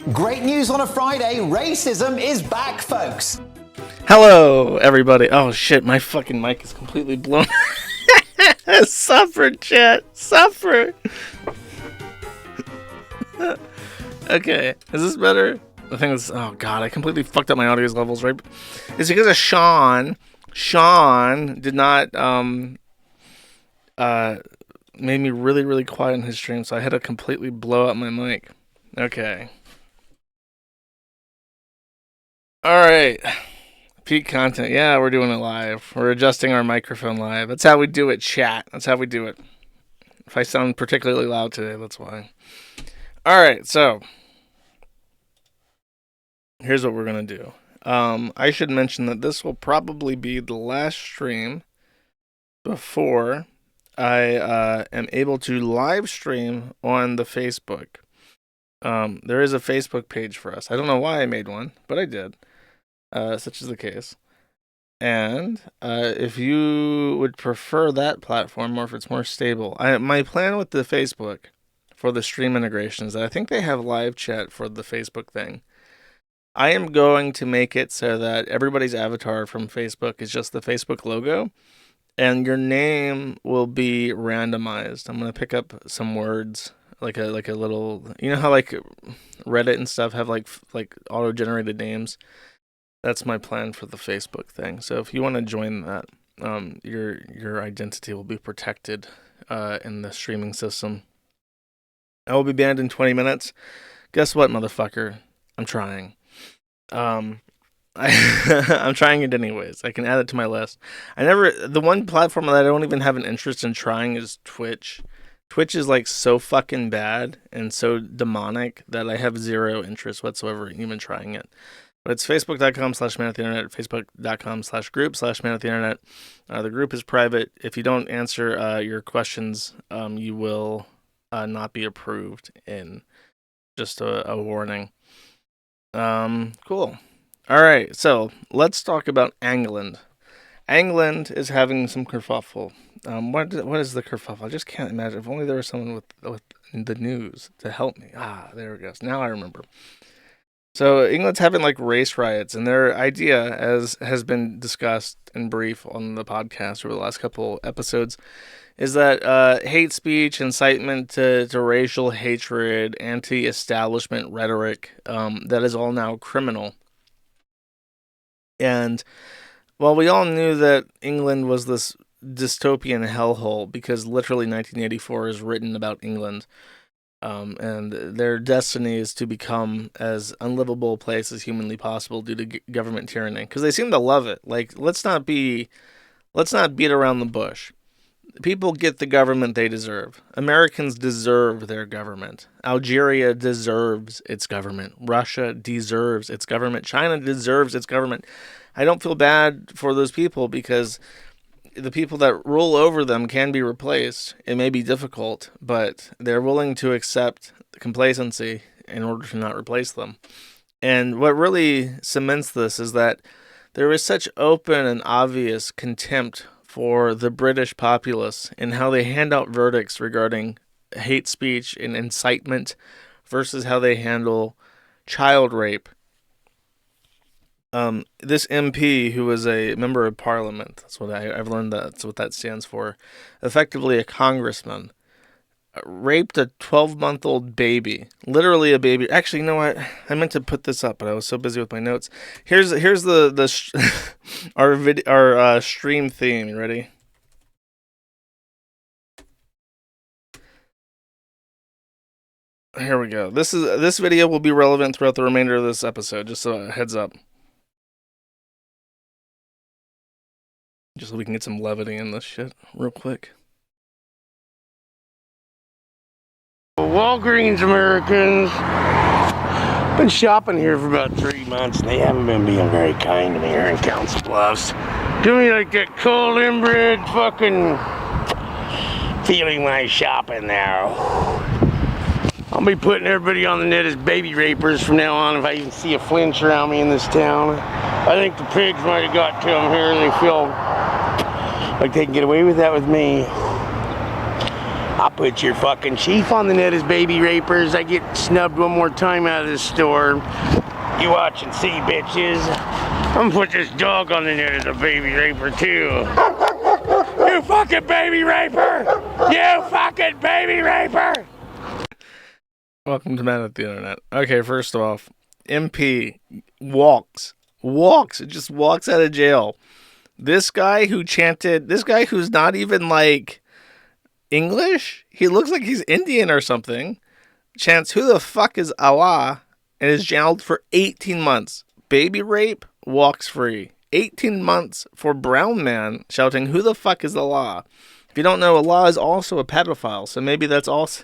Great news on a Friday, racism is back, folks. Hello, everybody. Oh shit, my fucking mic is completely blown. Suffer, chat. Suffer. Okay, is this better? I think it's... Oh god, I completely fucked up my audio levels, right? It's because of Sean. Sean did not, made me really, really quiet in his stream, so I had to completely blow up my mic. Okay. Alright. Peak content. Yeah, we're doing it live. We're adjusting our microphone live. That's how we do it, chat. That's how we do it. If I sound particularly loud today, that's why. Alright, so here's what we're going to do. I should mention that this will probably be the last stream before I am able to live stream on the Facebook. There is a Facebook page for us. I don't know why I made one, but I did. Such is the case. And if you would prefer that platform, or if it's more stable, my plan with the Facebook for the stream integration is that I think they have live chat for the Facebook thing. I am going to make it so that everybody's avatar from Facebook is just the Facebook logo, and your name will be randomized. I'm going to pick up some words, like a little, you know how like Reddit and stuff have like auto-generated names? That's my plan for the Facebook thing. So if you want to join that, your identity will be protected in the streaming system. I will be banned in 20 minutes. Guess what, motherfucker? I'm trying. I'm trying it anyways. I can add it to my list. The one platform that I don't even have an interest in trying is Twitch. Twitch is like so fucking bad and so demonic that I have zero interest whatsoever in even trying it. But it's facebook.com/manoftheinternet, facebook.com/group/manoftheinternet. The group is private. If you don't answer your questions, you will not be approved. In just a warning. Cool. All right, so let's talk about England. England is having some kerfuffle. What is the kerfuffle? I just can't imagine. If only there was someone with the news to help me. There it goes. Now I remember. So England's having like race riots, and their idea, as has been discussed in brief on the podcast over the last couple episodes, is that hate speech, incitement to racial hatred, anti-establishment rhetoric, that is all now criminal. And while we all knew that England was this dystopian hellhole, because literally 1984 is written about England, and their destiny is to become as unlivable a place as humanly possible due to government tyranny, because they seem to love it. Like, let's not beat around the bush. People get the government they deserve. Americans deserve their government. Algeria deserves its government. Russia deserves its government. China deserves its government. I don't feel bad for those people, because the people that rule over them can be replaced. It may be difficult, but they're willing to accept complacency in order to not replace them. And what really cements this is that there is such open and obvious contempt for the British populace and how they hand out verdicts regarding hate speech and incitement versus how they handle child rape. This MP, who was a member of parliament, that's what I've learned, that's what that stands for, effectively a congressman, raped a 12-month-old baby, literally a baby. Actually, you know what? I meant to put this up, but I was so busy with my notes. Here's our stream theme. You ready? Here we go. This video will be relevant throughout the remainder of this episode. Just a heads up. Just so we can get some levity in this shit real quick. Walgreens Americans. Been shopping here for about 3 months, and they haven't been being very kind to me here in Council Bluffs. Give me like that cold inbred fucking feeling when I shop in there. I'll be putting everybody on the net as baby rapers from now on if I even see a flinch around me in this town. I think the pigs might have got to them here, and they feel like they can get away with that with me. I put your fucking chief on the net as baby rapers. I get snubbed one more time out of this store. You watch and see, bitches. I'm gonna put this dog on the net as a baby raper too. You fucking baby raper! You fucking baby raper! Welcome to Man at the Internet. Okay, first off, MP walks, it just walks out of jail. This guy who's not even like English, he looks like he's Indian or something, chants who the fuck is Allah, and is jailed for 18 months. Baby rape, walks free. 18 months for brown man shouting who the fuck is Allah. If you don't know, Allah is also a pedophile, so maybe that's also...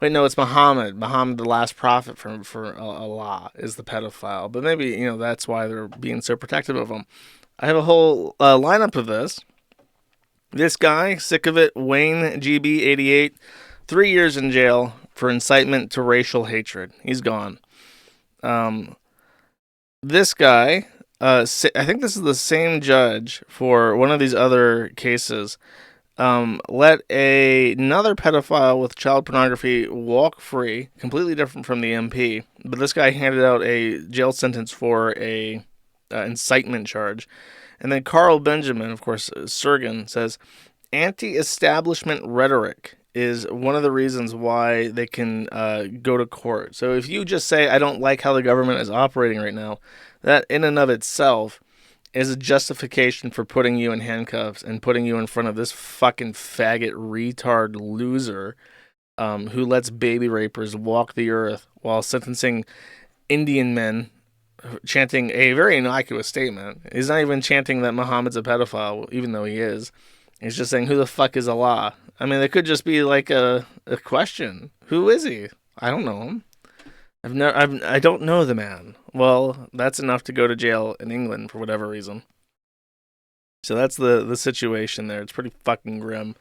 Wait, no, it's Muhammad. Muhammad, the last prophet for Allah, is the pedophile. But maybe, that's why they're being so protective of him. I have a whole lineup of this. This guy, sick of it, Wayne GB88, 3 years in jail for incitement to racial hatred. He's gone. This guy, I think this is the same judge for one of these other cases, let another pedophile with child pornography walk free, completely different from the MP. But this guy handed out a jail sentence for a incitement charge. And then Carl Benjamin, of course, Sergen, says, anti-establishment rhetoric is one of the reasons why they can go to court. So if you just say, I don't like how the government is operating right now, that in and of itself is a justification for putting you in handcuffs and putting you in front of this fucking faggot retard loser who lets baby rapers walk the earth while sentencing Indian men chanting a very innocuous statement. He's not even chanting that Muhammad's a pedophile, even though he is. He's just saying, who the fuck is Allah? I mean, it could just be like a question. Who is he? I don't know him. I don't know the man. Well, that's enough to go to jail in England for whatever reason. So that's the situation there. It's pretty fucking grim.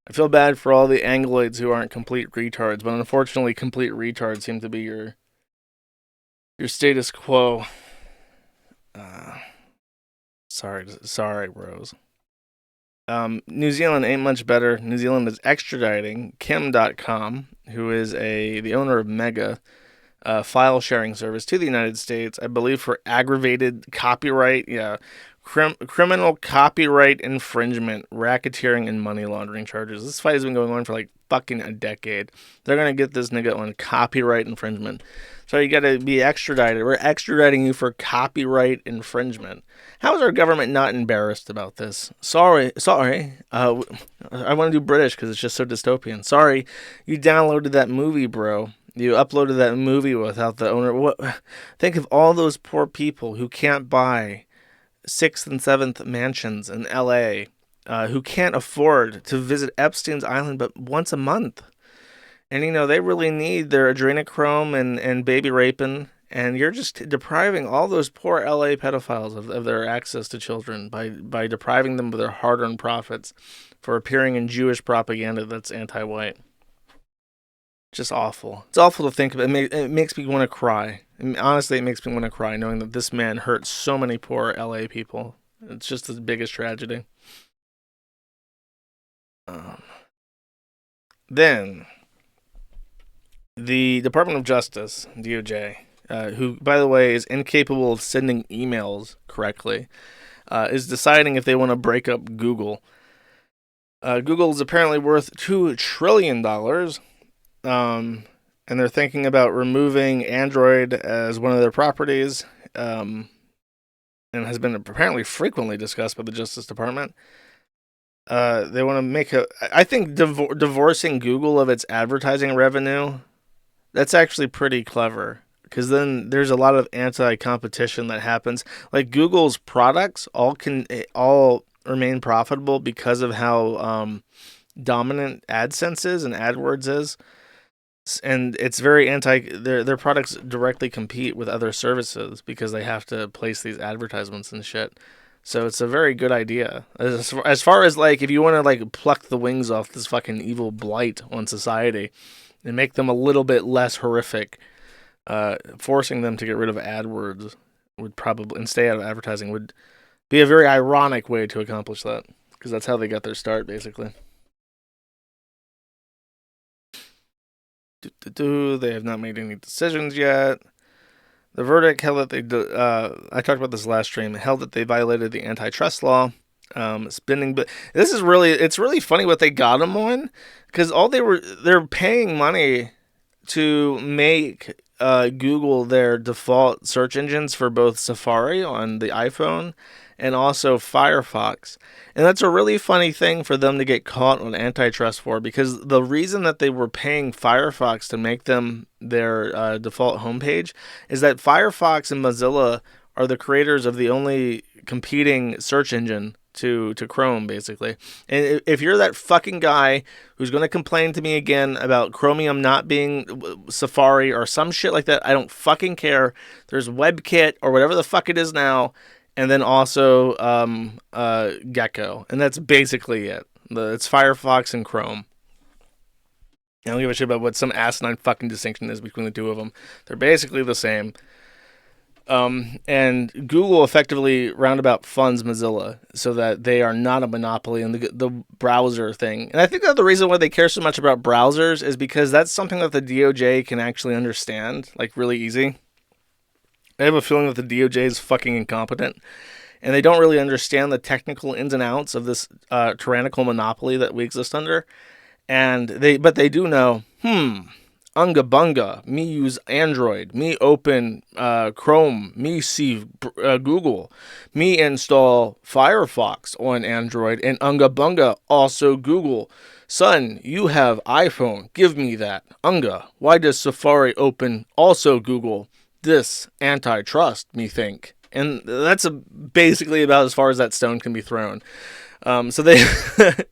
I feel bad for all the Angloids who aren't complete retards, but unfortunately, complete retards seem to be your status quo. Sorry, bros. New Zealand ain't much better. New Zealand is extraditing Kim.com, who is the owner of Mega, file sharing service, to the United States, I believe for aggravated copyright, criminal copyright infringement, racketeering, and money laundering charges. This fight has been going on for like fucking a decade. They're gonna get this nigga on copyright infringement. So you gotta be extradited. We're extraditing you for copyright infringement. How is our government not embarrassed about this? Sorry. I want to do British because it's just so dystopian. Sorry, you downloaded that movie, bro. You uploaded that movie without the owner. Think of all those poor people who can't buy 6th and 7th mansions in LA, who can't afford to visit Epstein's Island but once a month. And, they really need their adrenochrome and baby raping. And you're just depriving all those poor LA pedophiles of their access to children by depriving them of their hard-earned profits for appearing in Jewish propaganda that's anti-white. Just awful. It's awful to think of. It makes me want to cry. Honestly, it makes me want to cry knowing that this man hurt so many poor LA people. It's just the biggest tragedy. Then, the Department of Justice, DOJ, who, by the way, is incapable of sending emails correctly, is deciding if they want to break up Google. Google is apparently worth $2 trillion. And they're thinking about removing Android as one of their properties, and has been apparently frequently discussed by the Justice Department. They want to make I think divorcing Google of its advertising revenue, that's actually pretty clever, because then there's a lot of anti-competition that happens. Like Google's products all remain profitable because of how dominant AdSense is and AdWords is. And it's very their products directly compete with other services because they have to place these advertisements and shit. So it's a very good idea. As far as like, if you want to like pluck the wings off this fucking evil blight on society and make them a little bit less horrific, forcing them to get rid of AdWords would probably, and stay out of advertising, would be a very ironic way to accomplish that, because that's how they got their start, basically. They have not made any decisions yet. The verdict held that they, I talked about this last stream, held that they violated the antitrust law. Spending, but it's really funny what they got them on, because they're paying money to make Google their default search engines for both Safari on the iPhone and also Firefox. And that's a really funny thing for them to get caught on antitrust for, because the reason that they were paying Firefox to make them their default homepage is that Firefox and Mozilla are the creators of the only competing search engine to Chrome, basically. And if you're that fucking guy who's going to complain to me again about Chromium not being Safari or some shit like that, I don't fucking care. There's WebKit or whatever the fuck it is now, and then also Gecko, and that's basically it. It's Firefox and Chrome. I don't give a shit about what some asinine fucking distinction is between the two of them. They're basically the same. And Google effectively roundabout funds Mozilla so that they are not a monopoly in the browser thing. And I think that the reason why they care so much about browsers is because that's something that the DOJ can actually understand, like really easy. I have a feeling that the DOJ is fucking incompetent, and they don't really understand the technical ins and outs of this tyrannical monopoly that we exist under. But they do know, Unga bunga, me use Android, me open Chrome, me see Google, me install Firefox on Android, and Unga bunga also Google. Son, you have iPhone, give me that. Unga, why does Safari open also Google? This antitrust, me think. And that's basically about as far as that stone can be thrown. So they,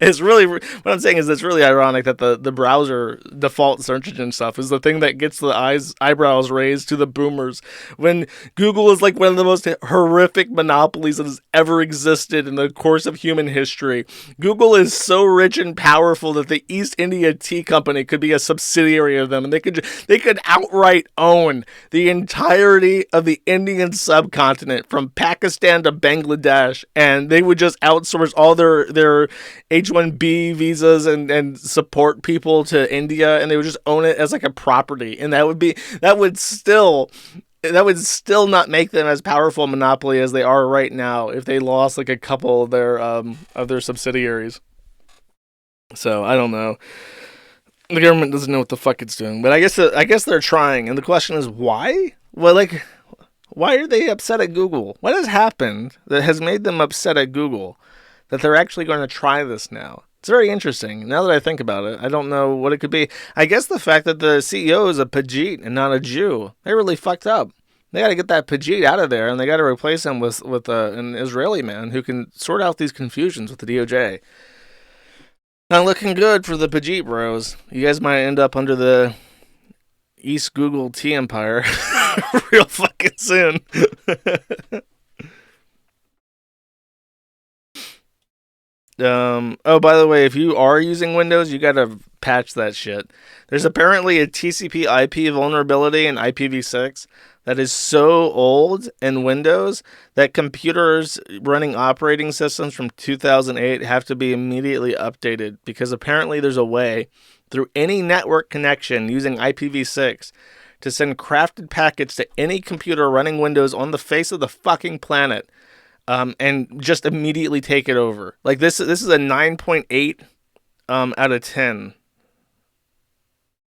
it's really, what I'm saying is it's really ironic that the browser default search engine stuff is the thing that gets the eyebrows raised to the boomers, when Google is like one of the most horrific monopolies that has ever existed in the course of human history. Google is so rich and powerful that the East India Tea Company could be a subsidiary of them, and they could outright own the entirety of the Indian subcontinent from Pakistan to Bangladesh, and they would just outsource all their H-1B visas and support people to India, and they would just own it as like a property, and that would still not make them as powerful a monopoly as they are right now if they lost like a couple of their subsidiaries. So I don't know. The government doesn't know what the fuck it's doing, but I guess they're trying, and the question is why? Well, like, why are they upset at Google? What has happened that has made them upset at Google that they're actually going to try this now? It's very interesting. Now that I think about it, I don't know what it could be. I guess the fact that the CEO is a Pajit and not a Jew, they really fucked up. They got to get that Pajit out of there, and they got to replace him with an Israeli man who can sort out these confusions with the DOJ. Not looking good for the Pajit bros. You guys might end up under the East Google Tea Empire real fucking soon. Oh, by the way, if you are using Windows, you gotta patch that shit. There's apparently a TCP/IP vulnerability in IPv6 that is so old in Windows that computers running operating systems from 2008 have to be immediately updated, because apparently there's a way through any network connection using IPv6 to send crafted packets to any computer running Windows on the face of the fucking planet. And just immediately take it over. Like this is a 9.8 out of 10.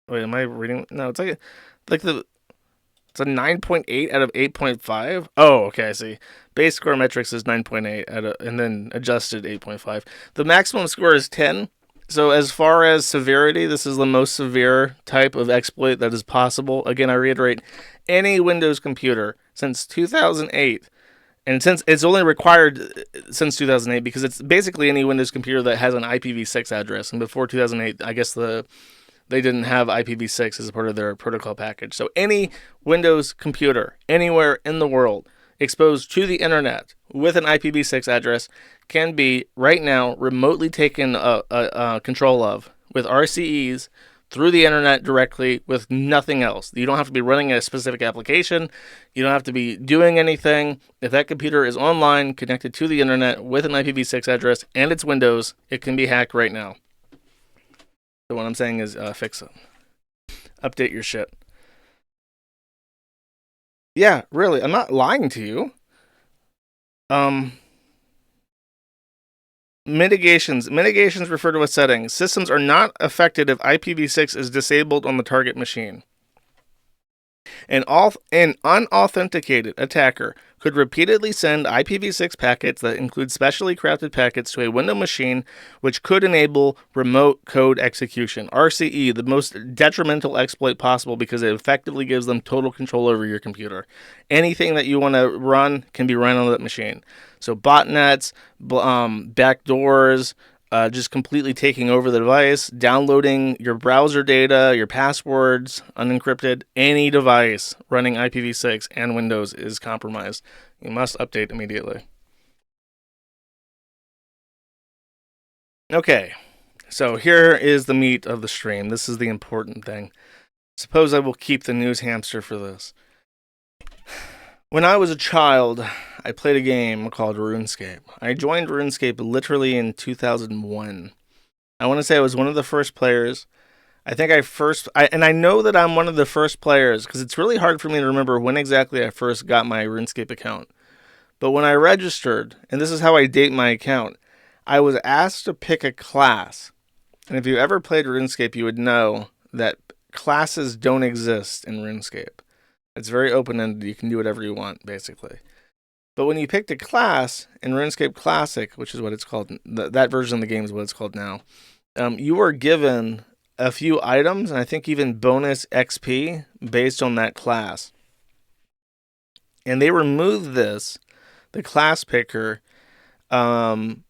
Wait, am I reading? No, it's it's a 9.8 out of 8.5. Oh, okay, I see. Base score metrics is 9.8 and then adjusted 8.5. The maximum score is 10. So as far as severity, this is the most severe type of exploit that is possible. Again, I reiterate, any Windows computer since 2008. And since it's only required since 2008, because it's basically any Windows computer that has an IPv6 address. And before 2008, I guess they didn't have IPv6 as a part of their protocol package. So any Windows computer anywhere in the world exposed to the internet with an IPv6 address can be right now remotely taken control of with RCEs through the internet directly with nothing else. You don't have to be running a specific application. You don't have to be doing anything. If that computer is online, connected to the internet with an IPv6 address and it's Windows, it can be hacked right now. So what I'm saying is fix it. Update your shit. Yeah, really, I'm not lying to you. Mitigations refer to a setting. Systems are not affected if IPv6 is disabled on the target machine. An unauthenticated attacker could repeatedly send IPv6 packets that include specially crafted packets to a Windows machine, which could enable remote code execution. RCE, the most detrimental exploit possible because it effectively gives them total control over your computer. Anything that you want to run can be run on that machine. So botnets, backdoors, just completely taking over the device, downloading your browser data, your passwords, unencrypted. Any device running IPv6 and Windows is compromised. You must update immediately. Okay, so here is the meat of the stream. This is the important thing. Suppose I will keep the news hamster for this. When I was a child, I played a game called RuneScape. I joined RuneScape literally in 2001. I want to say I was one of the first players. I think I know that I'm one of the first players because it's really hard for me to remember when exactly I first got my RuneScape account. But when I registered, and this is how I date my account, I was asked to pick a class. And if you ever played RuneScape, you would know that classes don't exist in RuneScape. It's very open-ended. You can do whatever you want, basically. But when you picked a class in RuneScape Classic, which is what it's called, that version of the game is what it's called now, you were given a few items, and I think even bonus XP based on that class. And they removed the class picker, in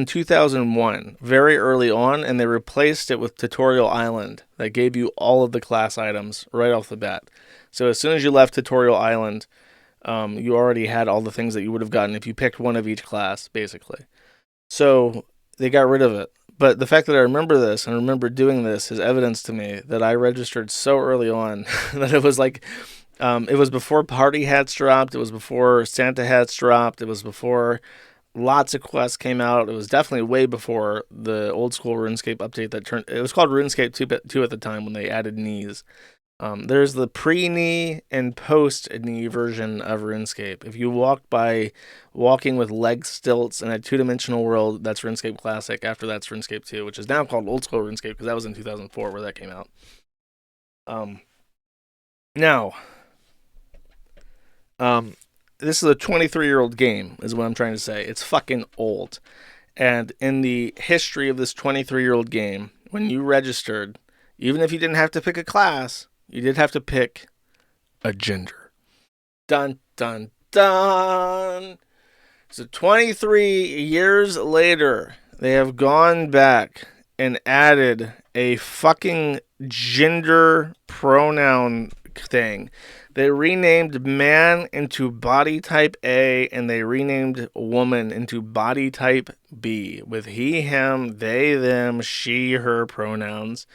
2001, very early on, and they replaced it with Tutorial Island that gave you all of the class items right off the bat. So as soon as you left Tutorial Island, you already had all the things that you would have gotten if you picked one of each class, basically. So they got rid of it. But the fact that I remember this and remember doing this is evidence to me that I registered so early on that it was like, it was before party hats dropped, it was before Santa hats dropped, it was before lots of quests came out. It was definitely way before the old school RuneScape update it was called RuneScape 2 at the time when they added knees. There's the pre-knee and post-knee version of RuneScape. If you walking with leg stilts in a two-dimensional world, that's RuneScape Classic. After that's RuneScape 2, which is now called Old School RuneScape because that was in 2004 where that came out. Now, this is a 23-year-old game, is what I'm trying to say. It's fucking old. And in the history of this 23-year-old game, when you registered, even if you didn't have to pick a class, you did have to pick a gender. Dun, dun, dun. So 23 years later, they have gone back and added a fucking gender pronoun thing. They renamed man into body type A, and they renamed woman into body type B, with he, him, they, them, she, her pronouns.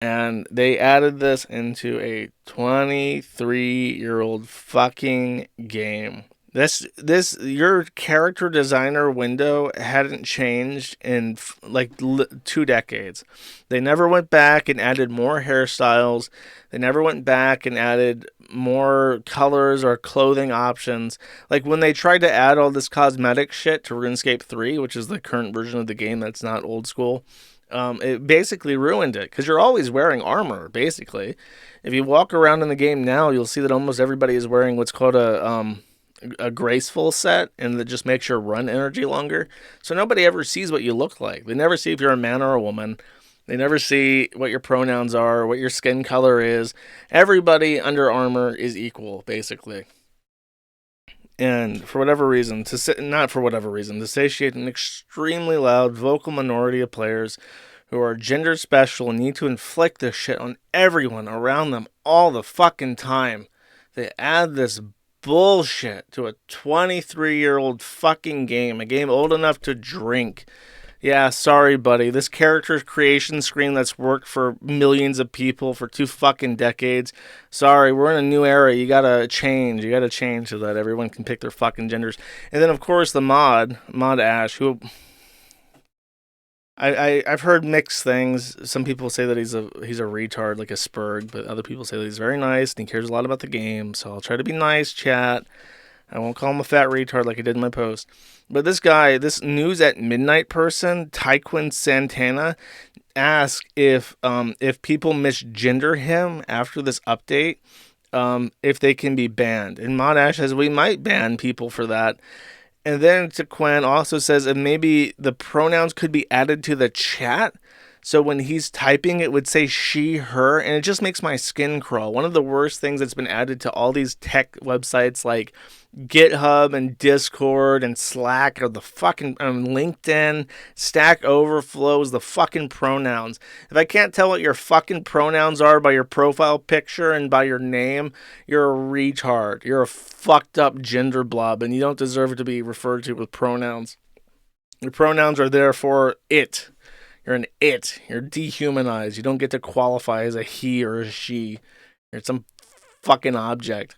And they added this into a 23-year-old fucking game. Your character designer window hadn't changed in like 2 decades. They never went back and added more hairstyles. They never went back and added more colors or clothing options. Like when they tried to add all this cosmetic shit to RuneScape 3, which is the current version of the game that's not old school, it basically ruined it because you're always wearing armor, basically. If you walk around in the game now, you'll see that almost everybody is wearing what's called a graceful set, and that just makes your run energy longer. So nobody ever sees what you look like. They never see if you're a man or a woman. They never see what your pronouns are, what your skin color is. Everybody under armor is equal, basically. And for whatever reason, to satiate an extremely loud vocal minority of players who are gender special and need to inflict this shit on everyone around them all the fucking time, they add this bullshit to a 23-year-old fucking game, a game old enough to drink. Yeah, sorry, buddy. This character creation screen that's worked for millions of people for 2 fucking decades. Sorry, we're in a new era. You gotta change. You gotta change so that everyone can pick their fucking genders. And then, of course, the mod Ash, who I've heard mixed things. Some people say that he's a retard, like a spurg, but other people say that he's very nice and he cares a lot about the game. So I'll try to be nice, chat. I won't call him a fat retard like I did in my post. But this guy, this news at midnight person, Tyquin Santana, asked if people misgender him after this update, if they can be banned. And Mod Ash says we might ban people for that. And then Taquan also says that maybe the pronouns could be added to the chat. So when he's typing, it would say she, her, and it just makes my skin crawl. One of the worst things that's been added to all these tech websites like GitHub and Discord and Slack or the fucking LinkedIn, Stack Overflow is the fucking pronouns. If I can't tell what your fucking pronouns are by your profile picture and by your name, you're a retard. You're a fucked up gender blob and you don't deserve to be referred to with pronouns. Your pronouns are there for it. You're an it. You're dehumanized. You don't get to qualify as a he or a she. You're some fucking object.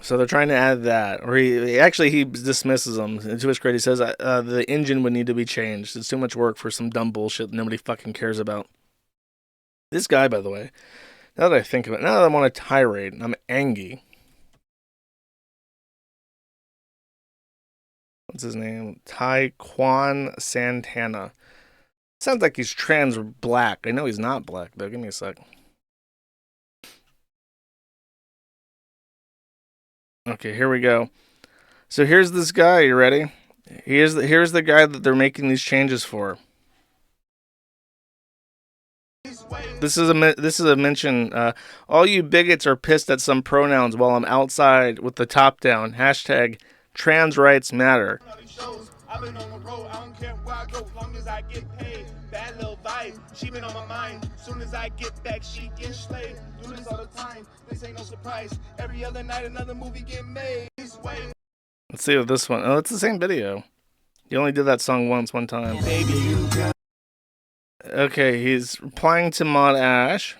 So they're trying to add that. Or he dismisses them. And to his credit, he says the engine would need to be changed. It's too much work for some dumb bullshit that nobody fucking cares about. This guy, by the way, now that I think of it, now that I want to tirade, I'm angry. What's his name? Tyquan Santana. Sounds like he's trans or black. I know he's not black, though. Give me a sec. Okay, here we go. So here's this guy. You ready? Here's the guy that they're making these changes for. This is a mention. All you bigots are pissed at some pronouns while I'm outside with the top down. Hashtag trans rights matter. I've been on the road, I don't care where I go, long as I get paid. Bad little vibe, she been on my mind. Soon as I get back, she get slayed. Do this all the time, this ain't no surprise. Every other night, another movie get made. Let's see what this one. Oh, it's the same video. You only did that song one time. Baby, you got... Okay, he's replying to Mod Ash.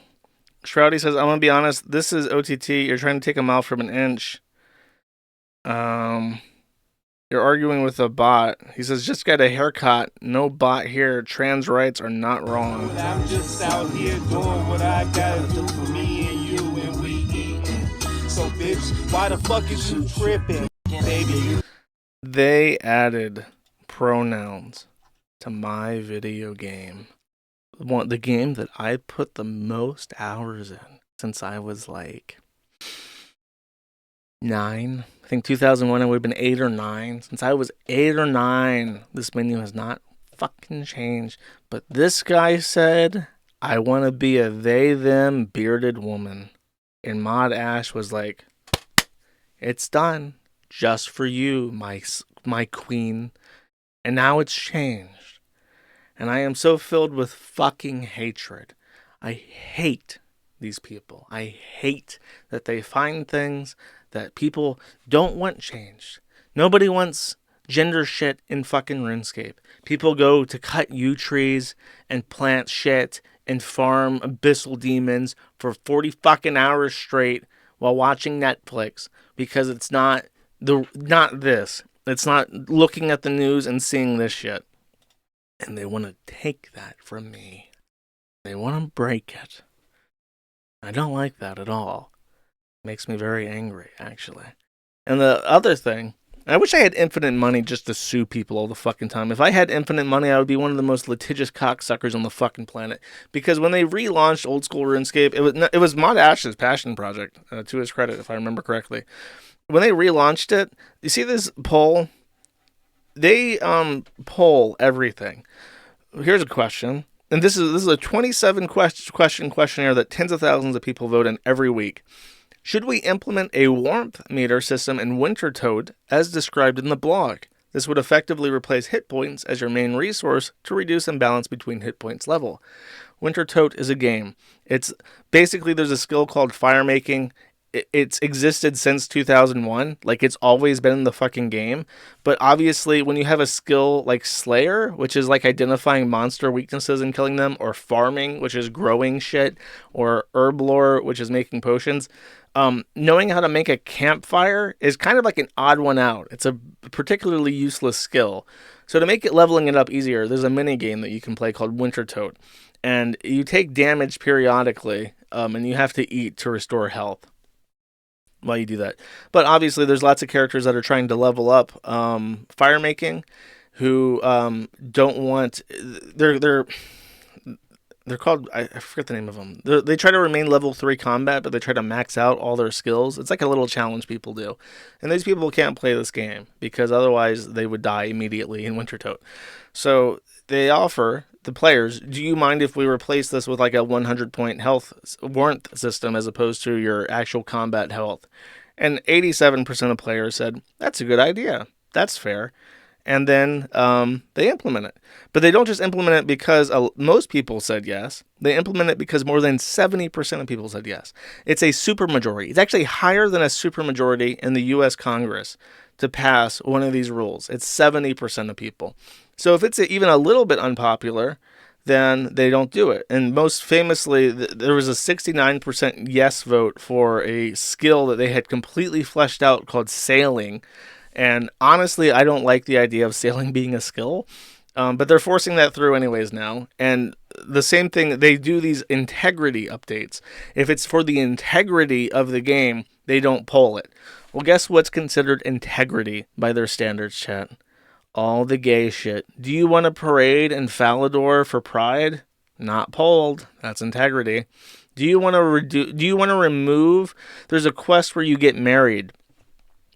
Shroudy says, I'm gonna be honest, this is OTT. You're trying to take a mile from an inch. You're arguing with a bot. He says, just got a haircut. No bot here. Trans rights are not wrong. I'm just out here doing what I gotta do for me and you and we eating. So bitch, why the fuck is you tripping, baby? They added pronouns to my video game. The game that I put the most hours in since I was like 9. I think 2001 I would have been 8 or 9. Since I was 8 or 9, this menu has not fucking changed. But this guy said, I want to be a they, them, bearded woman. And Mod Ash was like, it's done. Just for you, my queen. And now it's changed. And I am so filled with fucking hatred. I hate these people. I hate that they find things that people don't want changed. Nobody wants gender shit in fucking RuneScape. People go to cut yew trees and plant shit and farm abyssal demons for 40 fucking hours straight while watching Netflix because it's not this. It's not looking at the news and seeing this shit. And they want to take that from me. They want to break it. I don't like that at all. Makes me very angry, actually. And the other thing, I wish I had infinite money just to sue people all the fucking time. If I had infinite money, I would be one of the most litigious cocksuckers on the fucking planet. Because when they relaunched old school RuneScape, it was Mod Ash's passion project, to his credit, if I remember correctly. When they relaunched it, you see this poll? They poll everything. Here's a question. And this is a 27 question questionnaire that tens of thousands of people vote in every week. Should we implement a warmth meter system in Wintertoad as described in the blog? This would effectively replace hit points as your main resource to reduce imbalance between hit points level. Wintertoad is a game. It's basically there's a skill called fire making, it's existed since 2001. Like, it's always been in the fucking game. But obviously, when you have a skill like Slayer, which is like identifying monster weaknesses and killing them, or farming, which is growing shit, or herb lore, which is making potions, knowing how to make a campfire is kind of like an odd one out. It's a particularly useless skill. So to make it leveling it up easier, there's a mini game that you can play called Winter Tote, and you take damage periodically, and you have to eat to restore health while you do that. But obviously, there's lots of characters that are trying to level up fire making, who don't want. They're called, I forget the name of them. They try to remain level 3 combat, but they try to max out all their skills. It's like a little challenge people do. And these people can't play this game because otherwise they would die immediately in Winter Tote. So they offer the players, do you mind if we replace this with like a 100 point health warmth system as opposed to your actual combat health? And 87% of players said, that's a good idea. That's fair. And then they implement it. But they don't just implement it because most people said yes. They implement it because more than 70% of people said yes. It's a supermajority. It's actually higher than a supermajority in the U.S. Congress to pass one of these rules. It's 70% of people. So if it's even a little bit unpopular, then they don't do it. And most famously, there was a 69% yes vote for a skill that they had completely fleshed out called sailing. And honestly, I don't like the idea of sailing being a skill, but they're forcing that through anyways now. And the same thing, they do these integrity updates. If it's for the integrity of the game, they don't poll it. Well, guess what's considered integrity by their standards, chat? All the gay shit. Do you want a parade in Falador for Pride? Not polled. That's integrity. Do you want to remove? There's a quest where you get married.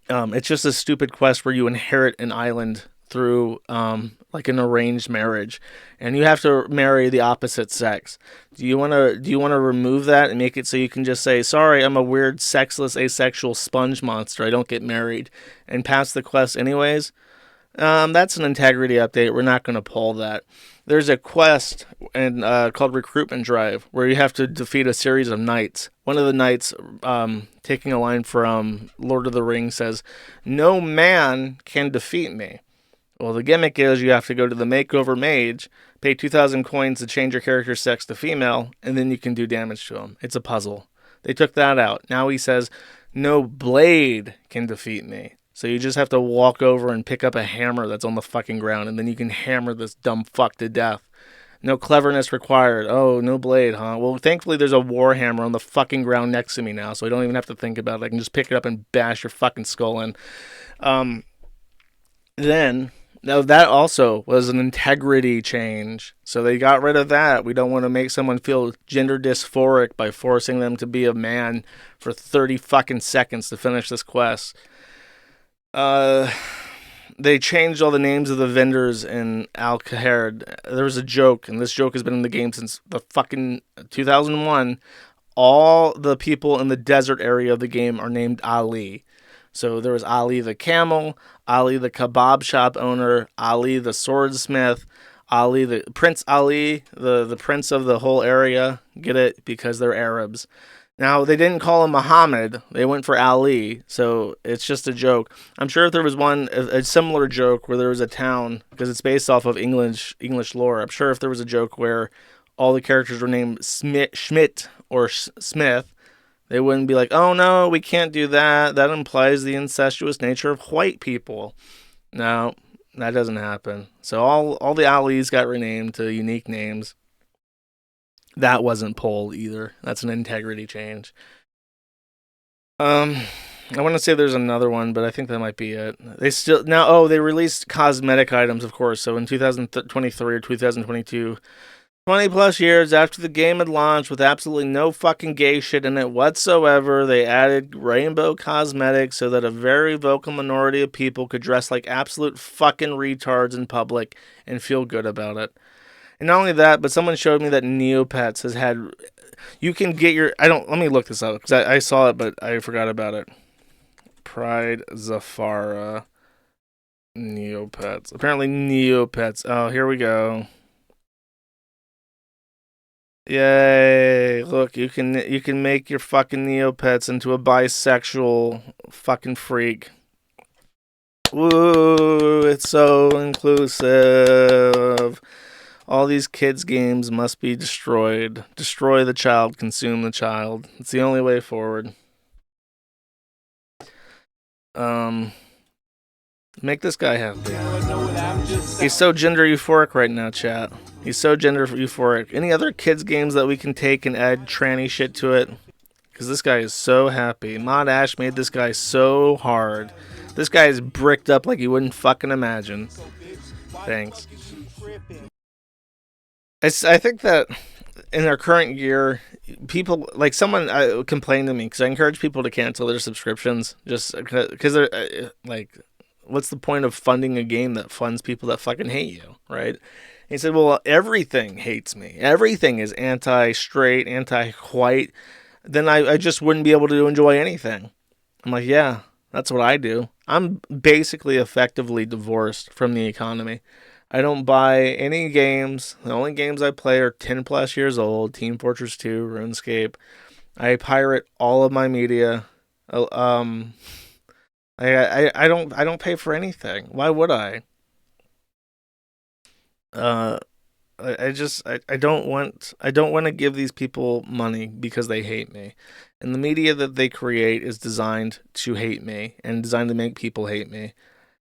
It's just a stupid quest where you inherit an island through like an arranged marriage, and you have to marry the opposite sex. Do you want to remove that and make it so you can just say, sorry, I'm a weird, sexless, asexual sponge monster, I don't get married, and pass the quest anyways? That's an integrity update. We're not going to pull that. There's a quest called Recruitment Drive where you have to defeat a series of knights. One of the knights, taking a line from Lord of the Rings, says, "No man can defeat me." Well, the gimmick is you have to go to the Makeover Mage, pay 2,000 coins to change your character's sex to female, and then you can do damage to him. It's a puzzle. They took that out. Now he says, "No blade can defeat me." So you just have to walk over and pick up a hammer that's on the fucking ground, and then you can hammer this dumb fuck to death. No cleverness required. Oh, no blade, huh? Well, thankfully there's a war hammer on the fucking ground next to me now, so I don't even have to think about it. I can just pick it up and bash your fucking skull in. Now that also was an integrity change. So they got rid of that. We don't want to make someone feel gender dysphoric by forcing them to be a man for 30 fucking seconds to finish this quest. They changed all the names of the vendors in Al-Kaherd. There was a joke, and this joke has been in the game since the fucking 2001. All the people in the desert area of the game are named Ali. So there was Ali the camel, Ali the kebab shop owner, Ali the swordsmith, Ali the Prince Ali, the prince of the whole area. Get it? Because they're Arabs. Now, they didn't call him Muhammad. They went for Ali, so it's just a joke. I'm sure if there was a similar joke where there was a town, because it's based off of English lore, I'm sure if there was a joke where all the characters were named Schmidt or Smith, they wouldn't be like, oh no, we can't do that. That implies the incestuous nature of white people. No, that doesn't happen. So all the Alis got renamed to unique names. That wasn't polled either. That's an integrity change. I want to say there's another one, but I think that might be it. They released cosmetic items, of course. So in 2023 or 2022, 20 plus years after the game had launched with absolutely no fucking gay shit in it whatsoever, they added rainbow cosmetics so that a very vocal minority of people could dress like absolute fucking retards in public and feel good about it. And not only that, but someone showed me that Neopets has had... You can get your... Let me look this up, because I saw it, but I forgot about it. Pride Zafara Neopets. Apparently Neopets. Oh, here we go. Yay. Look, you can make your fucking Neopets into a bisexual fucking freak. Woo, it's so inclusive. All these kids' games must be destroyed. Destroy the child, consume the child. It's the only way forward. Make this guy happy. He's so gender euphoric right now, chat. He's so gender euphoric. Any other kids' games that we can take and add tranny shit to it? Because this guy is so happy. Mod Ash made this guy so hard. This guy is bricked up like you wouldn't fucking imagine. Thanks. I think that in our current year, people, like someone complained to me because I encourage people to cancel their subscriptions just because they're like, what's the point of funding a game that funds people that fucking hate you, right? And he said, well, everything hates me. Everything is anti-straight, anti-white. Then I just wouldn't be able to enjoy anything. I'm like, yeah, that's what I do. I'm basically effectively divorced from the economy. I don't buy any games. The only games I play are 10 plus years old. Team Fortress 2, RuneScape. I pirate all of my media. I don't pay for anything. Why would I? I don't want to give these people money because they hate me. And the media that they create is designed to hate me and designed to make people hate me.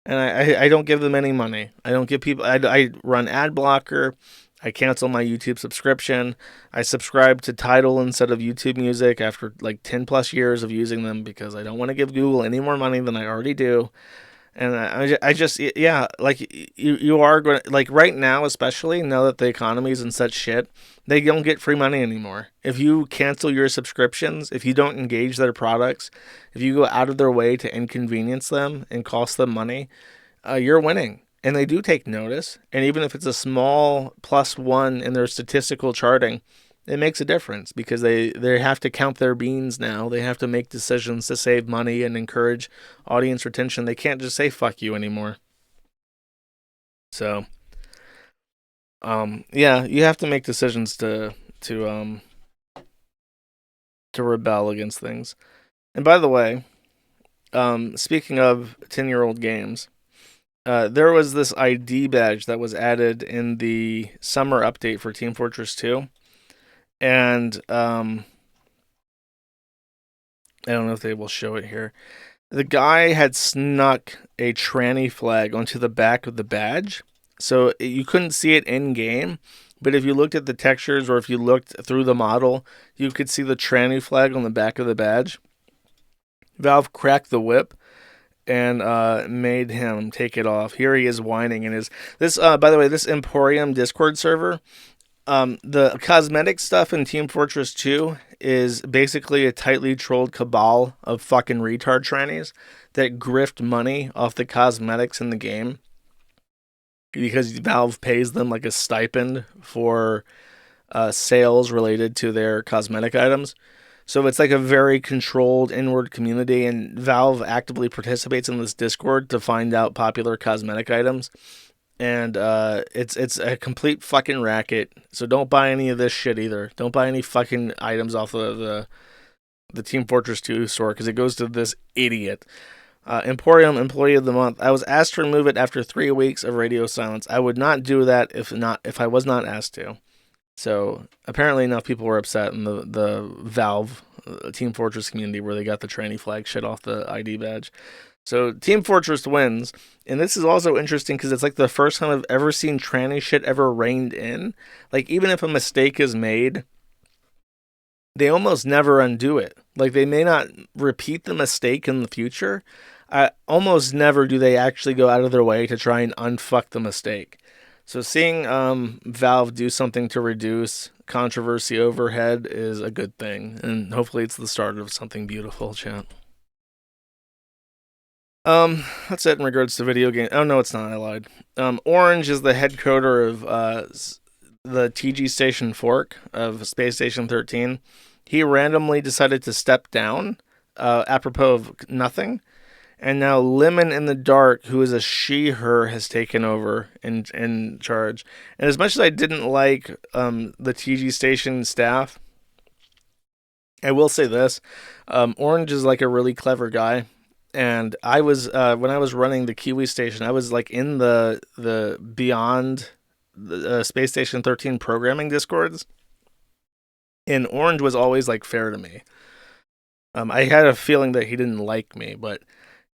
And I don't give them any money. I don't give people. I run ad blocker. I cancel my YouTube subscription. I subscribe to Tidal instead of YouTube Music after like 10 plus years of using them because I don't want to give Google any more money than I already do. And I just, yeah, like you are going to, like right now, especially now that the economy is in such shit, they don't get free money anymore. If you cancel your subscriptions, if you don't engage their products, if you go out of their way to inconvenience them and cost them money, you're winning. And they do take notice. And even if it's a small +1 in their statistical charting, it makes a difference because they have to count their beans now. They have to make decisions to save money and encourage audience retention. They can't just say fuck you anymore. So, yeah, you have to make decisions to rebel against things. And by the way, speaking of 10-year-old games, there was this ID badge that was added in the summer update for Team Fortress 2. And I don't know if they will show it here. The guy had snuck a tranny flag onto the back of the badge. So you couldn't see it in game, but if you looked at the textures or if you looked through the model, you could see the tranny flag on the back of the badge. Valve cracked the whip and made him take it off. Here he is whining in his by the way, this Emporium Discord server. The cosmetic stuff in Team Fortress 2 is basically a tightly trolled cabal of fucking retard trannies that grift money off the cosmetics in the game because Valve pays them like a stipend for sales related to their cosmetic items. So it's like a very controlled inward community, and Valve actively participates in this Discord to find out popular cosmetic items. And it's a complete fucking racket. So don't buy any of this shit either. Don't buy any fucking items off the Team Fortress 2 store because it goes to this idiot. Emporium Employee of the Month. I was asked to remove it after 3 weeks of radio silence. I would not do that if I was not asked to. So apparently enough people were upset in the Valve Team Fortress community where they got the tranny flag shit off the ID badge. So Team Fortress wins, and this is also interesting because it's like the first time I've ever seen tranny shit ever reined in. Like even if a mistake is made, they almost never undo it. Like they may not repeat the mistake in the future. Almost never do they actually go out of their way to try and unfuck the mistake. So seeing Valve do something to reduce controversy overhead is a good thing, and hopefully it's the start of something beautiful, chat. That's it in regards to video game. Oh, no, it's not. I lied. Orange is the head coder of the TG Station fork of Space Station 13. He randomly decided to step down, apropos of nothing. And now Lemon in the Dark, who is a she/her, has taken over in charge. And as much as I didn't like the TG Station staff, I will say this. Orange is like a really clever guy. And I was when I was running the Kiwi station, I was like in the Beyond the Space Station 13 programming discords, and Orange was always like fair to me. I had a feeling that he didn't like me, but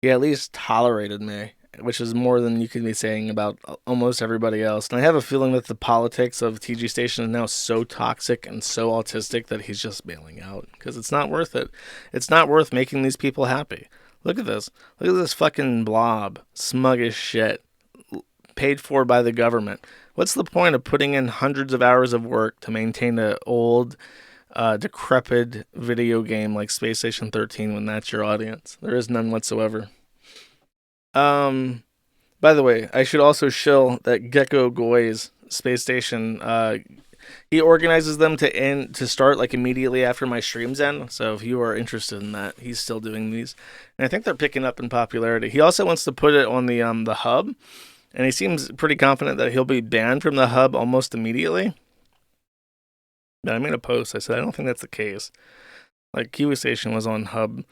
he at least tolerated me, which is more than you can be saying about almost everybody else. And I have a feeling that the politics of TG Station is now so toxic and so autistic that he's just bailing out because it's not worth it. It's not worth making these people happy. Look at this. Look at this fucking blob. Smug as shit. Paid for by the government. What's the point of putting in hundreds of hours of work to maintain an old, decrepit video game like Space Station 13 when that's your audience? There is none whatsoever. By the way, I should also shill that Gecko Goy's Space Station, he organizes them to start like immediately after my streams end. So if you are interested in that, he's still doing these, and I think they're picking up in popularity. He also wants to put it on the hub, and he seems pretty confident that he'll be banned from the hub almost immediately. But I made a post. I said I don't think that's the case. Like Kiwi Station was on hub,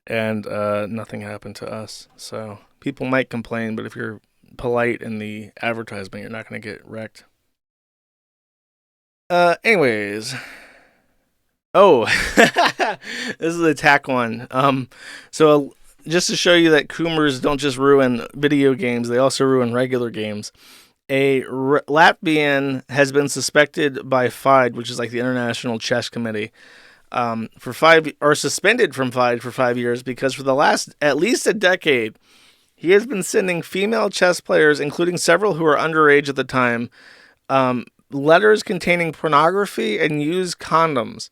and nothing happened to us. So people might complain, but if you're polite in the advertisement, you're not going to get wrecked. Anyways. Oh, this is the attack one. So just to show you that Coomers don't just ruin video games, they also ruin regular games. A Latvian has been suspected by FIDE, which is like the International Chess Committee, suspended from FIDE for 5 years because for the last at least a decade, he has been sending female chess players, including several who are underage at the time, letters containing pornography and used condoms.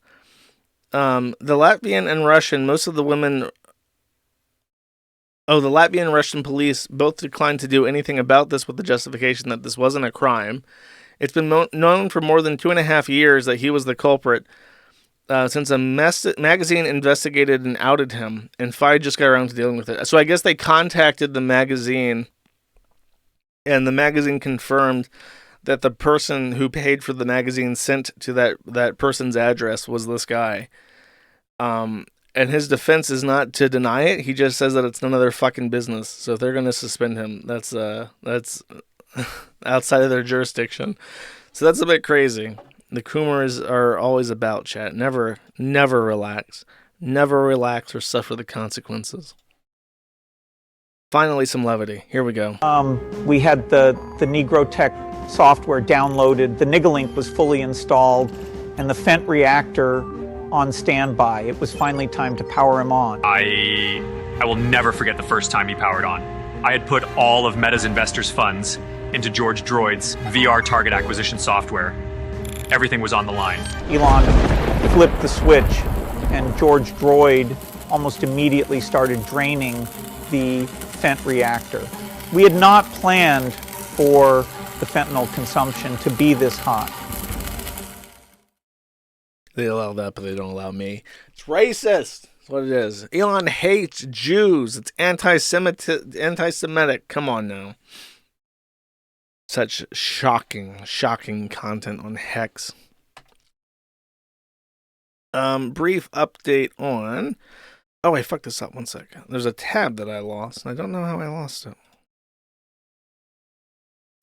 The Latvian and Russian, most of the women... Oh, the Latvian and Russian police both declined to do anything about this with the justification that this wasn't a crime. It's been known for more than 2.5 years that he was the culprit, since a magazine investigated and outed him, and FIDE just got around to dealing with it. So I guess they contacted the magazine, and the magazine confirmed that the person who paid for the magazine sent to that person's address was this guy. And his defense is not to deny it. He just says that it's none of their fucking business. So if they're going to suspend him, that's outside of their jurisdiction. So that's a bit crazy. The Coomers are always about chat. Never relax. Never relax or suffer the consequences. Finally, some levity. Here we go. We had the Negrotech software downloaded, the Nigalink was fully installed, and the Fent reactor on standby. It was finally time to power him on. I will never forget the first time he powered on. I had put all of Meta's investors' funds into George Droid's VR target acquisition software. Everything was on the line. Elon flipped the switch, and George Droid almost immediately started draining the Fent reactor. We had not planned for the fentanyl consumption to be this high. They allow that, but they don't allow me. It's racist. That's what it is. Elon hates Jews. It's anti-Semitic. Come on now. Such shocking content on Hex. Brief update on... Oh, I fucked this up. 1 second. There's a tab that I lost, and I don't know how I lost it.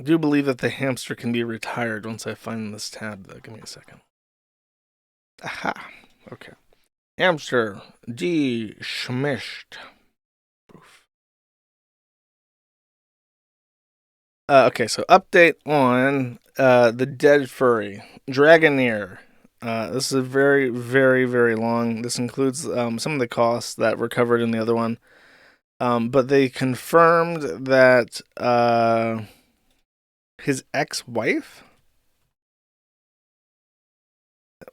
I do believe that the hamster can be retired once I find this tab, though. Give me a second. Aha. Okay. Hamster de-schmished. Okay, so update on the dead furry. Dragoneer. This is very, very, very long. This includes some of the costs that were covered in the other one. But they confirmed that his ex-wife?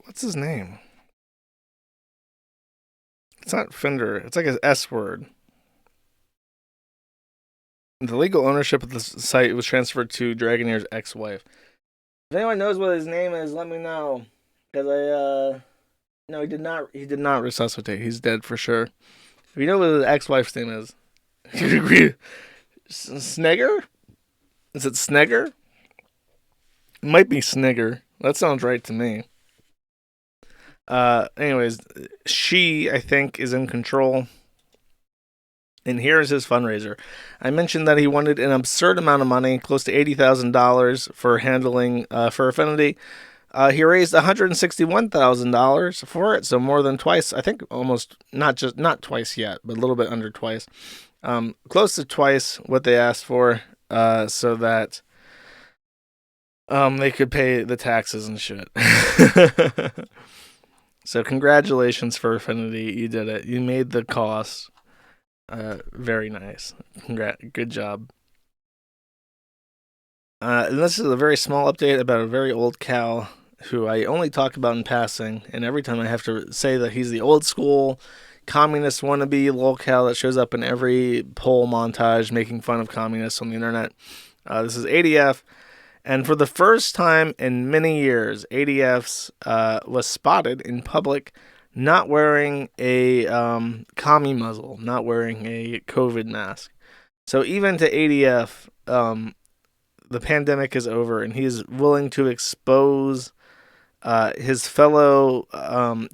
What's his name? It's not Fender. It's like an S word. The legal ownership of the site was transferred to Dragoneer's ex-wife. If anyone knows what his name is, let me know. Because no, he did not resuscitate. He's dead for sure. If you know what his ex-wife's name is, Snegger? Is it Snegger? It might be Snigger. That sounds right to me. Anyways, she, I think, is in control. And here's his fundraiser. I mentioned that he wanted an absurd amount of money, close to $80,000 for handling Fur Affinity. He raised $161,000 for it, so more than twice. I think almost not twice yet, but a little bit under twice. Close to twice what they asked for, so that they could pay the taxes and shit. So congratulations, Fur Affinity, you did it. You made the cost. Very nice. Good job. And this is a very small update about a very old cow who I only talk about in passing, and every time I have to say that he's the old school communist wannabe lolcow that shows up in every poll montage making fun of communists on the internet. This is ADF, and for the first time in many years, ADF's was spotted in public not wearing a commie muzzle, not wearing a COVID mask. So even to ADF, the pandemic is over, and he's willing to expose his fellow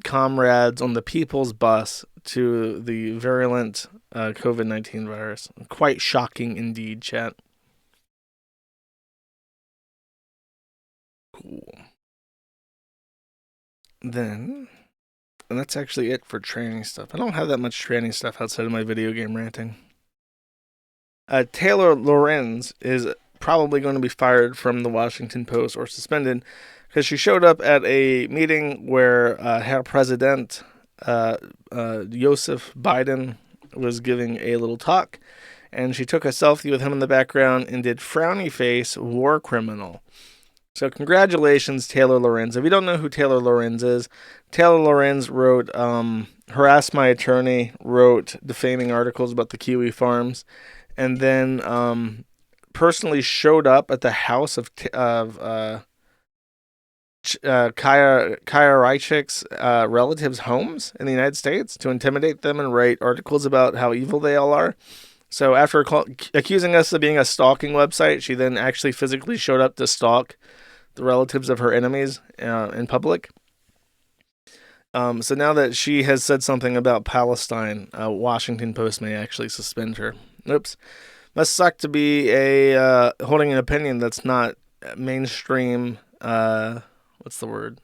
comrades on the people's bus to the virulent COVID-19 virus. Quite shocking indeed, chat. Cool. Then, and that's actually it for training stuff. I don't have that much training stuff outside of my video game ranting. Taylor Lorenz is probably going to be fired from the Washington Post or suspended because she showed up at a meeting where Herr President Joseph Biden was giving a little talk, and she took a selfie with him in the background and did frowny face war criminal. So congratulations, Taylor Lorenz. If you don't know who Taylor Lorenz is, Taylor Lorenz wrote Harass My Attorney, wrote defaming articles about the Kiwi farms, and then personally showed up at the house of Kaya Reichik's relatives' homes in the United States to intimidate them and write articles about how evil they all are. So after accusing us of being a stalking website, she then actually physically showed up to stalk the relatives of her enemies in public. So now that she has said something about Palestine, Washington Post may actually suspend her. Oops. Must suck to be a holding an opinion that's not mainstream. What's the word?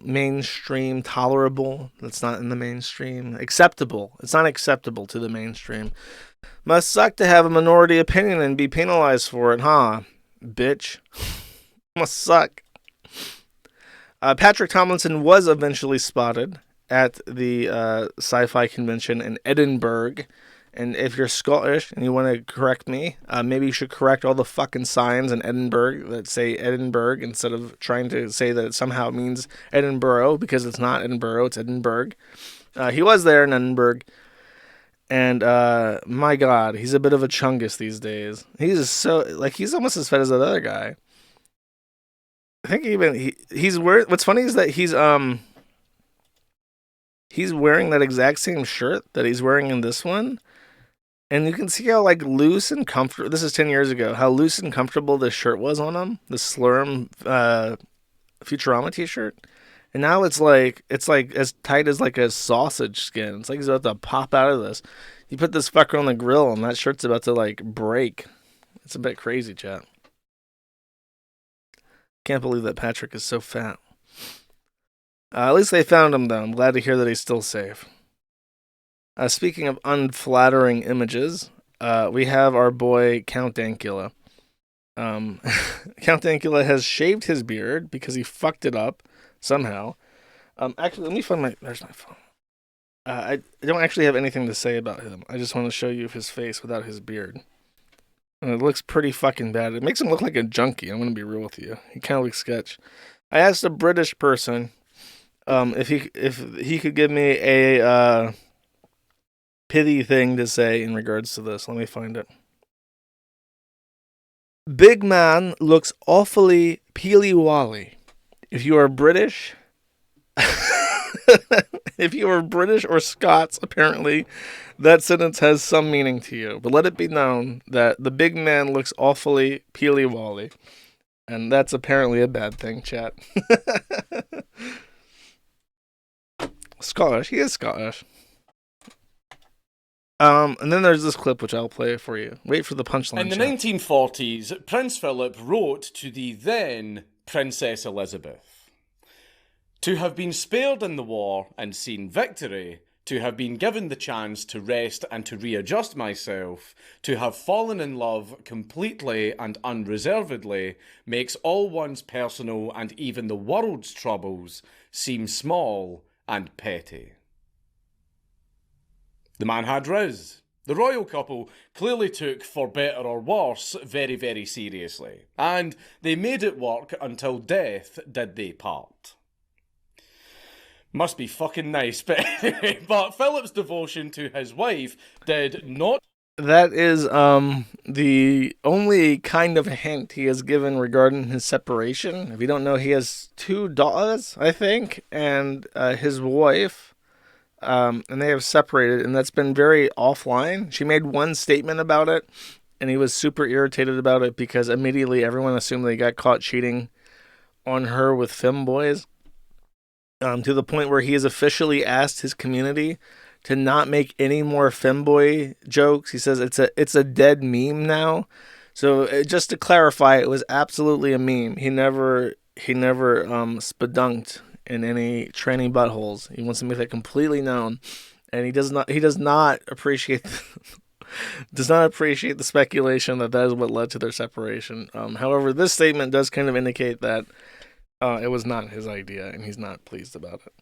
Mainstream tolerable. That's not in the mainstream. Acceptable. It's not acceptable to the mainstream. Must suck to have a minority opinion and be penalized for it, huh? Bitch. Must suck. Patrick Tomlinson was eventually spotted at the sci-fi convention in Edinburgh. And if you're Scottish and you want to correct me, maybe you should correct all the fucking signs in Edinburgh that say Edinburgh instead of trying to say that it somehow means Edinburgh, because it's not Edinburgh, it's Edinburgh. He was there in Edinburgh. And my God, he's a bit of a chungus these days. He's almost as fat as that other guy. I think even he's wearing. What's funny is that he's wearing that exact same shirt that he's wearing in this one, and you can see how loose and comfortable. This is 10 years ago. How loose and comfortable this shirt was on him. The Slurm Futurama T-shirt, and now it's as tight as a sausage skin. It's like he's about to pop out of this. You put this fucker on the grill, and that shirt's about to break. It's a bit crazy, chat. Can't believe that Patrick is so fat. At least they found him, though. I'm glad to hear that he's still safe. Speaking of unflattering images, we have our boy Count Dankula. Count Dankula has shaved his beard because he fucked it up somehow. Actually, let me find there's my phone. I don't actually have anything to say about him. I just want to show you his face without his beard. And it looks pretty fucking bad. It makes him look like a junkie. I'm going to be real with you. He kind of looks sketch. I asked a British person if he could give me a pithy thing to say in regards to this. Let me find it. Big man looks awfully peely-wally. If you are British... If you are British or Scots, apparently, that sentence has some meaning to you. But let it be known that the big man looks awfully peely-wally. And that's apparently a bad thing, chat. Scottish. He is Scottish. And then there's this clip which I'll play for you. Wait for the punchline. In the chat. 1940s, Prince Philip wrote to the then Princess Elizabeth, "To have been spared in the war and seen victory, to have been given the chance to rest and to readjust myself, to have fallen in love completely and unreservedly, makes all one's personal and even the world's troubles seem small and petty." The man had riz. The royal couple clearly took, for better or worse, very, very seriously. And they made it work until death did they part. Must be fucking nice, but anyway, but Philip's devotion to his wife did not... That is the only kind of hint he has given regarding his separation. If you don't know, he has 2 daughters, I think, and his wife, and they have separated, and that's been very offline. She made one statement about it, and he was super irritated about it because immediately everyone assumed they got caught cheating on her with femboys. To the point where he has officially asked his community to not make any more femboy jokes. He says it's a dead meme now. So just to clarify, it was absolutely a meme. He never spadunked in any tranny buttholes. He wants to make that completely known, and he does not appreciate the speculation that is what led to their separation. However, this statement does kind of indicate that it was not his idea, and he's not pleased about it.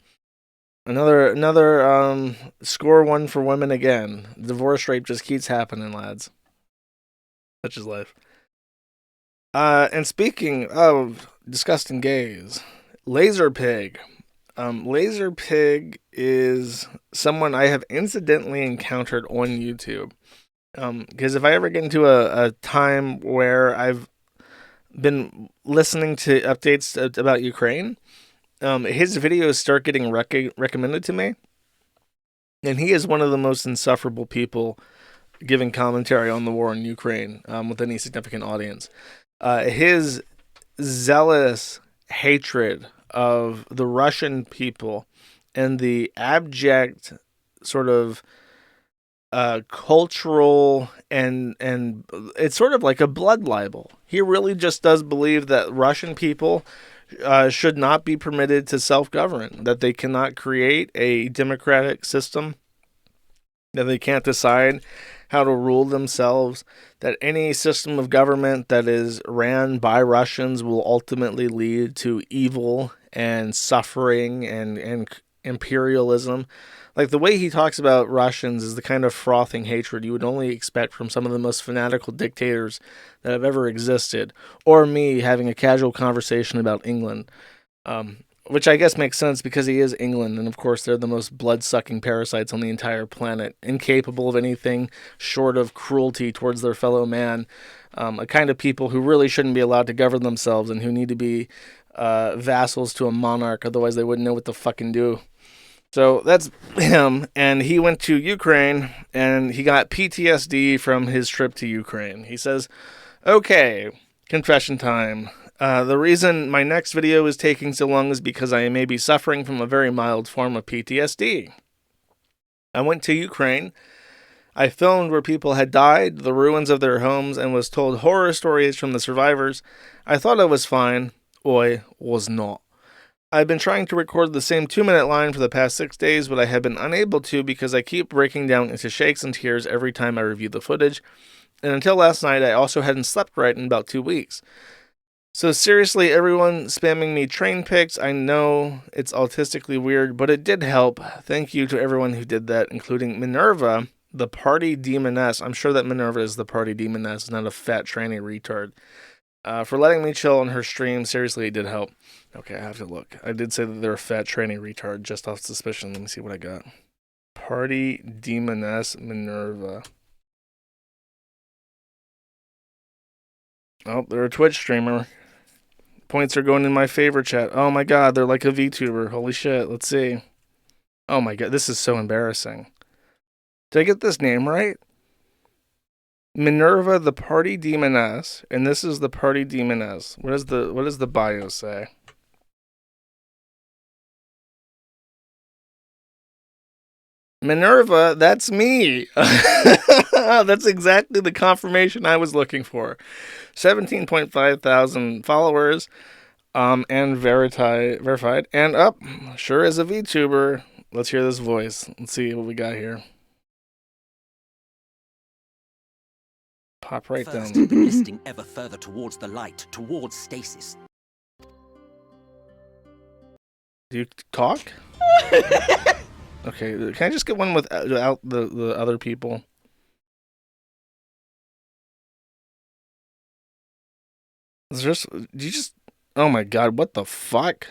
Another score one for women again. Divorce rape just keeps happening, lads. Such is life. And speaking of disgusting gays, Laser Pig. Laser Pig is someone I have incidentally encountered on YouTube. Because if I ever get into a time where I've been listening to updates about Ukraine, his videos start getting recommended to me, and he is one of the most insufferable people giving commentary on the war in Ukraine with any significant audience. His zealous hatred of the Russian people and the abject sort of cultural and it's sort of like a blood libel. He really just does believe that Russian people should not be permitted to self-govern, that they cannot create a democratic system, that they can't decide how to rule themselves, that any system of government that is ran by Russians will ultimately lead to evil and suffering and imperialism. Like, the way he talks about Russians is the kind of frothing hatred you would only expect from some of the most fanatical dictators that have ever existed, or me having a casual conversation about England, which I guess makes sense because he is England, and of course they're the most blood-sucking parasites on the entire planet, incapable of anything short of cruelty towards their fellow man, a kind of people who really shouldn't be allowed to govern themselves and who need to be vassals to a monarch, otherwise they wouldn't know what to fucking do. So that's him, and he went to Ukraine, and he got PTSD from his trip to Ukraine. He says, okay, confession time. The reason my next video is taking so long is because I may be suffering from a very mild form of PTSD. I went to Ukraine. I filmed where people had died, the ruins of their homes, and was told horror stories from the survivors. I thought I was fine. I was not. I've been trying to record the same 2-minute line for the past 6 days, but I have been unable to because I keep breaking down into shakes and tears every time I review the footage. And until last night, I also hadn't slept right in about 2 weeks. So seriously, everyone spamming me train pics, I know it's autistically weird, but it did help. Thank you to everyone who did that, including Minerva, the party demoness. I'm sure that Minerva is the party demoness, not a fat tranny retard. For letting me chill on her stream. Seriously, it did help. Okay, I have to look. I did say that they're a fat tranny retard just off suspicion. Let me see what I got. Party demoness Minerva. Oh, they're a Twitch streamer. Points are going in my favor chat. Oh my god, they're like a VTuber. Holy shit, let's see. Oh my god, this is so embarrassing. Did I get this name right? Minerva, the party demoness, and this is the party demoness. What does the bio say? Minerva, that's me. That's exactly the confirmation I was looking for. 17.5 thousand followers, and verified, and up. Sure is a VTuber. Let's hear this voice. Let's see what we got here. Pop right First, down. the listing ever further towards the light, towards stasis. Do you talk? Okay, can I just get one without the other people? Oh my god, what the fuck?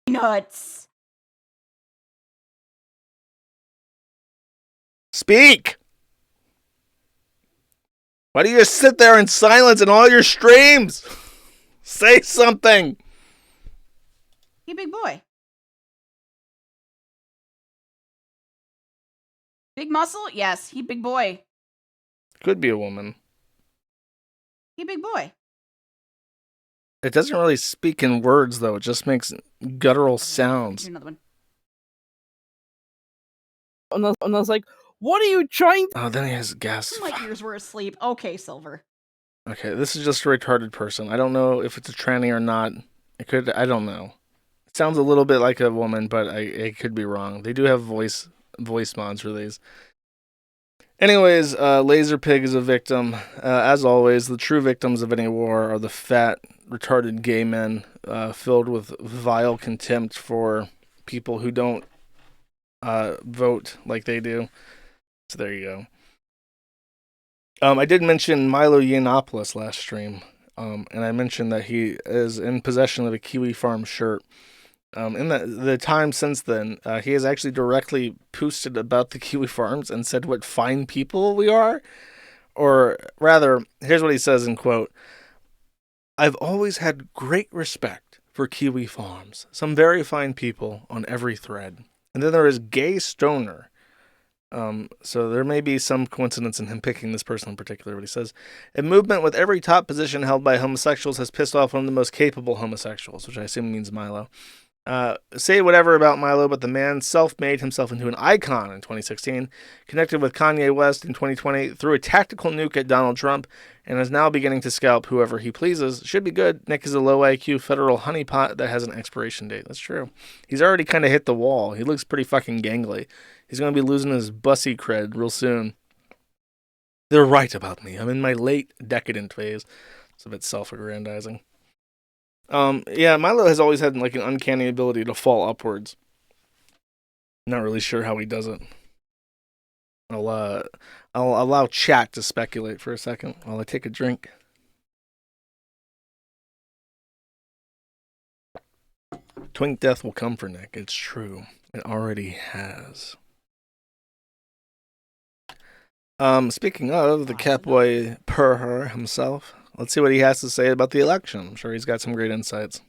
Nuts. Speak! Why do you just sit there in silence in all your streams? Say something! He big boy. Big muscle? Yes, he big boy. Could be a woman. He big boy. It doesn't really speak in words, though. It just makes guttural sounds. Here's another one. And I was like, what are you trying to... Oh, then he has gas. My ears were asleep. Okay, Silver. Okay, this is just a retarded person. I don't know if it's a tranny or not. I don't know. It sounds a little bit like a woman, but I could be wrong. They do have voice mods for these. Anyways, Laser Pig is a victim. As always, the true victims of any war are the fat, retarded gay men filled with vile contempt for people who don't vote like they do. So there you go. I did mention Milo Yiannopoulos last stream, and I mentioned that he is in possession of a Kiwi Farm shirt. In the time since then, he has actually directly posted about the Kiwi Farms and said what fine people we are. Or rather, here's what he says in quote, "I've always had great respect for Kiwi Farms. Some very fine people on every thread. And then there is Gay Stoner." So there may be some coincidence in him picking this person in particular, but he says, "A movement with every top position held by homosexuals has pissed off one of the most capable homosexuals," which I assume means Milo. Say whatever about Milo, but the man self-made himself into an icon in 2016, connected with Kanye West in 2020, threw a tactical nuke at Donald Trump, and is now beginning to scalp whoever he pleases. Should be good. Nick is a low IQ federal honeypot that has an expiration date. That's true. He's already kind of hit the wall. He looks pretty fucking gangly. He's going to be losing his bussy cred real soon. They're right about me. I'm in my late decadent phase. It's a bit self-aggrandizing. Yeah, Milo has always had like an uncanny ability to fall upwards. Not really sure how he does it. I'll allow chat to speculate for a second while I take a drink. Twink death will come for Nick. It's true. It already has. Speaking of the Catboy per himself, let's see what he has to say about the election. I'm sure he's got some great insights.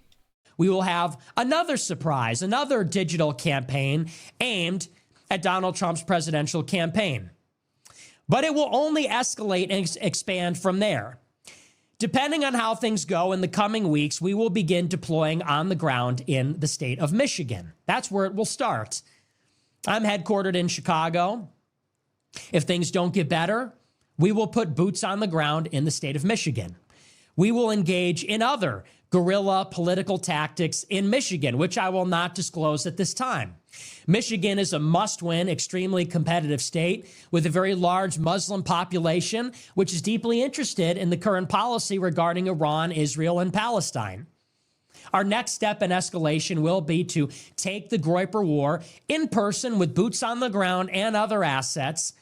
We will have another surprise, another digital campaign aimed at Donald Trump's presidential campaign. But it will only escalate and expand from there. Depending on how things go in the coming weeks, we will begin deploying on the ground in the state of Michigan. That's where it will start. I'm headquartered in Chicago. If things don't get better, we will put boots on the ground in the state of Michigan. We will engage in other guerrilla political tactics in Michigan, which I will not disclose at this time. Michigan is a must-win, extremely competitive state with a very large Muslim population, which is deeply interested in the current policy regarding Iran, Israel, and Palestine. Our next step in escalation will be to take the Groyper War in person with boots on the ground and other assets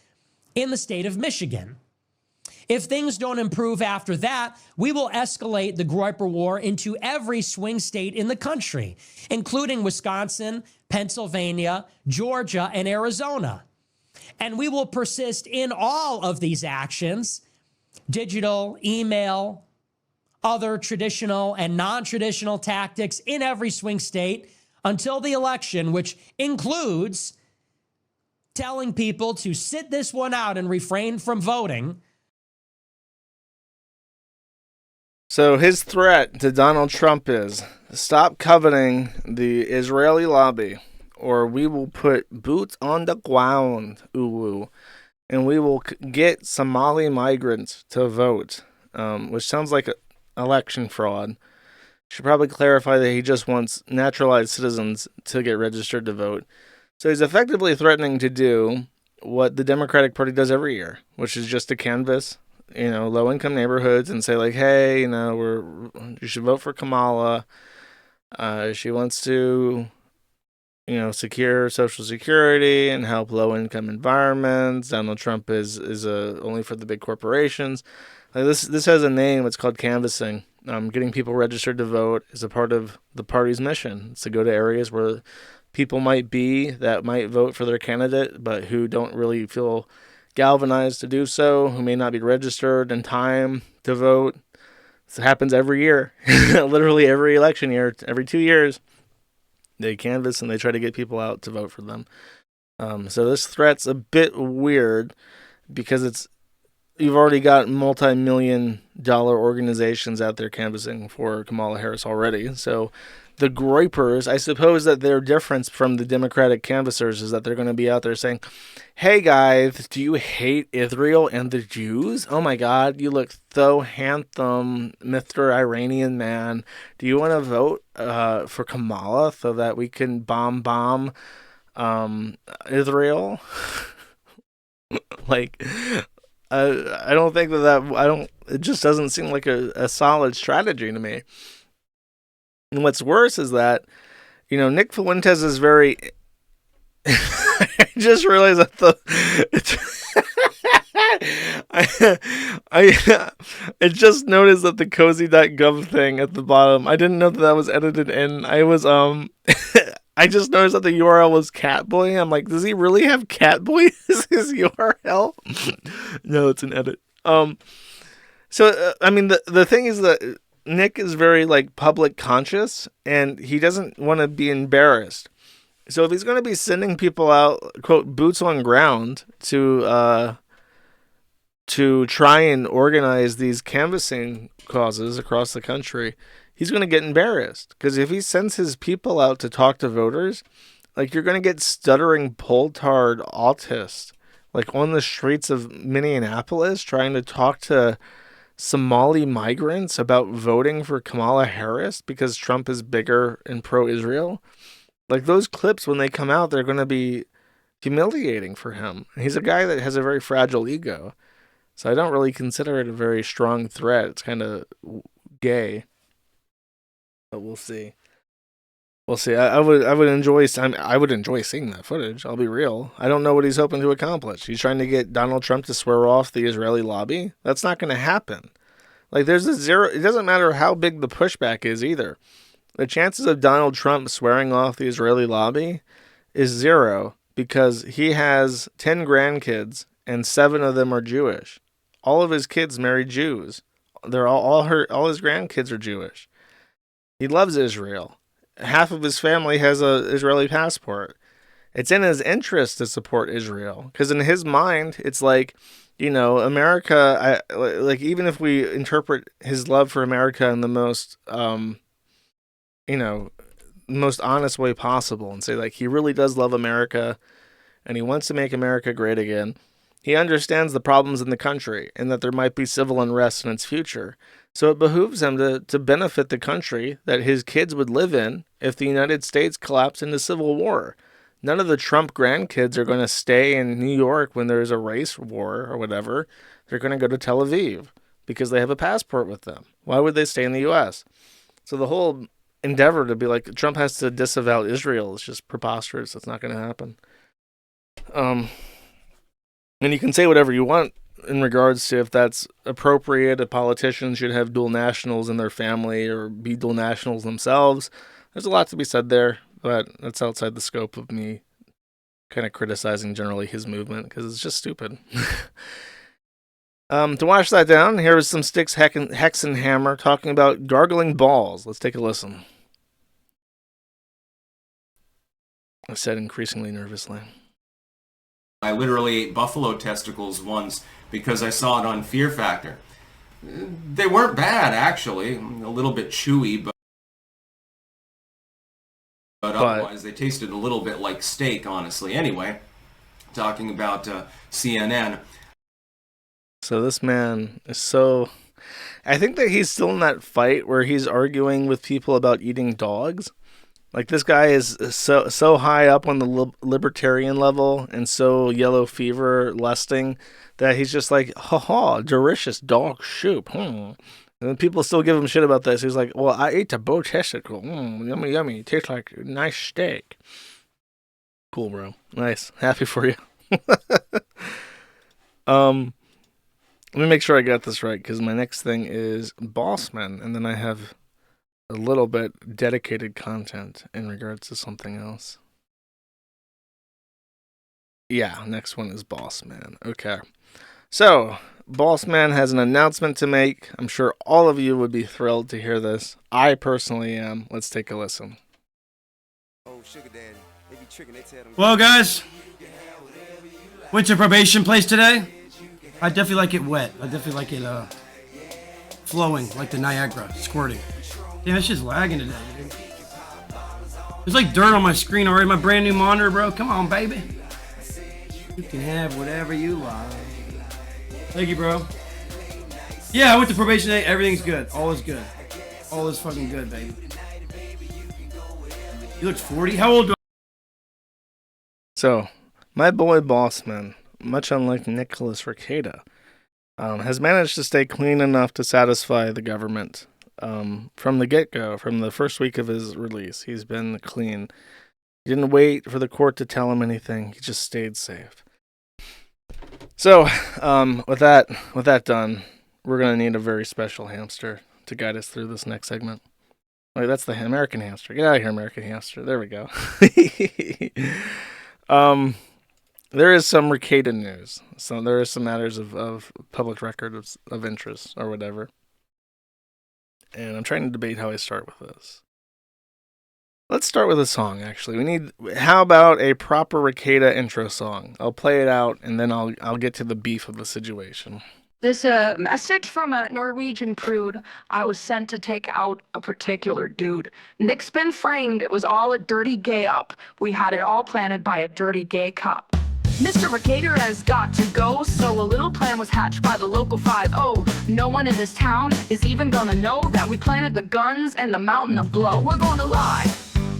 in the state of Michigan. If things don't improve after that, we will escalate the Groyper War into every swing state in the country, including Wisconsin, Pennsylvania, Georgia, and Arizona. And we will persist in all of these actions, digital, email, other traditional and non-traditional tactics in every swing state until the election, which includes telling people to sit this one out and refrain from voting. So his threat to Donald Trump is stop coveting the Israeli lobby, or we will put boots on the ground, ooh, and we will get Somali migrants to vote, which sounds like election fraud. Should probably clarify that he just wants naturalized citizens to get registered to vote. So he's effectively threatening to do what the Democratic Party does every year, which is just to canvass, low-income neighborhoods and say, like, hey, you should vote for Kamala. She wants to, secure Social Security and help low-income environments. Donald Trump is only for the big corporations. Like this has a name. It's called canvassing. Getting people registered to vote is a part of the party's mission. It's to go to areas where people might be that might vote for their candidate, but who don't really feel galvanized to do so, who may not be registered in time to vote. This happens every year, literally every election year, every 2 years. They canvass and they try to get people out to vote for them. So this threat's a bit weird because you've already got multi-million-dollar organizations out there canvassing for Kamala Harris already. So the groypers, I suppose that their difference from the Democratic canvassers is that they're going to be out there saying, hey guys, do you hate Israel and the Jews? Oh my God, you look so handsome, Mr. Iranian man. Do you want to vote for Kamala so that we can bomb Israel? Like, I don't think it just doesn't seem like a solid strategy to me. And what's worse is that, Nick Fuentes is very... I just realized that I just noticed that the cozy.gov thing at the bottom, I didn't know that was edited in. I just noticed that the URL was Catboy. I'm like, does he really have Catboy as his URL? No, it's an edit. So the thing is that Nick is very public conscious, and he doesn't want to be embarrassed. So if he's going to be sending people out, quote, boots on ground to try and organize these canvassing causes across the country, he's going to get embarrassed. Because if he sends his people out to talk to voters, you're going to get stuttering pull-tard autists, on the streets of Minneapolis trying to talk to Somali migrants about voting for Kamala Harris because Trump is bigger and pro-Israel. Those clips, when they come out, they're going to be humiliating for him. He's a guy that has a very fragile ego. So I don't really consider it a very strong threat. It's kind of gay. But we'll see. We'll see. I would enjoy seeing that footage. I'll be real. I don't know what he's hoping to accomplish. He's trying to get Donald Trump to swear off the Israeli lobby. That's not going to happen. There's a zero. It doesn't matter how big the pushback is either. The chances of Donald Trump swearing off the Israeli lobby is zero because he has 10 grandkids and 7 of them are Jewish. All of his kids married Jews. They're all his grandkids are Jewish. He loves Israel. Half of his family has a Israeli passport. It's in his interest to support Israel because in his mind, it's America. Even if we interpret his love for America in the most most honest way possible and say he really does love America and he wants to make America great again. He understands the problems in the country and that there might be civil unrest in its future. So it behooves him to benefit the country that his kids would live in if the United States collapsed into civil war. None of the Trump grandkids are going to stay in New York when there's a race war or whatever. They're going to go to Tel Aviv because they have a passport with them. Why would they stay in the U.S.? So the whole endeavor to be Trump has to disavow Israel is just preposterous. It's not going to happen. And you can say whatever you want in regards to if that's appropriate. A politician should have dual nationals in their family or be dual nationals themselves. There's a lot to be said there, but that's outside the scope of me kind of criticizing generally his movement because it's just stupid. To wash that down, here is some Styx Hexenhammer talking about gargling balls. Let's take a listen. I said increasingly nervously. I literally ate buffalo testicles once because I saw it on Fear Factor. They weren't bad, actually. A little bit chewy, but otherwise they tasted a little bit like steak, honestly. Anyway, talking about CNN. So this man is so... I think that he's still in that fight where he's arguing with people about eating dogs. Like, this guy is so high up on the libertarian level and so yellow fever lusting that he's just like, ha, delicious dog soup. And then people still give him shit about this. He's like, well, I ate the bow testicle. Yummy, yummy. It tastes like a nice steak. Cool, bro. Nice. Happy for you. Let me make sure I got this right, because my next thing is Bossman, and then I have a little bit dedicated content in regards to something else. Yeah, next one is Bossman. Okay. So, Bossman has an announcement to make. I'm sure all of you would be thrilled to hear this. I personally am. Let's take a listen. Well, guys, went to probation place today. I definitely like it wet. I definitely like it flowing, like the Niagara, squirting. Damn, that shit's lagging today, dude. There's like dirt on my screen already. My brand new monitor, bro. Come on, baby. You can have whatever you like. Thank you, bro. Yeah, I went to probation today. Everything's good. All is good. All is fucking good, baby. You look 40? How old do I? So, my boy Bossman, much unlike Nicholas Rekieta, has managed to stay clean enough to satisfy the government. From the get-go, from the first week of his release, he's been clean. He didn't wait for the court to tell him anything. He just stayed safe. So, with that done, we're going to need a very special hamster to guide us through this next segment. Wait, that's the American hamster. Get out of here, American hamster. There we go. There is some Rekieta news. So there is some matters of public record of interest or whatever. And I'm trying to debate how I start with this. Let's start with a song, actually. How about a proper Rekieta intro song? I'll play it out, and then I'll get to the beef of the situation. This message from a Norwegian prude. I was sent to take out a particular dude. Nick's been framed. It was all a dirty gay up. We had it all planted by a dirty gay cop. Mr. Rekieta has got to go, so a little plan was hatched by the local 5-0. No one in this town is even gonna know that we planted the guns and the mountain of blow. We're gonna lie,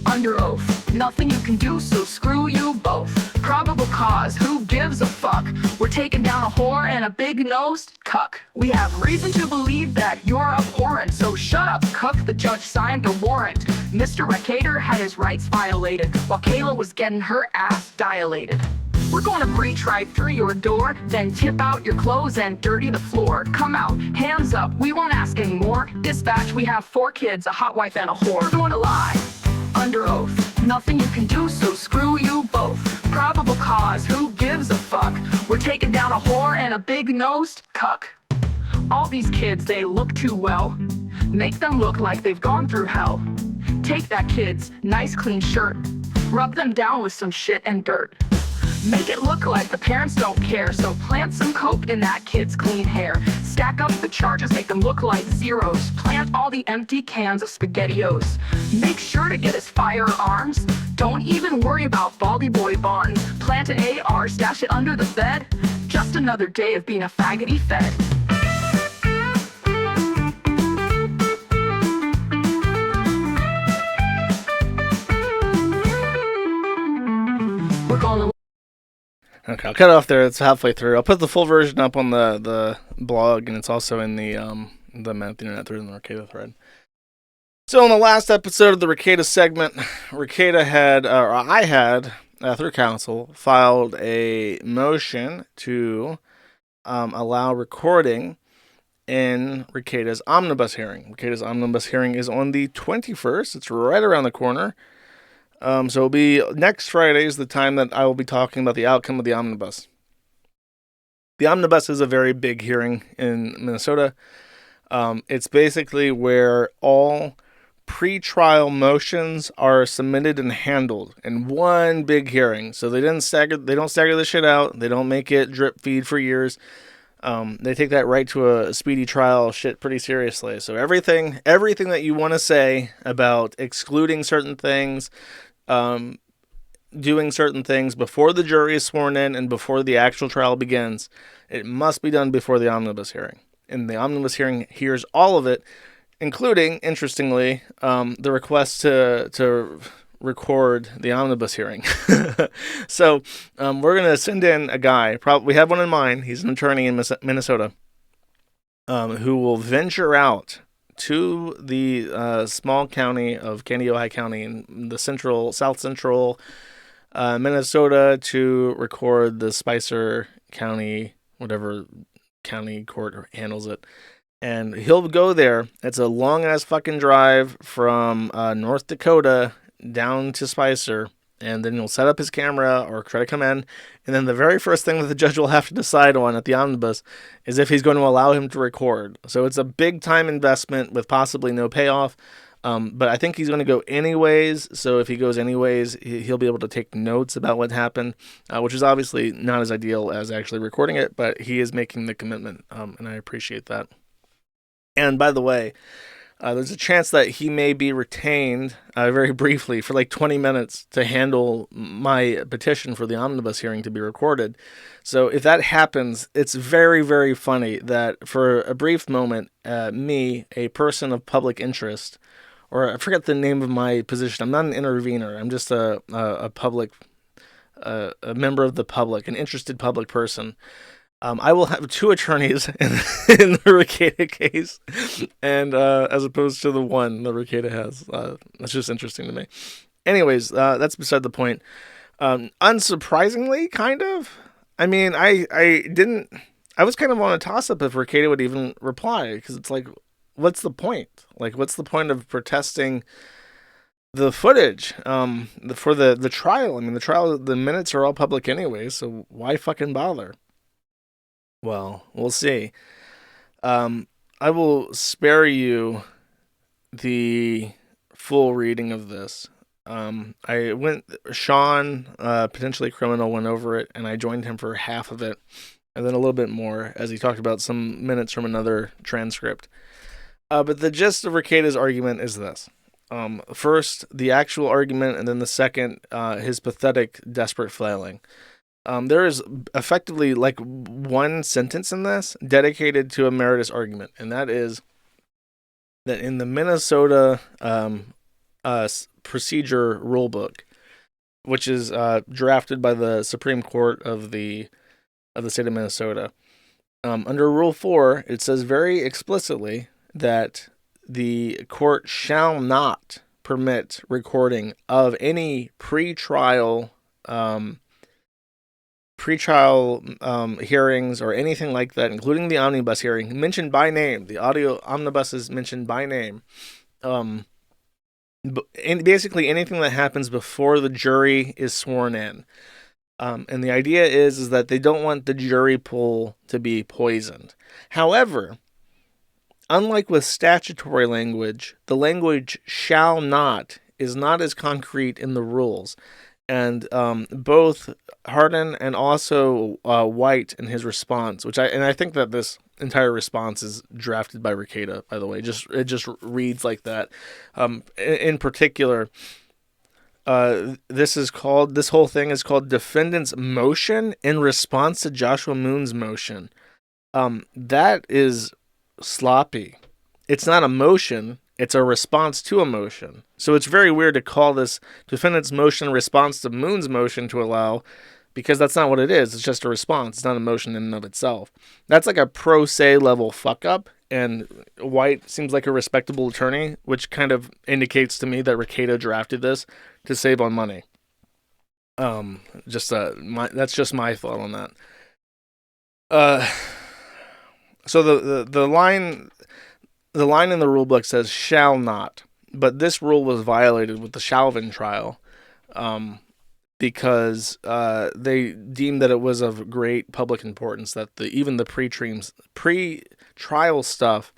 under oath. Nothing you can do, so screw you both. Probable cause, who gives a fuck? We're taking down a whore and a big-nosed cuck. We have reason to believe that you're abhorrent, so shut up, cuck. The judge signed the warrant. Mr. Rekieta had his rights violated, while Kayla was getting her ass dilated. We're gonna breach right through your door, then tip out your clothes and dirty the floor. Come out, hands up, we won't ask anymore. Dispatch, we have 4 kids, a hot wife and a whore. We're gonna lie, under oath. Nothing you can do, so screw you both. Probable cause, who gives a fuck? We're taking down a whore and a big-nosed cuck. All these kids, they look too well. Make them look like they've gone through hell. Take that kid's nice clean shirt, rub them down with some shit and dirt. Make it look like the parents don't care, so plant some coke in that kid's clean hair. Stack up the charges, make them look like zeros. Plant all the empty cans of SpaghettiOs. Make sure to get his firearms. Don't even worry about Baldy Boy bonds. Plant an AR, stash it under the bed. Just another day of being a faggoty fed. We're gonna... Okay, I'll cut it off there. It's halfway through. I'll put the full version up on the blog, and it's also in the Man the Internet through the Rekieta thread. So in the last episode of the Rekieta segment, Rekieta had, or I had, through counsel, filed a motion to allow recording in Rekieta's omnibus hearing. Rekieta's omnibus hearing is on the 21st. It's right around the corner. So it'll be next Friday is the time that I will be talking about the outcome of the omnibus. The omnibus is a very big hearing in Minnesota. It's basically where all pre-trial motions are submitted and handled in one big hearing. So they don't stagger this shit out. They don't make it drip feed for years. They take that right to a speedy trial shit pretty seriously. So everything that you want to say about excluding certain things, doing certain things before the jury is sworn in and before the actual trial begins, it must be done before the omnibus hearing. And the omnibus hearing hears all of it, including, interestingly, the request to record the omnibus hearing. So we're going to send in a guy. We have one in mind. He's an attorney in Minnesota who will venture out to the small county of Kandiyohi County in the south central Minnesota to record the Spicer County, whatever county court handles it. And he'll go there. It's a long-ass fucking drive from North Dakota down to Spicer. And then he'll set up his camera or try to come in. And then the very first thing that the judge will have to decide on at the omnibus is if he's going to allow him to record. So it's a big time investment with possibly no payoff. But I think he's going to go anyways. So if he goes anyways, he'll be able to take notes about what happened, which is obviously not as ideal as actually recording it. But he is making the commitment, and I appreciate that. And by the way, there's a chance that he may be retained very briefly for like 20 minutes to handle my petition for the omnibus hearing to be recorded. So if that happens, it's very, very funny that for a brief moment, me, a person of public interest, or I forget the name of my position. I'm not an intervener. I'm just a public, a member of the public, an interested public person. I will have two attorneys in the Rekieta case, and as opposed to the one that Rekieta has. That's just interesting to me. Anyways, that's beside the point. Unsurprisingly, kind of. I mean, I was kind of on a toss-up if Rekieta would even reply, because it's like, what's the point? Like, what's the point of protesting the footage for the trial? I mean, the minutes are all public anyway, so why fucking bother? Well, we'll see. I will spare you the full reading of this. Sean, potentially criminal, went over it, and I joined him for half of it, and then a little bit more, as he talked about some minutes from another transcript. But the gist of Rekieta's argument is this. First, the actual argument, and then the second, his pathetic, desperate flailing. There is effectively like one sentence in this dedicated to a meritorious argument, and that is that in the Minnesota procedure rulebook, which is drafted by the Supreme Court of the state of Minnesota, under Rule 4, it says very explicitly that the court shall not permit recording of any pretrial hearings or anything like that, including the omnibus hearing, mentioned by name. The audio omnibus is mentioned by name. And basically anything that happens before the jury is sworn in. And the idea is that they don't want the jury pool to be poisoned. However, unlike with statutory language, the language shall not is not as concrete in the rules. And both Hardin and also White in his response, I think that this entire response is drafted by Rekieta, by the way. It just reads like that. In particular, this whole thing is called Defendant's Motion in Response to Joshua Moon's Motion. That is sloppy. It's not a motion. It's a response to a motion. So it's very weird to call this defendant's motion in response to Moon's motion to allow, because that's not what it is. It's just a response. It's not a motion in and of itself. That's like a pro se level fuck up, and White seems like a respectable attorney, which kind of indicates to me that Rekieta drafted this to save on money. That's just my thought on that. So the line in the rule book says shall not, but this rule was violated with the Chauvin trial because they deemed that it was of great public importance that even the pre-trial stuff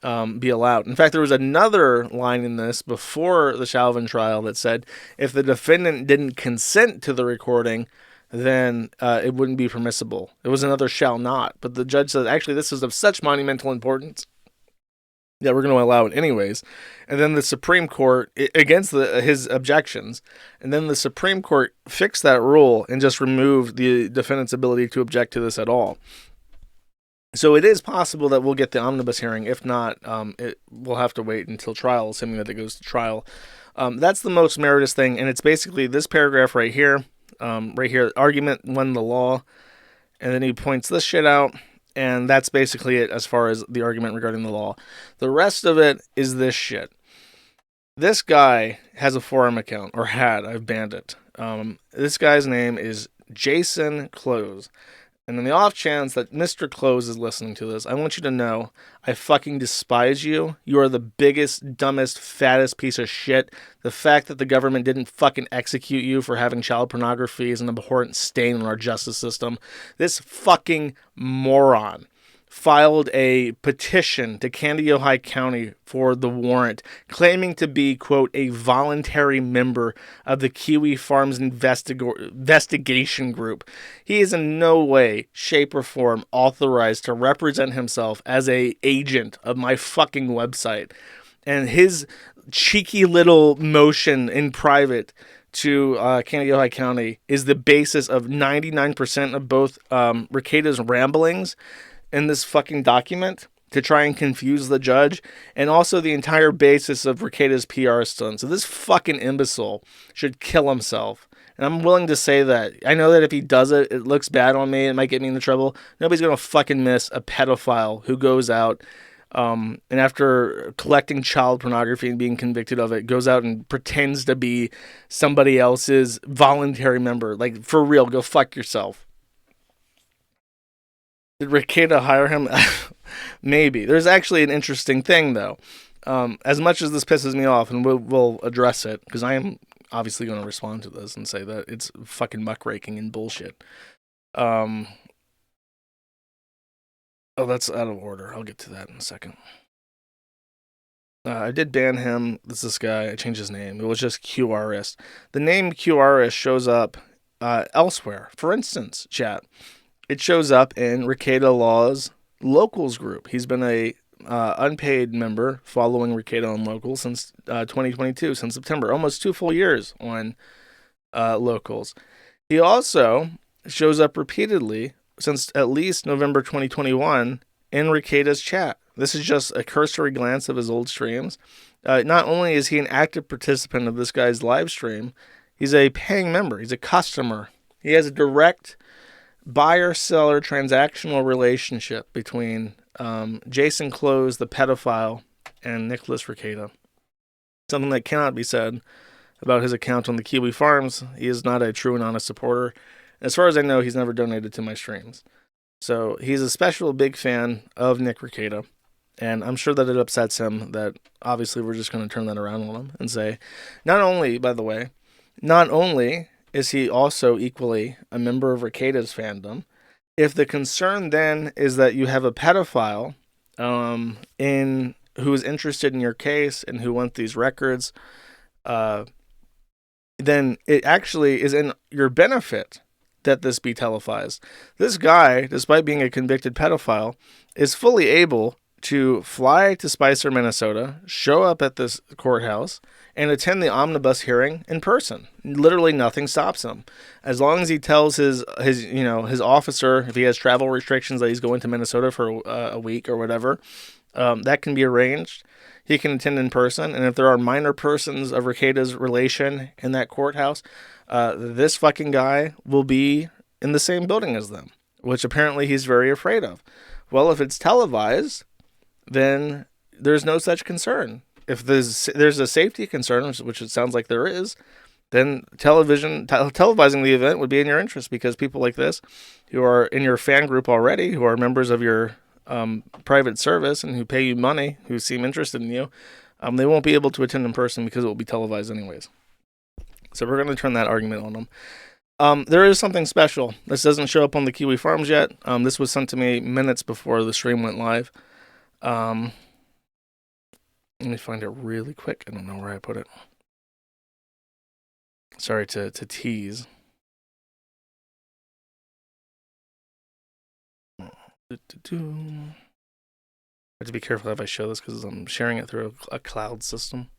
be allowed. In fact, there was another line in this before the Chauvin trial that said if the defendant didn't consent to the recording, then it wouldn't be permissible. It was another shall not. But the judge said, actually, this is of such monumental importance that we're going to allow it anyways. And then the Supreme Court, against his objections, and then the Supreme Court fixed that rule and just removed the defendant's ability to object to this at all. So it is possible that we'll get the omnibus hearing. If not, we'll have to wait until trial, assuming that it goes to trial. That's the most meritorious thing, and it's basically this paragraph right here. Argument won the law, and then he points this shit out, and that's basically it as far as the argument regarding the law. The rest of it is this shit. This guy has a forum account, or had. I've banned it. This guy's name is Jason Close. And in the off chance that Mr. Close is listening to this, I want you to know I fucking despise you. You are the biggest, dumbest, fattest piece of shit. The fact that the government didn't fucking execute you for having child pornography is an abhorrent stain on our justice system. This fucking moron filed a petition to Candido County for the warrant, claiming to be, quote, a voluntary member of the Kiwi Farms investigation group. He is in no way, shape, or form authorized to represent himself as an agent of my fucking website. And his cheeky little motion in private to Candido County is the basis of 99% of both Rekieta's ramblings in this fucking document to try and confuse the judge, and also the entire basis of Rekieta's PR stunt. So this fucking imbecile should kill himself. And I'm willing to say that. I know that if he does it, it looks bad on me. It might get me into trouble. Nobody's going to fucking miss a pedophile who goes out and after collecting child pornography and being convicted of it, goes out and pretends to be somebody else's voluntary member. Like, for real, go fuck yourself. Did Rekieta hire him? Maybe. There's actually an interesting thing, though. As much as this pisses me off, and we'll address it, because I am obviously going to respond to this and say that it's fucking muckraking and bullshit. Oh, that's out of order. I'll get to that in a second. I did ban him. This guy. I changed his name. It was just QRist. The name QRist shows up elsewhere. For instance, chat. It shows up in Rekieta Law's Locals group. He's been a unpaid member following Rekieta on Locals since 2022, since September. Almost 2 full years on Locals. He also shows up repeatedly since at least November 2021 in Rekieta's chat. This is just a cursory glance of his old streams. Not only is he an active participant of this guy's live stream, he's a paying member. He's a customer. He has a direct buyer-seller transactional relationship between Jason Close, the pedophile, and Nicholas Rekieta. Something that cannot be said about his account on the Kiwi Farms. He is not a true and honest supporter. As far as I know, he's never donated to my streams. So he's a special big fan of Nick Rekieta, and I'm sure that it upsets him that obviously we're just going to turn that around on him and say, not only is he also equally a member of Rekieta's fandom, if the concern then is that you have a pedophile who is interested in your case and who wants these records, then it actually is in your benefit that this be televised. This guy, despite being a convicted pedophile, is fully able to fly to Spicer, Minnesota, show up at this courthouse, and attend the omnibus hearing in person. Literally nothing stops him. As long as he tells his officer, if he has travel restrictions, that he's going to Minnesota for a week or whatever, that can be arranged. He can attend in person, and if there are minor persons of Rekieta's relation in that courthouse, this fucking guy will be in the same building as them, which apparently he's very afraid of. Well, if it's televised, then there's no such concern. If there's a safety concern, which it sounds like there is, then televising the event would be in your interest, because people like this, who are in your fan group already, who are members of your private service and who pay you money, who seem interested in you, they won't be able to attend in person because it will be televised anyways. So we're going to turn that argument on them. There is something special. This doesn't show up on the Kiwi Farms yet. This was sent to me minutes before the stream went live. Let me find it really quick. I don't know where I put it. Sorry to tease. I have to be careful if I show this because I'm sharing it through a cloud system.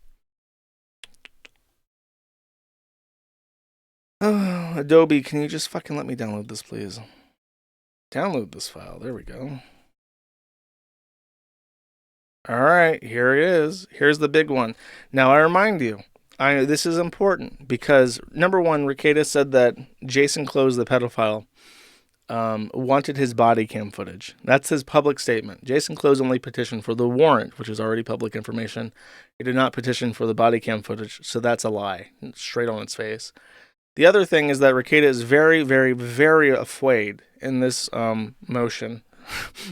Oh, Adobe, can you just fucking let me download this, please? Download this file. There we go. All right, here it is. Here's the big one. Now, I remind you, this is important because, number one, Rekieta said that Jason Close, the pedophile, wanted his body cam footage. That's his public statement. Jason Close only petitioned for the warrant, which is already public information. He did not petition for the body cam footage, so that's a lie, straight on its face. The other thing is that Rekieta is very, very, very afraid in this motion.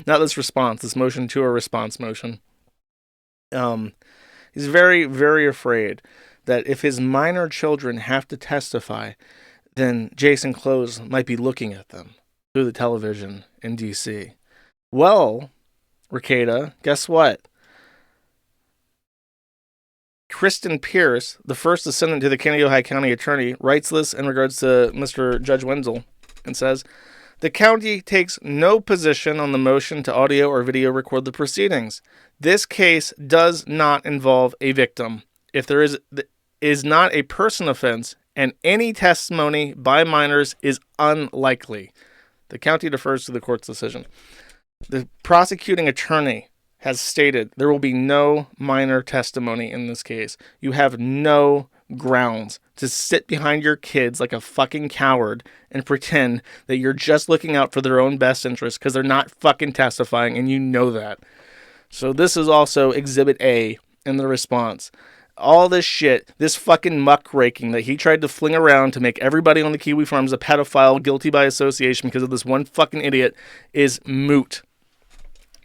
Not this response, this motion to a response motion. He's very, very afraid that if his minor children have to testify, then Jason Close might be looking at them through the television in D.C. Well, Rekieta, guess what? Kristen Pierce, the first assistant to the Canandaigua County Attorney, writes this in regards to Mr. Judge Wenzel and says, the county takes no position on the motion to audio or video record the proceedings. This case does not involve a victim. If there is not a person offense, and any testimony by minors is unlikely. The county defers to the court's decision. The prosecuting attorney has stated there will be no minor testimony in this case. You have no grounds to sit behind your kids like a fucking coward and pretend that you're just looking out for their own best interest because they're not fucking testifying, and you know that. So this is also Exhibit A in the response. All this shit, this fucking muckraking that he tried to fling around to make everybody on the Kiwi Farms a pedophile guilty by association because of this one fucking idiot is moot.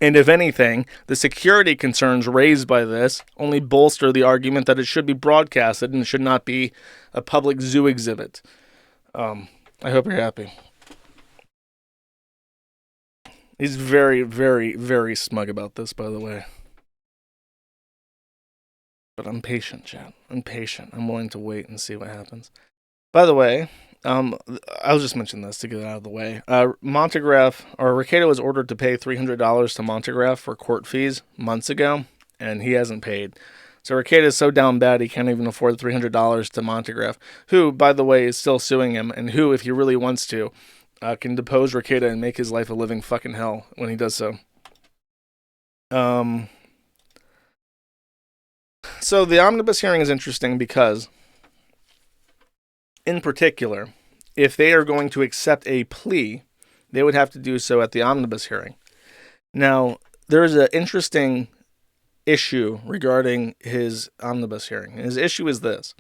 And if anything, the security concerns raised by this only bolster the argument that it should be broadcasted and should not be a public zoo exhibit. I hope you're happy. He's very, very, very smug about this, by the way. But I'm patient, Chad. I'm patient. I'm willing to wait and see what happens. By the way, I'll just mention this to get it out of the way. Rekieta was ordered to pay $300 to Montegraph for court fees months ago, and he hasn't paid. So Rekieta is so down bad he can't even afford the $300 to Montegraph, who, by the way, is still suing him, and who, if he really wants to, can depose Rekieta and make his life a living fucking hell when he does so. So the omnibus hearing is interesting because, in particular, if they are going to accept a plea, they would have to do so at the omnibus hearing. Now, there is an interesting issue regarding his omnibus hearing. His issue is this.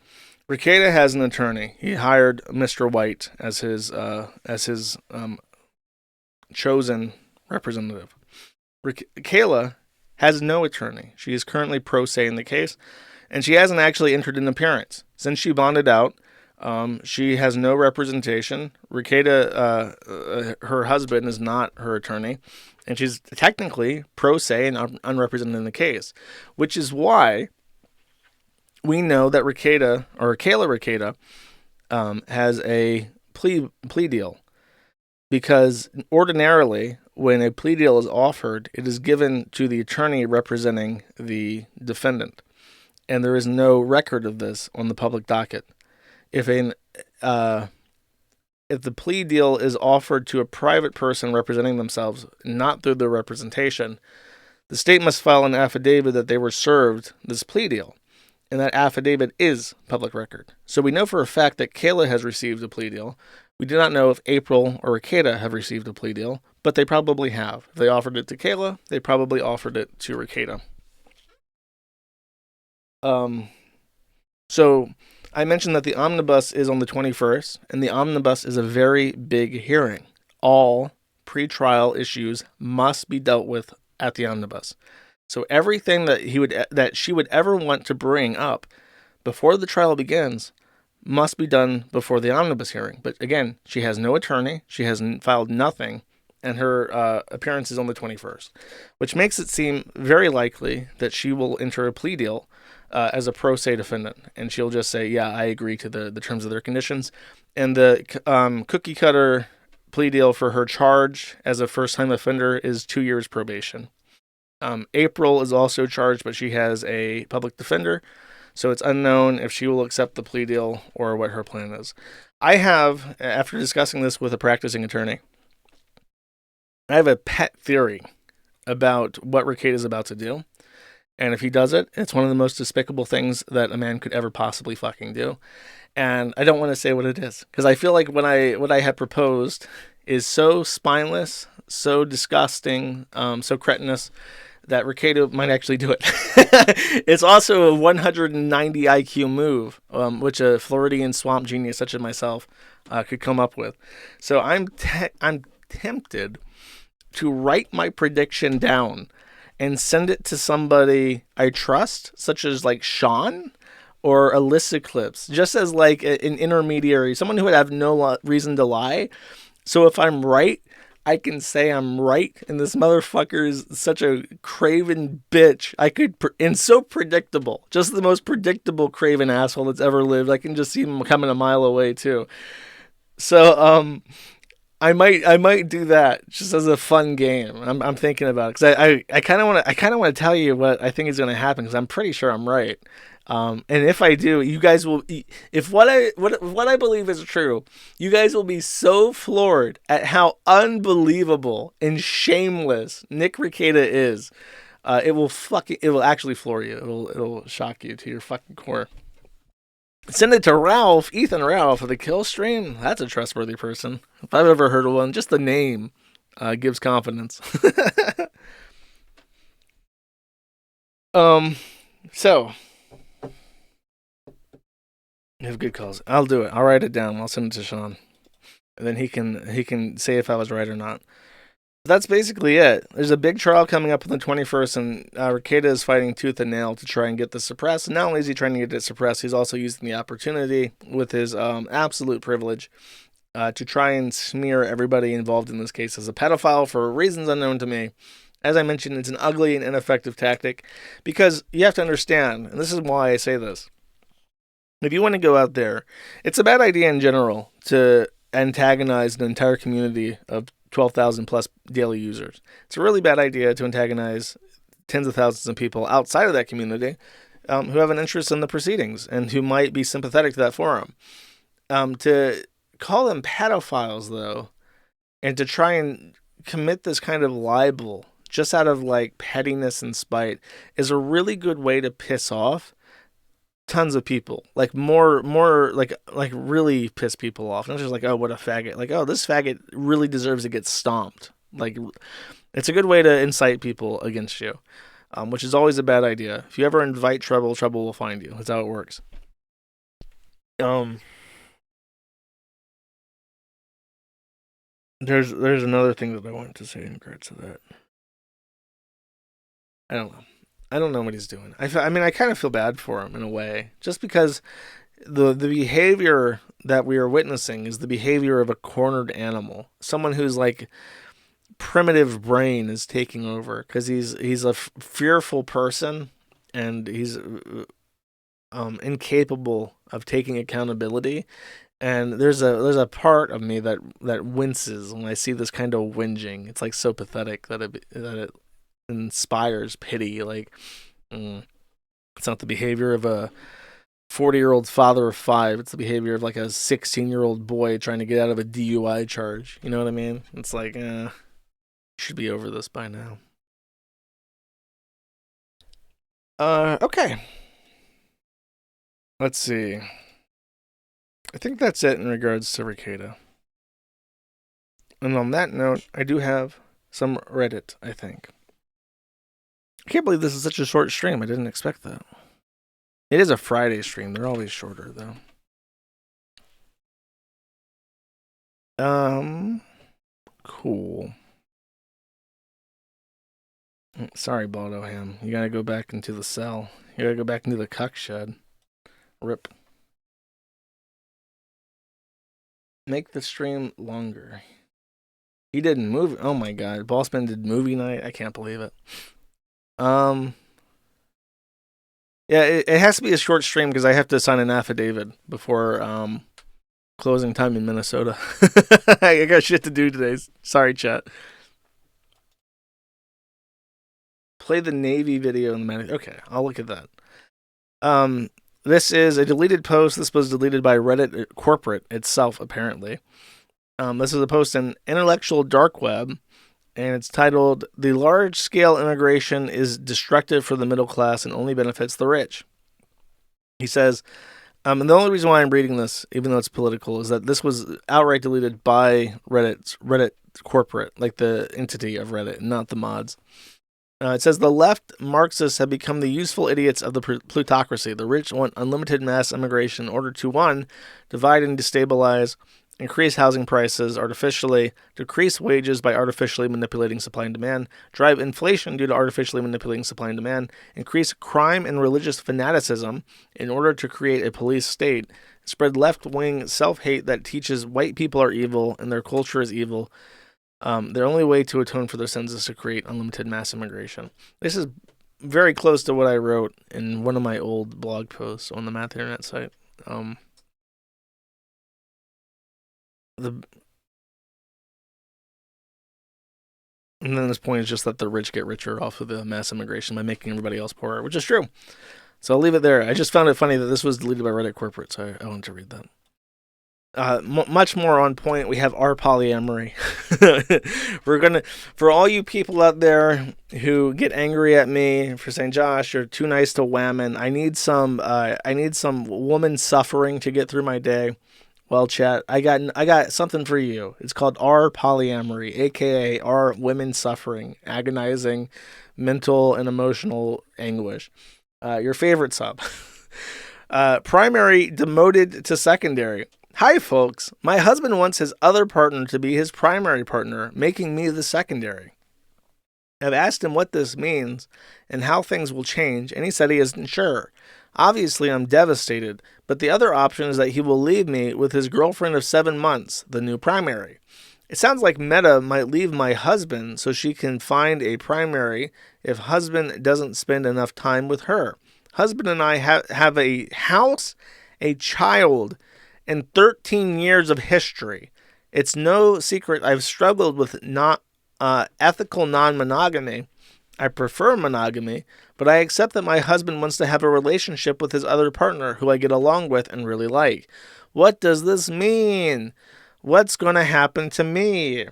Rekieta has an attorney. He hired Mr. White as his chosen representative. Kayla has no attorney. She is currently pro se in the case, and she hasn't actually entered an appearance. Since she bonded out, she has no representation. Rekieta, her husband, is not her attorney, and she's technically pro se and unrepresented in the case, which is why we know that Kayla Rekieta, has a plea deal, because ordinarily, when a plea deal is offered, it is given to the attorney representing the defendant, and there is no record of this on the public docket. If the plea deal is offered to a private person representing themselves, not through their representation, the state must file an affidavit that they were served this plea deal, and that affidavit is public record. So we know for a fact that Kayla has received a plea deal. We do not know if April or Rekieta have received a plea deal, but they probably have. If they offered it to Kayla, they probably offered it to Rekieta. So I mentioned that the omnibus is on the 21st, and the omnibus is a very big hearing. All pretrial issues must be dealt with at the omnibus. So everything that she would ever want to bring up before the trial begins must be done before the omnibus hearing. But again, she has no attorney, she has filed nothing, and her appearance is on the 21st, which makes it seem very likely that she will enter a plea deal as a pro se defendant, and she'll just say, yeah, I agree to the terms of their conditions. And the cookie cutter plea deal for her charge as a first-time offender is 2 years probation. April is also charged, but she has a public defender, so it's unknown if she will accept the plea deal or what her plan is. I have, after discussing this with a practicing attorney, I have a pet theory about what Rekieta is about to do. And if he does it, it's one of the most despicable things that a man could ever possibly fucking do. And I don't want to say what it is, because I feel like what I had proposed is so spineless, so disgusting, so cretinous, that Rekieta might actually do it. It's also a 190 IQ move, which a Floridian swamp genius such as myself could come up with. So I'm tempted to write my prediction down and send it to somebody I trust, such as like Sean or Alyssa Clips, just as like an intermediary, someone who would have no reason to lie. So if I'm right, I can say I'm right, and this motherfucker is such a craven bitch. And so predictable, just the most predictable craven asshole that's ever lived. I can just see him coming a mile away too. So I might do that just as a fun game. I'm thinking about it because I kind of want to tell you what I think is going to happen, because I'm pretty sure I'm right. And if I do, you guys will. If what I believe is true, you guys will be so floored at how unbelievable and shameless Nick Rekieta is. It will actually floor you. It'll shock you to your fucking core. Send it to Ralph, Ethan Ralph of the Kill Stream. That's a trustworthy person. If I've ever heard of one, just the name gives confidence. So you have good calls. I'll do it. I'll write it down. I'll send it to Sean, and then he can say if I was right or not. That's basically it. There's a big trial coming up on the 21st, and Rekieta is fighting tooth and nail to try and get this suppressed. And not only is he trying to get it suppressed, he's also using the opportunity with his absolute privilege to try and smear everybody involved in this case as a pedophile for reasons unknown to me. As I mentioned, it's an ugly and ineffective tactic, because you have to understand, and this is why I say this, if you want to go out there, it's a bad idea in general to antagonize an entire community of 12,000 plus daily users. It's a really bad idea to antagonize tens of thousands of people outside of that community who have an interest in the proceedings and who might be sympathetic to that forum. To call them pedophiles, though, and to try and commit this kind of libel just out of like pettiness and spite is a really good way to piss off tons of people, like more like really piss people off. Not just like, oh, what a faggot, like, oh, this faggot really deserves to get stomped. Like, it's a good way to incite people against you, which is always a bad idea. If you ever invite trouble, trouble will find you. That's how it works. There's another thing that I wanted to say in regards to that. I don't know what he's doing. I mean, I kind of feel bad for him in a way, just because the behavior that we are witnessing is the behavior of a cornered animal. Someone who's like primitive brain is taking over, because he's a fearful person, and he's incapable of taking accountability. And there's a part of me that winces when I see this kind of whinging. It's like so pathetic that it inspires pity. Like, it's not the behavior of a 40-year-old father of 5. It's the behavior of like a 16-year-old boy trying to get out of a DUI charge. You know what I mean? It's like, you should be over this by now. Okay. Let's see. I think that's it in regards to Rekieta. And on that note, I do have some Reddit, I think. I can't believe this is such a short stream. I didn't expect that. It is a Friday stream. They're always shorter, though. Cool. Sorry, Baldo Ham. You gotta go back into the cell. You gotta go back into the cuck shed. Rip. Make the stream longer. He did movie. Oh my god. Bossman did movie night. I can't believe it. Yeah, it has to be a short stream because I have to sign an affidavit before closing time in Minnesota. I got shit to do today. Sorry, chat. Play the Navy video in the man. Okay, I'll look at that. This is a deleted post. This was deleted by Reddit corporate itself, apparently. This is a post in Intellectual Dark Web, and it's titled, "The large-scale immigration is destructive for the middle class and only benefits the rich." He says, and the only reason why I'm reading this, even though it's political, is that this was outright deleted by Reddit corporate, like the entity of Reddit, not the mods. It says, "The left Marxists have become the useful idiots of the plutocracy. The rich want unlimited mass immigration in order to, 1, divide and destabilize, increase housing prices artificially, decrease wages by artificially manipulating supply and demand, drive inflation due to artificially manipulating supply and demand, increase crime and religious fanaticism in order to create a police state, spread left-wing self-hate that teaches white people are evil and their culture is evil. Their only way to atone for their sins is to create unlimited mass immigration." This is very close to what I wrote in one of my old blog posts on the Math Internet site. And then this point is just that the rich get richer off of the mass immigration by making everybody else poorer, which is true. So I'll leave it there. I just found it funny that this was deleted by Reddit corporate, so I wanted to read that. Much more on point, we have our polyamory. We're gonna, for all you people out there who get angry at me for saying, "Josh, you're too nice to women," I need some woman suffering to get through my day. Well, chat, I got something for you. It's called our polyamory, aka our women suffering, agonizing, mental and emotional anguish. Your favorite sub. Primary demoted to secondary. "Hi, folks. My husband wants his other partner to be his primary partner, making me the secondary. I've asked him what this means and how things will change, and he said he isn't sure. Obviously, I'm devastated, but the other option is that he will leave me with his girlfriend of 7 months, the new primary. It sounds like Meta might leave my husband so she can find a primary if husband doesn't spend enough time with her. Husband and I have a house, a child, and 13 years of history. It's no secret I've struggled with ethical non-monogamy. I prefer monogamy, but I accept that my husband wants to have a relationship with his other partner who I get along with and really like. What does this mean? What's going to happen to me?"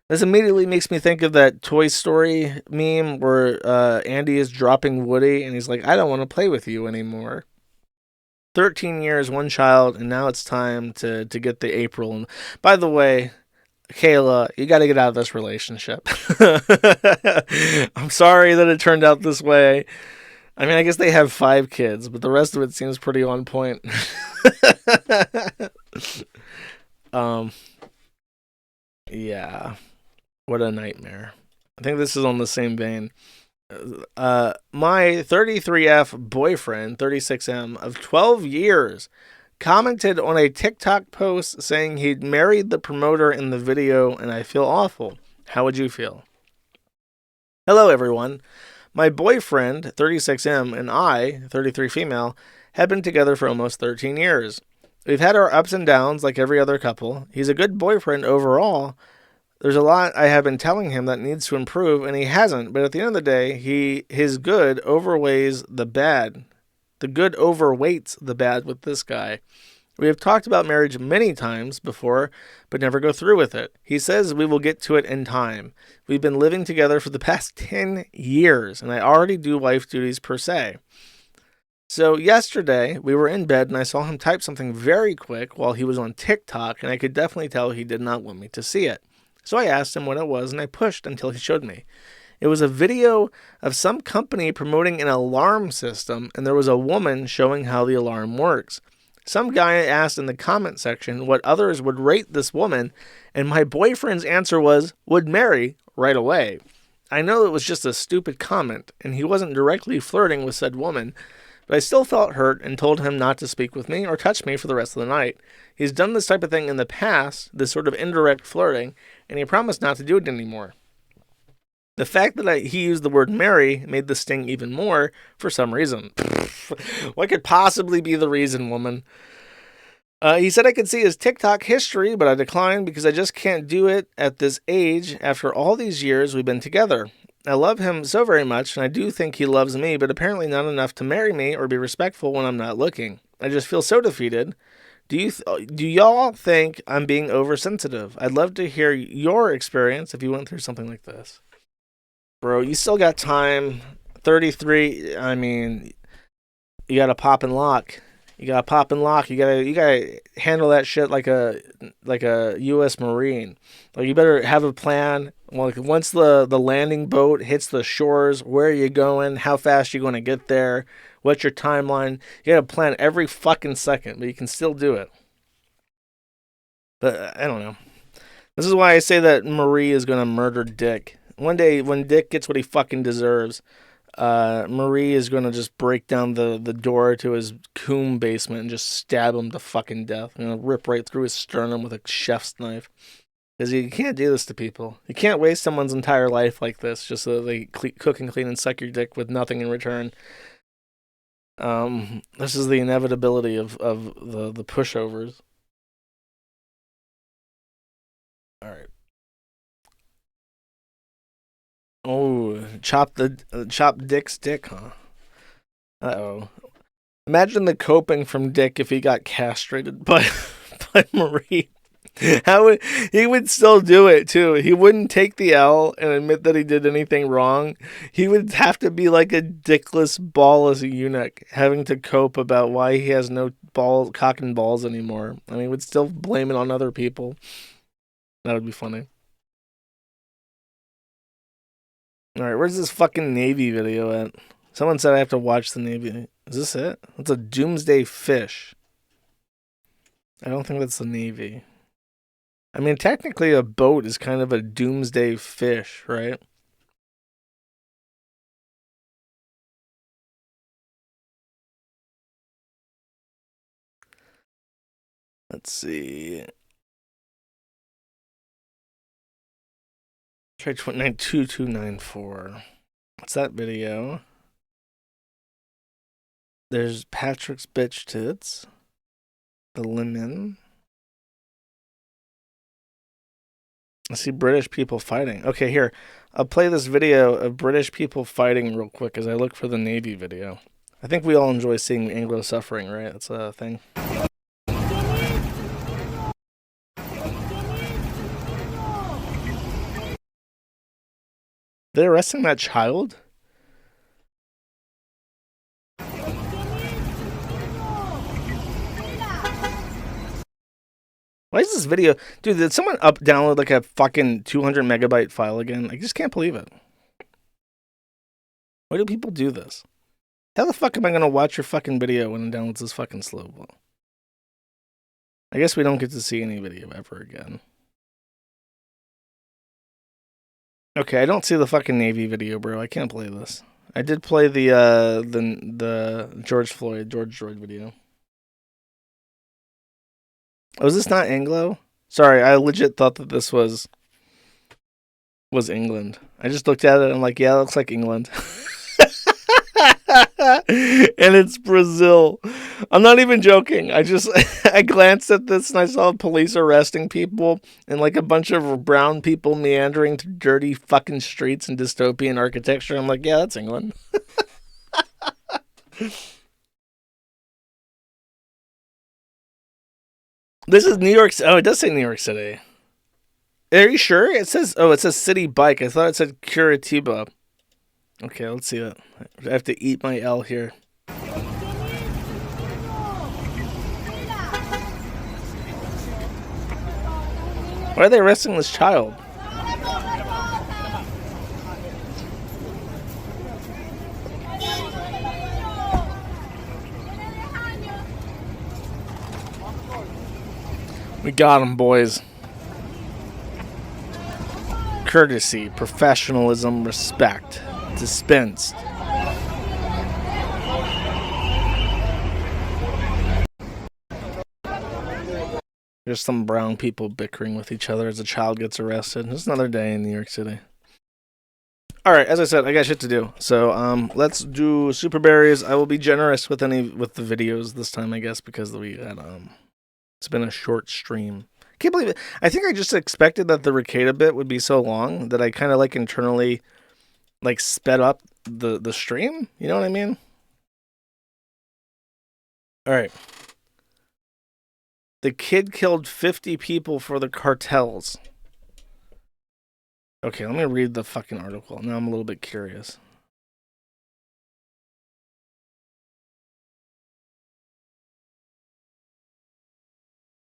This immediately makes me think of that Toy Story meme where Andy is dropping Woody and he's like, "I don't want to play with you anymore." 13 years, one child, and now it's time to get the April. And by the way, Kayla, you got to get out of this relationship. I'm sorry that it turned out this way. I mean, I guess they have 5 kids, but the rest of it seems pretty on point. Yeah, what a nightmare. I think this is on the same vein. My 33F boyfriend, 36M, of 12 years, commented on a TikTok post saying he'd married the promoter in the video, and I feel awful. How would you feel? Hello, everyone. My boyfriend, 36M, and I, 33 female, have been together for almost 13 years. We've had our ups and downs like every other couple. He's a good boyfriend overall. There's a lot I have been telling him that needs to improve, and he hasn't. But at the end of the day, his good overweighs the bad. The good overweights the bad with this guy. We have talked about marriage many times before, but never go through with it. He says we will get to it in time. We've been living together for the past 10 years, and I already do wife duties per se. So yesterday, we were in bed, and I saw him type something very quick while he was on TikTok, and I could definitely tell he did not want me to see it. So I asked him what it was, and I pushed until he showed me. It was a video of some company promoting an alarm system, and there was a woman showing how the alarm works. Some guy asked in the comment section what others would rate this woman, and my boyfriend's answer was, would marry right away. I know it was just a stupid comment, and he wasn't directly flirting with said woman, but I still felt hurt and told him not to speak with me or touch me for the rest of the night. He's done this type of thing in the past, this sort of indirect flirting, and he promised not to do it anymore. The fact that he used the word marry made the sting even more for some reason. What could possibly be the reason, woman? He said I could see his TikTok history, but I declined because I just can't do it at this age after all these years we've been together. I love him so very much, and I do think he loves me, but apparently not enough to marry me or be respectful when I'm not looking. I just feel so defeated. Do y'all think I'm being oversensitive? I'd love to hear your experience if you went through something like this. Bro, you still got time. 33, I mean, you gotta pop and lock. You gotta pop and lock. You gotta handle that shit like a U.S. Marine. Like, you better have a plan. Like, once the landing boat hits the shores, where are you going? How fast are you gonna get there? What's your timeline? You gotta plan every fucking second, but you can still do it. But I don't know. This is why I say that Marie is gonna murder Dick. One day, when Dick gets what he fucking deserves, Marie is going to just break down the door to his coom basement and just stab him to fucking death. You know, rip right through his sternum with a chef's knife. Because you can't do this to people. You can't waste someone's entire life like this just so they cook and clean and suck your dick with nothing in return. This is the inevitability of the pushovers. All right. Oh, chop Dick's dick, huh? Uh-oh. Imagine the coping from Dick if he got castrated by Marie. He would still do it too. He wouldn't take the L and admit that he did anything wrong. He would have to be like a dickless, ballless eunuch, having to cope about why he has no cock and balls anymore. And he would still blame it on other people. That would be funny. Alright, where's this fucking Navy video at? Someone said I have to watch the Navy. Is this it? It's a doomsday fish. I don't think that's the Navy. I mean, technically a boat is kind of a doomsday fish, right? Let's see. Try 2294. What's that video? There's Patrick's bitch tits. The lemon. I see British people fighting. Okay, here. I'll play this video of British people fighting real quick as I look for the Navy video. I think we all enjoy seeing Anglo suffering, right? That's a thing. They're arresting that child? Why is this video... Dude, did someone download like a fucking 200 megabyte file again? I just can't believe it. Why do people do this? How the fuck am I going to watch your fucking video when it downloads this fucking slow? Well, I guess we don't get to see any video ever again. Okay, I don't see the fucking Navy video, bro. I can't play this. I did play the George Floyd video. Oh, is this not Anglo? Sorry, I legit thought that this was England. I just looked at it and I'm like, yeah, it looks like England. And it's Brazil. I'm not even joking. I glanced at this and I saw police arresting people and like a bunch of brown people meandering through dirty fucking streets and dystopian architecture. I'm like, yeah, that's England. This is New York. Oh, it does say New York City. Are you sure? It says City Bike. I thought it said Curitiba. Okay, let's see that. I have to eat my L here. Why are they arresting this child? We got him, boys. Courtesy, professionalism, respect. Dispensed. There's some brown people bickering with each other as a child gets arrested. It's another day in New York City. Alright, as I said, I got shit to do. So, let's do super berries. I will be generous with the videos this time, I guess, because we had, It's been a short stream. Can't believe it. I think I just expected that the Ricada bit would be so long that I kind of like internally like sped up the stream. You know what I mean? All right. The kid killed 50 people for the cartels. Okay, let me read the fucking article. Now I'm a little bit curious.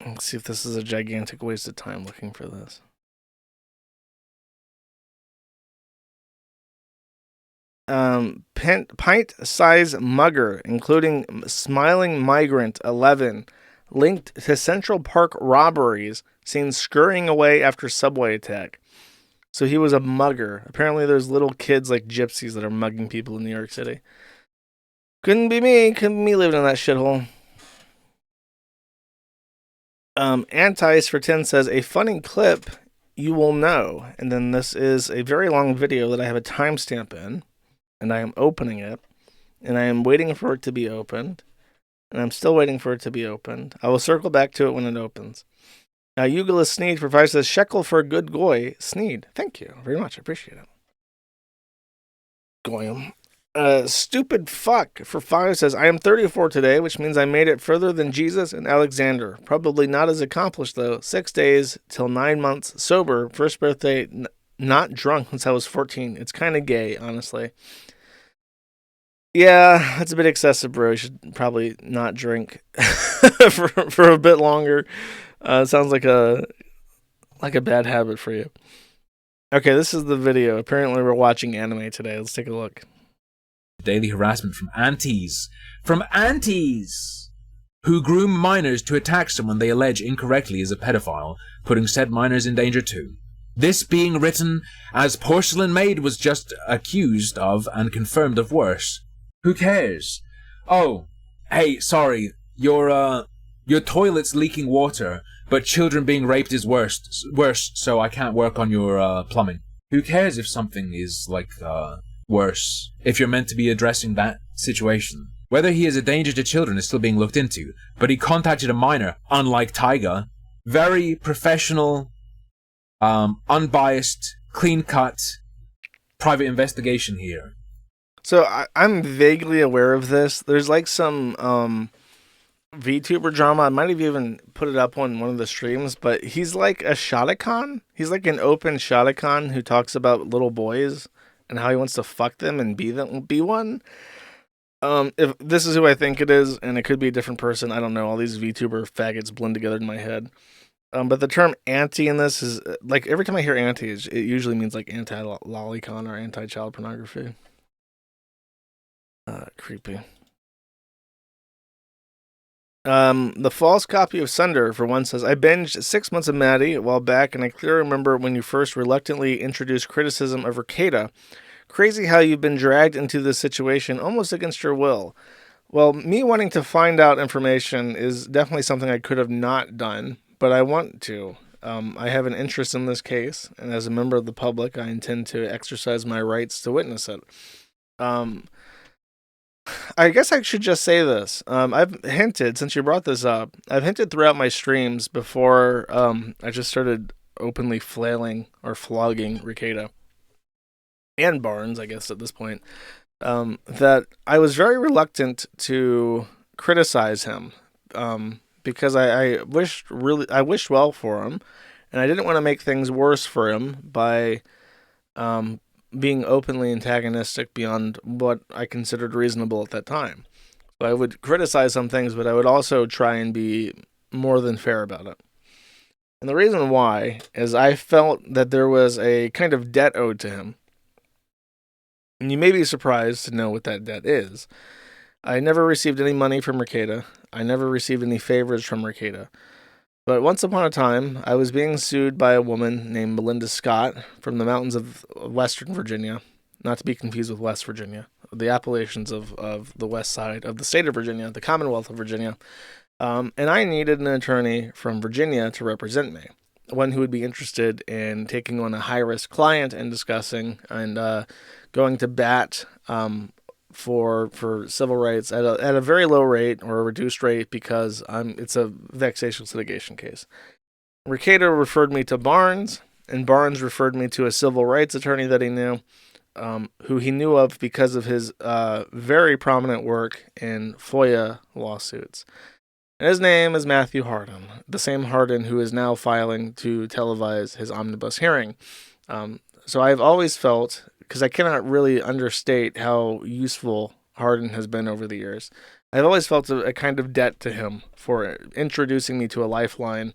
Let's see if this is a gigantic waste of time looking for this. Pint-size mugger, including smiling migrant 11, linked to Central Park robberies, seen scurrying away after subway attack. So he was a mugger. Apparently there's little kids like gypsies that are mugging people in New York City. Couldn't be me. Couldn't be me living in that shithole. Antis for 10 says, a funny clip you will know. And then this is a very long video that I have a timestamp in. And I am opening it. And I am waiting for it to be opened. And I'm still waiting for it to be opened. I will circle back to it when it opens. Now, Eugelus Sneed for 5 says, shekel for a good goy. Sneed, thank you very much. I appreciate it. Goyim. Stupid fuck for 5 says, I am 34 today, which means I made it further than Jesus and Alexander. Probably not as accomplished, though. 6 days till 9 months sober. First birthday, not drunk since I was 14. It's kind of gay, honestly. Yeah, that's a bit excessive, bro. You should probably not drink for a bit longer. It sounds like a bad habit for you. Okay, this is the video. Apparently we're watching anime today. Let's take a look. Daily harassment from aunties. From aunties! Who groom minors to attack someone they allege incorrectly is a pedophile, putting said minors in danger too. This being written as Porcelain Maid was just accused of and confirmed of worse. Who cares? Oh, hey, sorry, your toilet's leaking water, but children being raped is worse, so I can't work on your plumbing. Who cares if something is, worse, if you're meant to be addressing that situation? Whether he is a danger to children is still being looked into, but he contacted a minor, unlike Tyga. Very professional, unbiased, clean-cut, private investigation here. So I'm vaguely aware of this. There's like some VTuber drama. I might have even put it up on one of the streams, but he's like a shotacon. He's like an open shotacon who talks about little boys and how he wants to fuck them and be one. If this is who I think it is, and it could be a different person, I don't know. All these VTuber faggots blend together in my head. But the term anti in this is like every time I hear anti, it usually means like anti-lolicon or anti-child pornography. Creepy. The false copy of Sunder, for one, says, I binged 6 months of Maddie a while back, and I clearly remember when you first reluctantly introduced criticism of Ricada. Crazy how you've been dragged into this situation almost against your will. Well, me wanting to find out information is definitely something I could have not done, but I want to. I have an interest in this case, and as a member of the public, I intend to exercise my rights to witness it. I guess I should just say this. I've hinted, since you brought this up, I've hinted throughout my streams before I just started openly flailing or flogging Ricada and Barnes, I guess at this point, that I was very reluctant to criticize him because I wished well for him, and I didn't want to make things worse for him by being openly antagonistic beyond what I considered reasonable at that time. So I would criticize some things, but I would also try and be more than fair about it. And the reason why is I felt that there was a kind of debt owed to him. And you may be surprised to know what that debt is. I never received any money from Ricada. I never received any favors from Ricada. But once upon a time, I was being sued by a woman named Melinda Scott from the mountains of Western Virginia, not to be confused with West Virginia, the Appalachians of the west side of the state of Virginia, the Commonwealth of Virginia. And I needed an attorney from Virginia to represent me, one who would be interested in taking on a high-risk client and discussing and going to bat for civil rights at a very low rate or a reduced rate because it's a vexatious litigation case. Recato referred me to Barnes, and Barnes referred me to a civil rights attorney that he knew, who he knew of because of his very prominent work in FOIA lawsuits. And his name is Matthew Hardin, the same Hardin who is now filing to televise his omnibus hearing. So I've always felt, because I cannot really understate how useful Hardin has been over the years, I've always felt a kind of debt to him for introducing me to a lifeline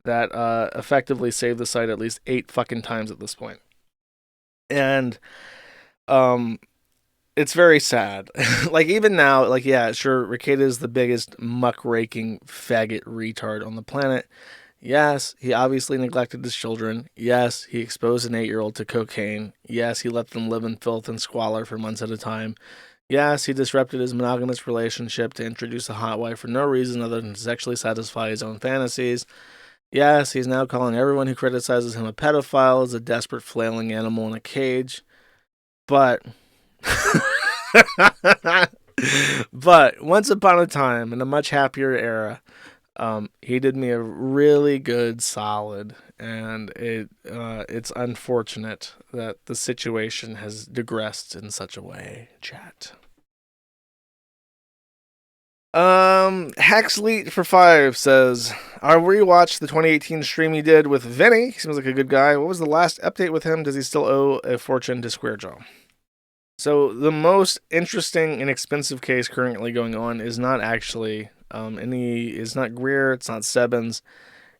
that effectively saved the site at least 8 fucking times at this point. And it's very sad. Like, even now, like, yeah, sure, Recato is the biggest muckraking faggot retard on the planet. Yes, he obviously neglected his children. Yes, he exposed an 8-year-old to cocaine. Yes, he let them live in filth and squalor for months at a time. Yes, he disrupted his monogamous relationship to introduce a hot wife for no reason other than to sexually satisfy his own fantasies. Yes, he's now calling everyone who criticizes him a pedophile, as a desperate flailing animal in a cage. But but once upon a time, in a much happier era, he did me a really good solid, and it's unfortunate that the situation has digressed in such a way, chat. Hexleet for 5 says, I rewatched the 2018 stream he did with Vinny. He seems like a good guy. What was the last update with him? Does he still owe a fortune to Squarejaw? So the most interesting and expensive case currently going on is not actually it's not Greer, it's not Sebens,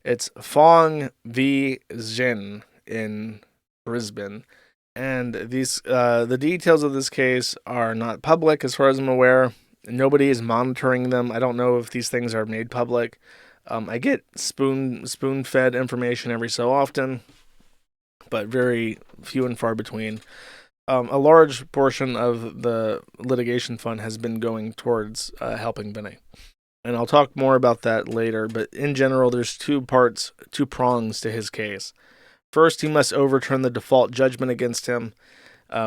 it's Fong v. Zin in Brisbane. And these the details of this case are not public as far as I'm aware. Nobody is monitoring them. I don't know if these things are made public. I get spoon-fed information every so often, but very few and far between. A large portion of the litigation fund has been going towards helping Benny. And I'll talk more about that later, but in general, there's two prongs to his case. First, he must overturn the default judgment against him,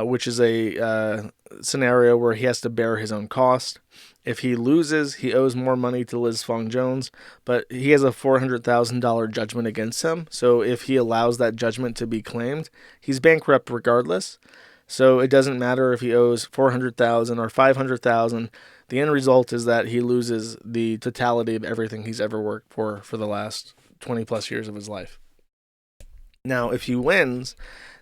which is a scenario where he has to bear his own cost. If he loses, he owes more money to Liz Fong Jones, but he has a $400,000 judgment against him. So if he allows that judgment to be claimed, he's bankrupt regardless. So it doesn't matter if he owes $400,000 or $500,000. The end result is that he loses the totality of everything he's ever worked for the last 20 plus years of his life. Now, if he wins,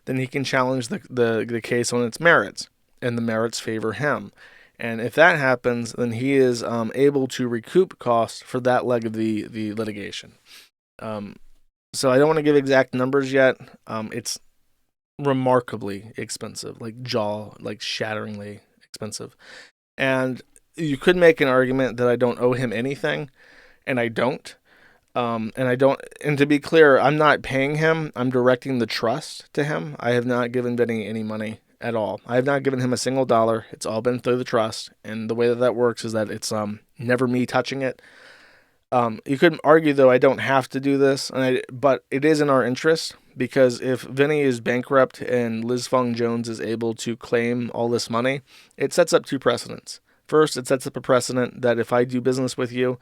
then he can challenge the case on its merits, and the merits favor him. And if that happens, then he is able to recoup costs for that leg of the litigation. So I don't want to give exact numbers yet. It's remarkably expensive, like shatteringly expensive. And you could make an argument that I don't owe him anything, and I don't. And to be clear, I'm not paying him. I'm directing the trust to him. I have not given Benny any money at all. I have not given him a single dollar. It's all been through the trust. And the way that works is that it's never me touching it. You could argue, though, I don't have to do this, but it is in our interest, because if Vinny is bankrupt and Liz Fong Jones is able to claim all this money, it sets up two precedents. First, it sets up a precedent that if I do business with you,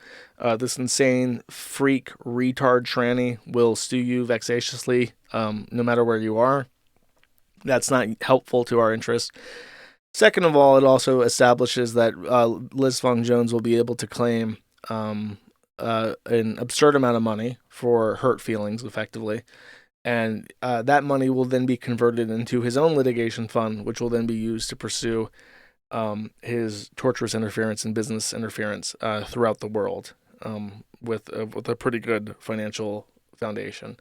this insane freak retard tranny will sue you vexatiously, no matter where you are. That's not helpful to our interest. Second of all, it also establishes that Liz Fong Jones will be able to claim an absurd amount of money for hurt feelings, effectively. And that money will then be converted into his own litigation fund, which will then be used to pursue his torturous interference and business interference throughout the world, with a pretty good financial foundation.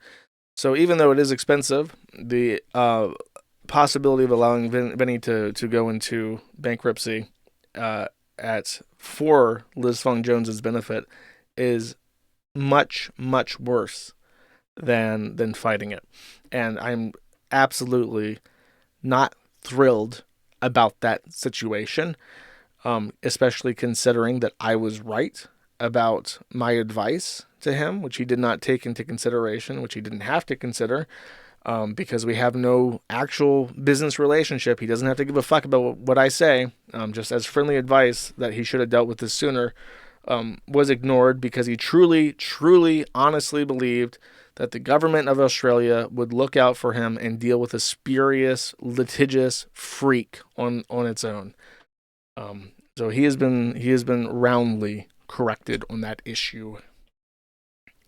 So even though it is expensive, the possibility of allowing Benny to go into bankruptcy for Liz Fong Jones's benefit is much, much worse than fighting it. And I'm absolutely not thrilled about that situation, especially considering that I was right about my advice to him, which he did not take into consideration, which he didn't have to consider. because we have no actual business relationship. He doesn't have to give a fuck about what I say. Just as friendly advice that he should have dealt with this sooner, was ignored because he truly, truly, honestly believed that the government of Australia would look out for him and deal with a spurious, litigious freak on its own. So he has been roundly corrected on that issue.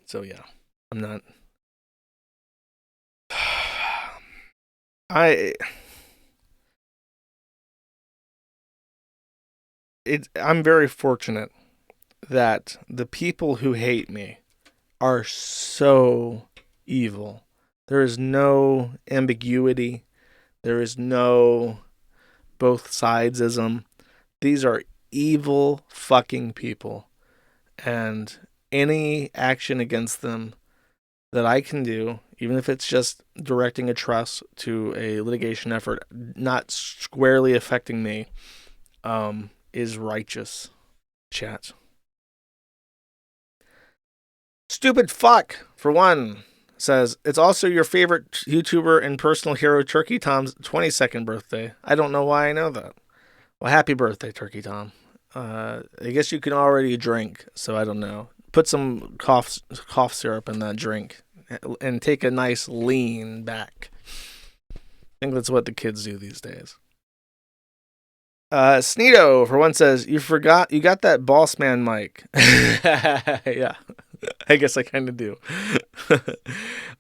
So yeah, I'm not. I'm very fortunate that the people who hate me are so evil. There is no ambiguity. There is no both sidesism. These are evil fucking people. And any action against them that I can do, even if it's just directing a trust to a litigation effort not squarely affecting me, is righteous. Chat. Stupid fuck, for one, says, it's also your favorite YouTuber and personal hero, Turkey Tom's 22nd birthday. I don't know why I know that. Well, happy birthday, Turkey Tom. I guess you can already drink, so I don't know. Put some cough syrup in that drink and take a nice lean back. I think that's what the kids do these days. Sneedo, for one, says, you got that boss man mic. Yeah, I guess I kind of do.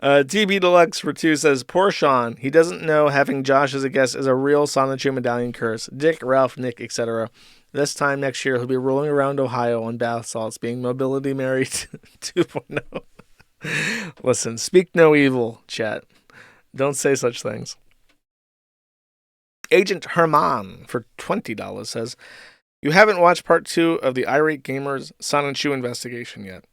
TB Deluxe for 2 says, poor Sean. He doesn't know having Josh as a guest is a real Sonichu medallion curse. Dick, Ralph, Nick, etc. This time next year, he'll be rolling around Ohio on bath salts, being mobility married 2.0. Listen, speak no evil, chat. Don't say such things. Agent Herman for $20 says, you haven't watched part 2 of the Irate Gamers Sonichu investigation yet.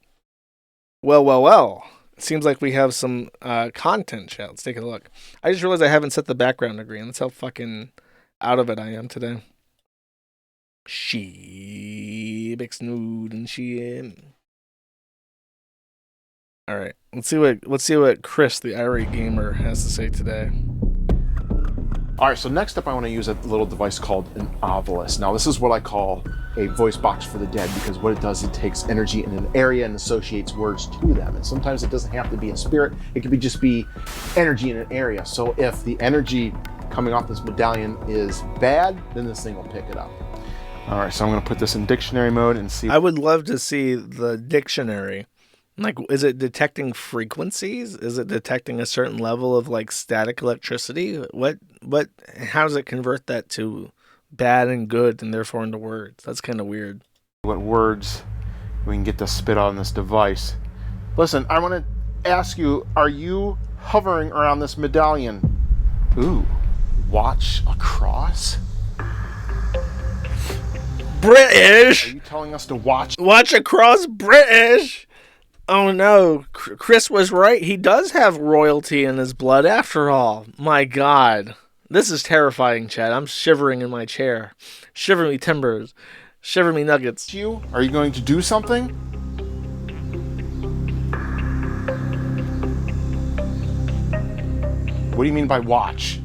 Well. It seems like we have some content, chat. Let's take a look. I just realized I haven't set the background to green. That's how fucking out of it I am today. She big snood and she. All right, let's see what Chris, the Irate Gamer, has to say today. All right, so next up I want to use a little device called an Ovilus. Now this is what I call a voice box for the dead, because what it does, it takes energy in an area and associates words to them. And sometimes it doesn't have to be a spirit, it could just be energy in an area. So if the energy coming off this medallion is bad, then this thing will pick it up. All right, so I'm going to put this in dictionary mode and see. I would love to see the dictionary. Like, is it detecting frequencies? Is it detecting a certain level of like static electricity? How does it convert that to bad and good and therefore into words? That's kind of weird. What words we can get to spit on this device. Listen, I want to ask you, are you hovering around this medallion? Ooh, watch across? British! Are you telling us to watch? Watch across British! Oh no, Chris was right. He does have royalty in his blood after all. My God. This is terrifying, Chad. I'm shivering in my chair. Shiver me timbers. Shiver me nuggets. Are you going to do something? What do you mean by watch?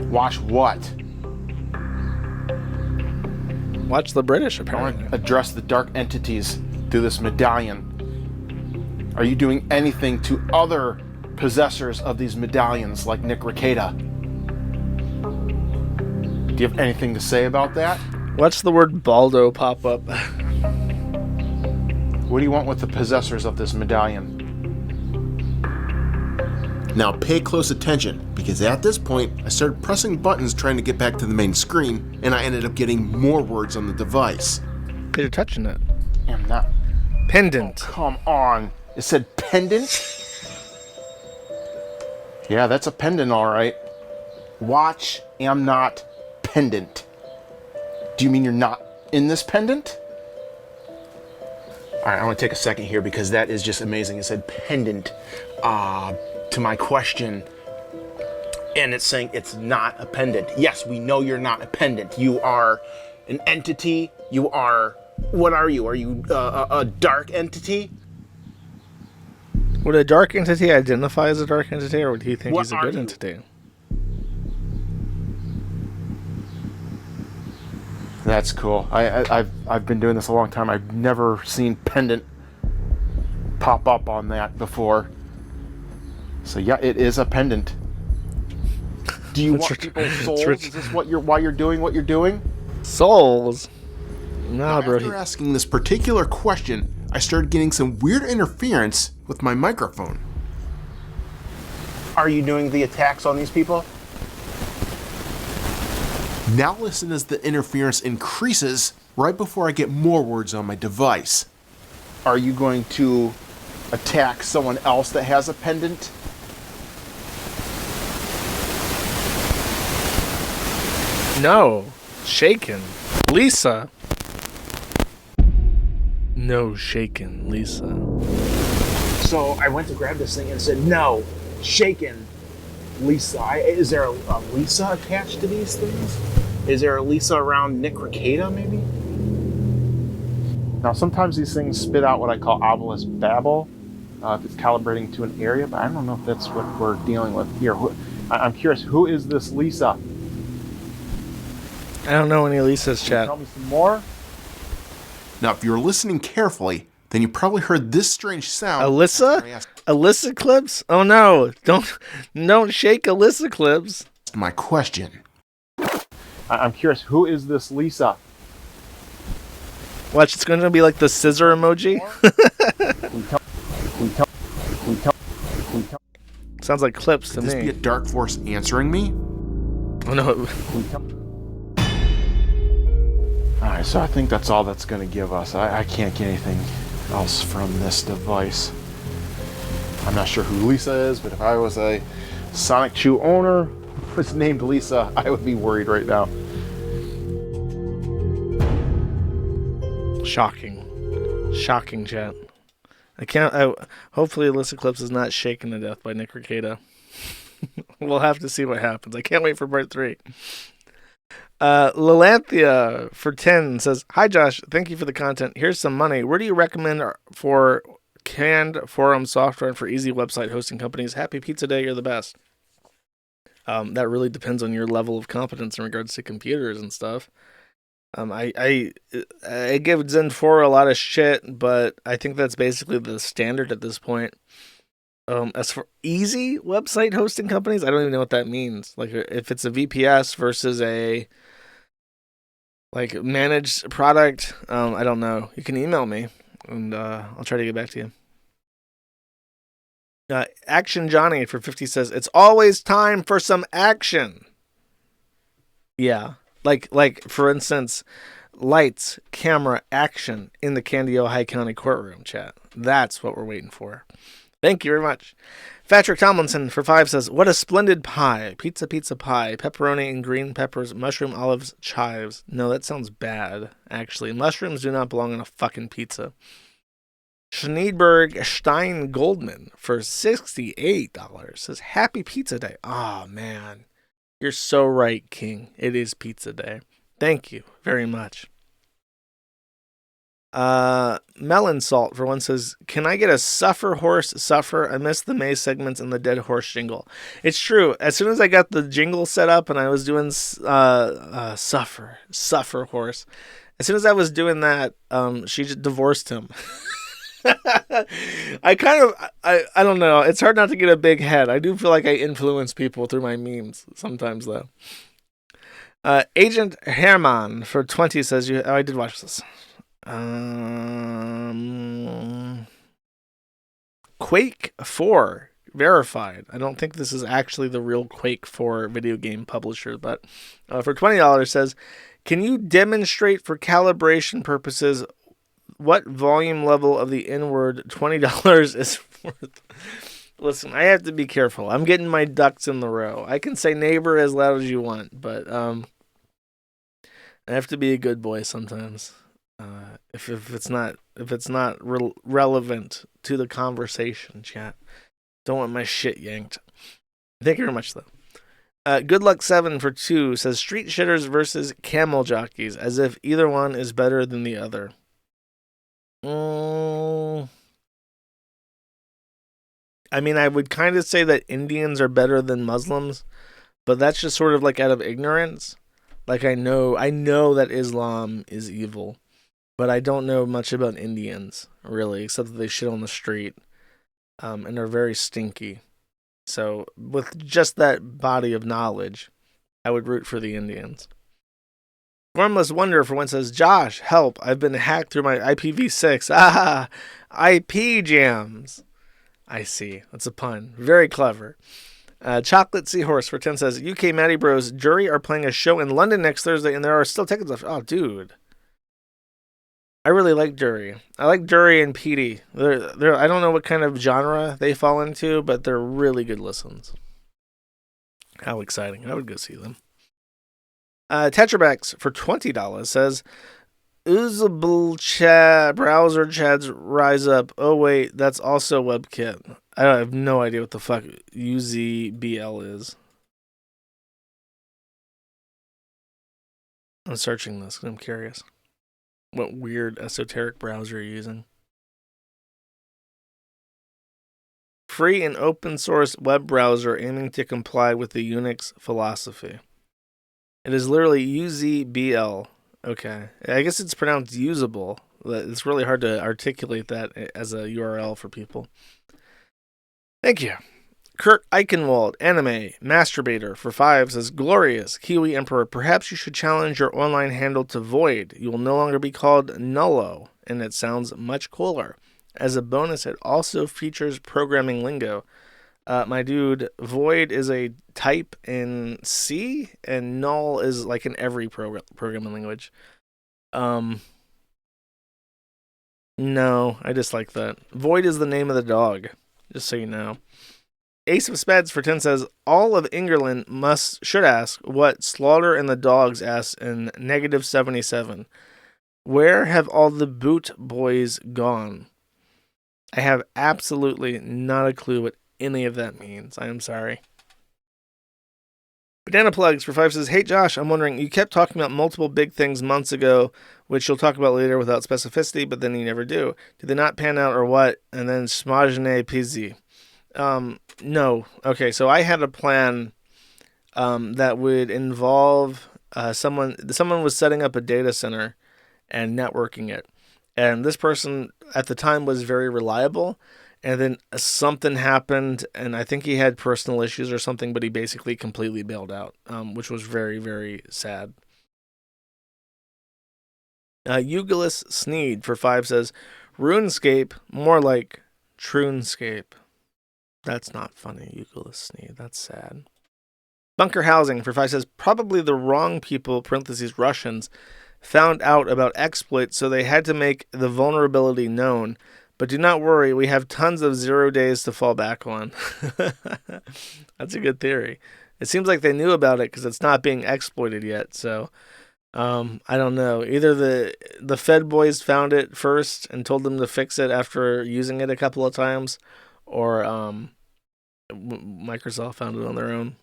Watch what? Watch the British, apparently. I want to address the dark entities through this medallion. Are you doing anything to other possessors of these medallions like Nick Rekieta? Do you have anything to say about that? Watch the word Baldo pop up. What do you want with the possessors of this medallion? Now pay close attention, because at this point, I started pressing buttons trying to get back to the main screen, and I ended up getting more words on the device. You're touching it. I'm not. Pendant. Oh, come on. It said pendant? Yeah, that's a pendant, all right. Watch, am not, pendant. Do you mean you're not in this pendant? All right, I want to take a second here because that is just amazing. It said pendant to my question, and it's saying it's not a pendant. Yes, we know you're not a pendant. You are an entity. You are, what are you? Are you a dark entity? Would a dark entity identify as a dark entity, or would he think he's a good entity? That's cool. I've been doing this a long time. I've never seen pendant pop up on that before. So yeah, it is a pendant. Do you want people's souls? Is this why you're doing what you're doing? Souls? Nah, bro. After asking this particular question, I started getting some weird interference with my microphone. Are you doing the attacks on these people? Now listen as the interference increases right before I get more words on my device. Are you going to attack someone else that has a pendant? No. Shaken. Lisa. No shaken, Lisa. So I went to grab this thing and said, no, shaken, Lisa. Is there a Lisa attached to these things? Is there a Lisa around Nick Ricada, maybe? Now, sometimes these things spit out what I call obelisk babble, if it's calibrating to an area, but I don't know if that's what we're dealing with here. I'm curious, who is this Lisa? I don't know any Lisa's Can you chat. tell me some more? Now, if you're listening carefully, then you probably heard this strange sound. Alyssa? Alyssa clips? Oh no! Don't shake Alyssa clips. My question. I'm curious, who is this Lisa? Watch, it's going to be like the scissor emoji. Sounds like clips to Could this me. be a dark force answering me? Oh no. Alright, so I think that's all that's going to give us. I can't get anything else from this device. I'm not sure who Lisa is, but if I was a Sonic Chew owner who was named Lisa, I would be worried right now. Shocking. Shocking, chat. Hopefully Alyssa Clips is not shaken to death by Nick Ricada. We'll have to see what happens. I can't wait for part 3. Lilanthia for 10 says, "Hi Josh, thank you for the content. Here's some money. Where do you recommend for canned forum software and for easy website hosting companies? Happy Pizza Day, you're the best." That really depends on your level of competence in regards to computers and stuff. I give Zen 4 a lot of shit, but I think that's basically the standard at this point. As for easy website hosting companies, I don't even know what that means. Like if it's a VPS versus a managed product, I don't know. You can email me and I'll try to get back to you. Action Johnny for 50 says, "It's always time for some action." Yeah. Like for instance, lights, camera, action in the Candy Ohio County courtroom, chat. That's what we're waiting for. Thank you very much. Patrick Tomlinson for 5 says, "What a splendid pie. Pizza pie. Pepperoni and green peppers, mushroom, olives, chives." No, that sounds bad, actually. Mushrooms do not belong on a fucking pizza. Schneidberg Stein Goldman for $68 says, "Happy Pizza Day." Oh, man. You're so right, King. It is Pizza Day. Thank you very much. Melon Salt for 1 says, "Can I get a suffer horse suffer? I missed the May segments and the dead horse jingle." It's true. As soon as I got the jingle set up and I was doing suffer horse, as soon as I was doing that, she just divorced him. I don't know. It's hard not to get a big head. I do feel like I influence people through my memes sometimes, though. Agent Herman for 20 says, I did watch this. Quake 4 verified. I don't think this is actually the real Quake 4 video game publisher, but for $20 says, "Can you demonstrate for calibration purposes what volume level of the N-word $20 is worth?" Listen, I have to be careful. I'm getting my ducks in the row. I can say neighbor as loud as you want, but I have to be a good boy sometimes. If it's not relevant to the conversation, chat. Don't want my shit yanked. Thank you very much, though. Good Luck 7 for 2 says, "Street shitters versus camel jockeys, as if either one is better than the other." I mean, I would kind of say that Indians are better than Muslims, but that's just sort of like out of ignorance. Like I know that Islam is evil, but I don't know much about Indians really, except that they shit on the street, and are very stinky. So with just that body of knowledge, I would root for the Indians. Formless Wonder for one says, Josh, help! I've been hacked through my IPv6. Ah, IP jams. I see. That's a pun. Very clever. Chocolate Seahorse for 10 says, UK Matty Bros Jury are playing a show in London next Thursday, and there are still tickets left. Oh, dude. I really like Jury. I like Jury and Petey. They're I don't know what kind of genre they fall into, but they're really good listens. How exciting. I would go see them. Tetrabex for $20 says, Usable chat browser chads rise up. Oh wait, that's also WebKit. I have no idea what the fuck UZBL is. I'm searching this because I'm curious. What weird esoteric browser you're using. Free and open source web browser aiming to comply with the Unix philosophy. It is literally UZBL. Okay. I guess it's pronounced usable. It's really hard to articulate that as a URL for people. Thank you. Kurt Eichenwald, anime, masturbator for 5 says, Glorious, Kiwi Emperor, perhaps you should challenge your online handle to Void. You will no longer be called Nullo, and it sounds much cooler. As a bonus, it also features programming lingo. My dude, Void is a type in C, and null is like in every programming language. No, I dislike that. Void is the name of the dog, just so you know. Ace of Spades for 10 says, all of England should ask what Slaughter and the Dogs asked in -77. Where have all the boot boys gone? I have absolutely not a clue what any of that means. I am sorry. Banana Plugs for 5 says, hey Josh, I'm wondering, you kept talking about multiple big things months ago, which you'll talk about later without specificity, but then you never do. Did they not pan out or what? And then smajne pizzi. No. Okay, so I had a plan that would involve someone was setting up a data center and networking it. And this person at the time was very reliable. And then something happened, and I think he had personal issues or something, but he basically completely bailed out, which was very, very sad. Eugelis Sneed for 5 says, RuneScape, more like Trunescape. That's not funny, Eugelis Sneed. That's sad. Bunker Housing for 5 says, probably the wrong people, parentheses Russians, found out about exploits, so they had to make the vulnerability known. But do not worry, we have tons of 0 days to fall back on. That's a good theory. It seems like they knew about it because it's not being exploited yet. So I don't know. Either the Fed boys found it first and told them to fix it after using it a couple of times, or Microsoft found it on their own.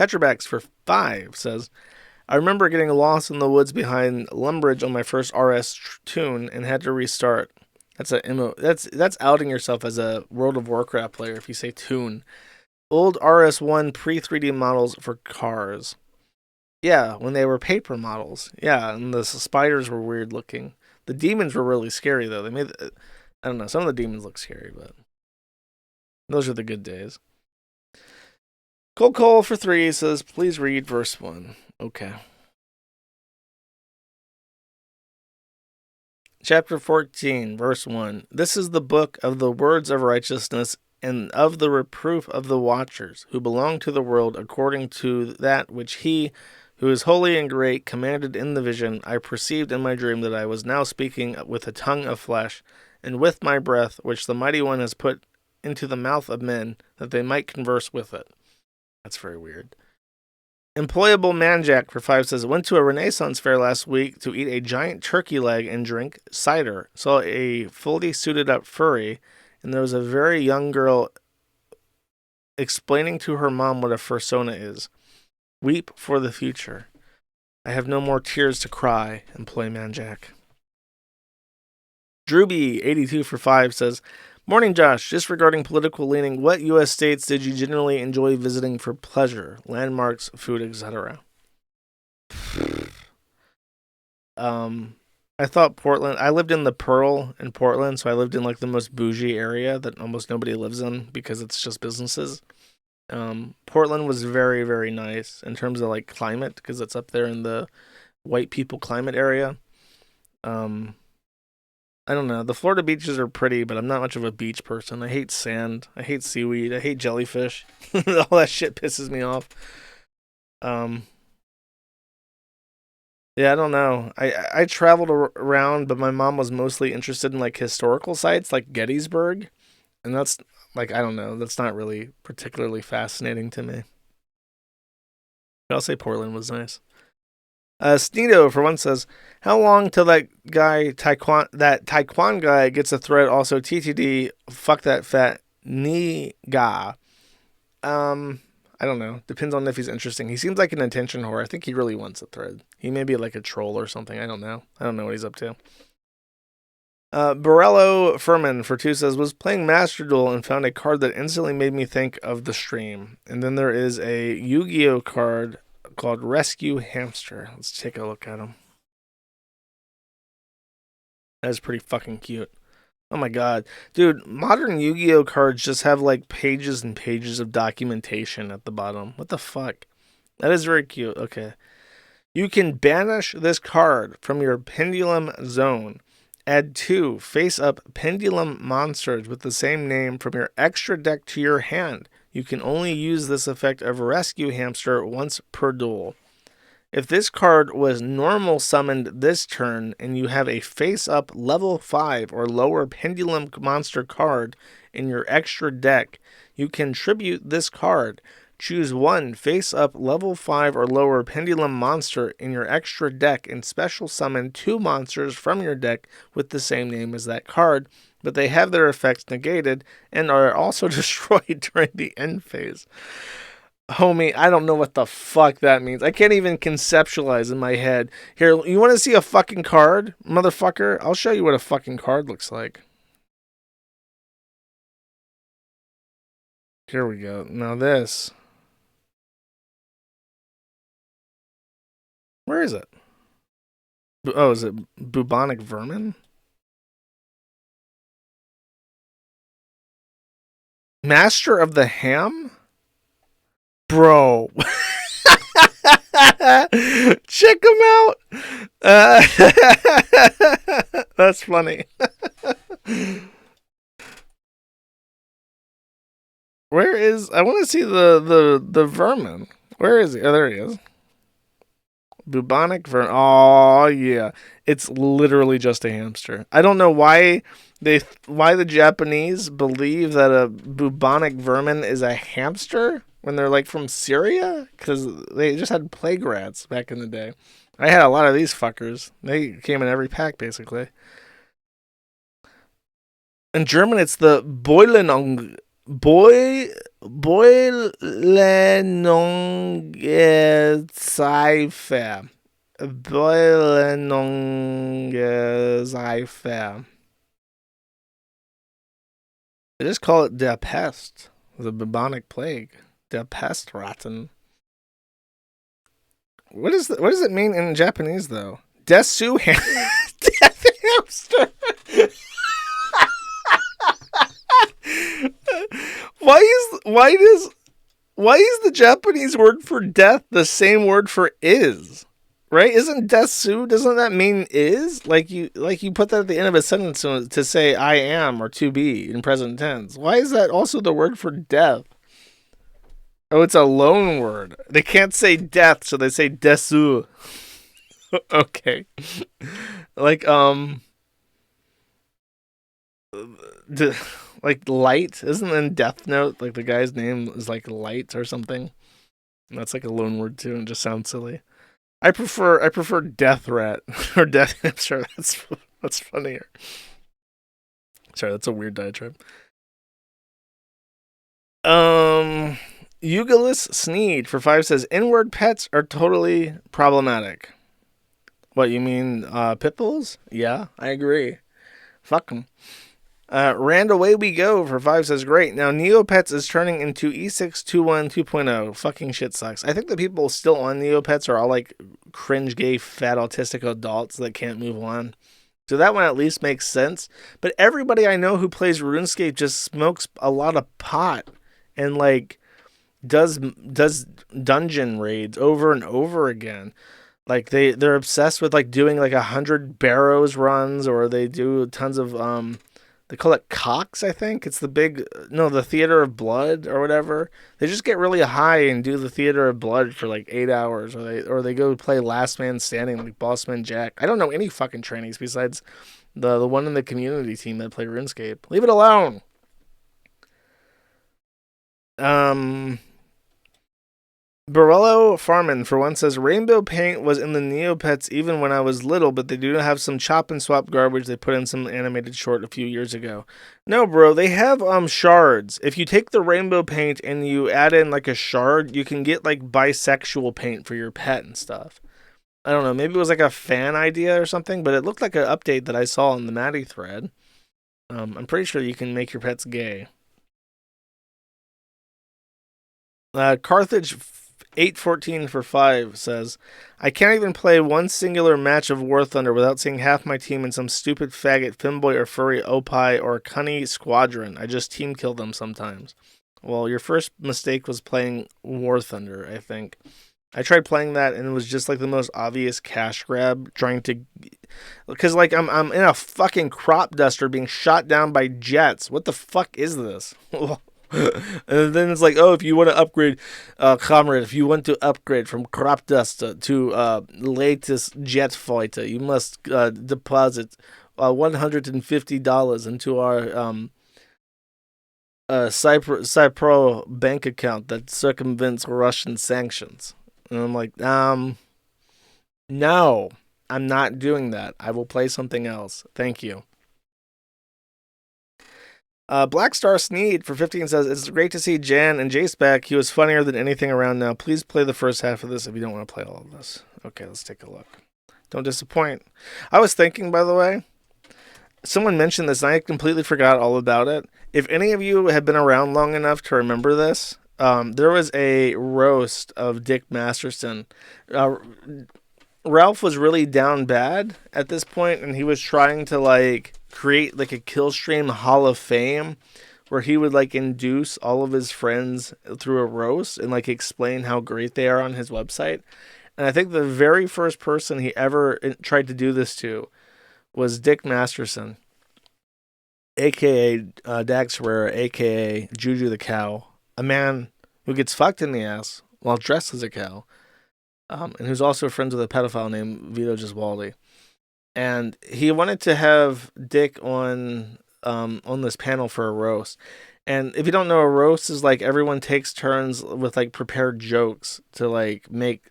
Petrobacks for 5 says, I remember getting lost in the woods behind Lumbridge on my first RS tune and had to restart. That's outing yourself as a World of Warcraft player if you say tune. Old RS1 pre-3D models for cars. Yeah, when they were paper models. Yeah, and the spiders were weird looking. The demons were really scary though. I don't know, some of the demons look scary, but those are the good days. Cold Cole for 3 says, please read verse 1. Okay. Chapter 14, verse 1. This is the book of the words of righteousness and of the reproof of the watchers who belong to the world according to that which he, who is holy and great, commanded in the vision. I perceived in my dream that I was now speaking with a tongue of flesh and with my breath, which the mighty one has put into the mouth of men, that they might converse with it. That's very weird. Employable Manjack for 5 says, went to a Renaissance fair last week to eat a giant turkey leg and drink cider. Saw a fully suited up furry, and there was a very young girl explaining to her mom what a fursona is. Weep for the future. I have no more tears to cry. Employ Manjack. Drewby82 for 5 says, Morning, Josh. Just regarding political leaning, what U.S. states did you generally enjoy visiting for pleasure? Landmarks, food, etc. I thought Portland. I lived in the Pearl in Portland, so I lived in like the most bougie area that almost nobody lives in because it's just businesses. Portland was very, very nice in terms of like climate because it's up there in the white people climate area. I don't know. The Florida beaches are pretty, but I'm not much of a beach person. I hate sand. I hate seaweed. I hate jellyfish. All that shit pisses me off. Yeah, I don't know. I traveled around, but my mom was mostly interested in like historical sites like Gettysburg, and that's like I don't know. That's not really particularly fascinating to me. But I'll say Portland was nice. Sneedo for one says, "How long till that Taekwon guy gets a thread? Also, TTD, fuck that fat nigga." I don't know. Depends on if he's interesting. He seems like an attention whore. I think he really wants a thread. He may be like a troll or something. I don't know. I don't know what he's up to. Borello Furman for 2 says, was playing Master Duel and found a card that instantly made me think of the stream. And then there is a Yu-Gi-Oh card called Rescue Hamster. Let's take a look at him. That's pretty fucking cute. Oh my god. Dude, modern Yu-Gi-Oh cards just have like pages and pages of documentation at the bottom. What the fuck? That is very cute. Okay. You can banish this card from your Pendulum Zone. Add 2 face-up Pendulum monsters with the same name from your extra deck to your hand. You can only use this effect of Rescue Hamster once per duel. If this card was normal summoned this turn and you have a face-up level 5 or lower Pendulum monster card in your extra deck, you can tribute this card. Choose 1 face-up level 5 or lower Pendulum monster in your extra deck and special summon 2 monsters from your deck with the same name as that card, but they have their effects negated and are also destroyed during the end phase. Homie, I don't know what the fuck that means. I can't even conceptualize in my head. Here, you want to see a fucking card, motherfucker? I'll show you what a fucking card looks like. Here we go. Now this. Where is it? Oh, is it Bubonic Vermin? Master of the Ham? Bro. Check him out. That's funny. Where is... I want to see the vermin. Where is he? Oh, there he is. Bubonic vermin. Oh, yeah. It's literally just a hamster. I don't know why the Japanese believe that a bubonic vermin is a hamster when they're like from Syria, because they just had plague rats back in the day. I had a lot of these fuckers. They came in every pack basically. In German, it's the Boilenungezeife. Boilenungezeife. They just call it Der Pest, the bubonic plague. Der Pestratten. What does it mean in Japanese though? Desu Death hamster. Why is the Japanese word for death the same word for is? Right? Isn't desu, doesn't that mean is? Like you put that at the end of a sentence to say I am or to be in present tense. Why is that also the word for death? Oh, it's a loan word. They can't say death, so they say desu. Okay. Like like Light, isn't in Death Note like the guy's name is like Light or something? And that's like a loan word too, and it just sounds silly. I prefer Death Rat or Death Hamster. That's funnier. Sorry, that's a weird diatribe. Eugalus Sneed for 5 says inward pets are totally problematic. What you mean, pit bulls? Yeah, I agree. Fuck them. Rand Away We Go for 5 says, great. Now Neopets is turning into E621 2.0. Fucking shit sucks. I think the people still on Neopets are all like cringe gay fat autistic adults that can't move on. So that one at least makes sense. But everybody I know who plays RuneScape just smokes a lot of pot and like does dungeon raids over and over again. Like they're obsessed with like doing like 100 Barrows runs, or they do tons of they call it Cox, I think. It's the Theater of Blood or whatever. They just get really high and do the Theater of Blood for like 8 hours, or they go play Last Man Standing like Bossman Jack. I don't know any fucking trannies besides the one in the community team that play RuneScape. Leave it alone. Borello Farman, for one, says, Rainbow Paint was in the Neopets even when I was little, but they do have some chop and swap garbage they put in some animated short a few years ago. No, bro, they have shards. If you take the Rainbow Paint and you add in like a shard, you can get like bisexual paint for your pet and stuff. I don't know, maybe it was like a fan idea or something, but it looked like an update that I saw in the Maddie thread. I'm pretty sure you can make your pets gay. Carthage 814 for 5 says, I can't even play one singular match of War Thunder without seeing half my team in some stupid faggot Femboy or Furry Opie or Cunny Squadron. I just team kill them sometimes. Well, your first mistake was playing War Thunder, I think. I tried playing that and it was just like the most obvious cash grab, trying to, because like I'm in a fucking crop duster being shot down by jets. What the fuck is this? And then it's like, oh, if you want to upgrade, comrade, if you want to upgrade from crop duster to latest jet fighter, you must deposit $150 into our Cypro bank account that circumvents Russian sanctions. And I'm like, no, I'm not doing that. I will play something else. Thank you. Black Star Sneed for 15 says, it's great to see Jan and Jace back. He was funnier than anything around now. Please play the first half of this if you don't want to play all of this. Okay, let's take a look. Don't disappoint. I was thinking, by the way, someone mentioned this and I completely forgot all about it. If any of you have been around long enough to remember this, there was a roast of Dick Masterson. Ralph was really down bad at this point, and he was trying to like create like a Killstream Hall of Fame where he would like induce all of his friends through a roast and like explain how great they are on his website. And I think the very first person he ever tried to do this to was Dick Masterson, aka Dax Herrera, aka Juju the Cow, a man who gets fucked in the ass while dressed as a cow. And who's also friends with a pedophile named Vito Giswaldi. And he wanted to have Dick on this panel for a roast. And if you don't know, a roast is like everyone takes turns with like prepared jokes to like make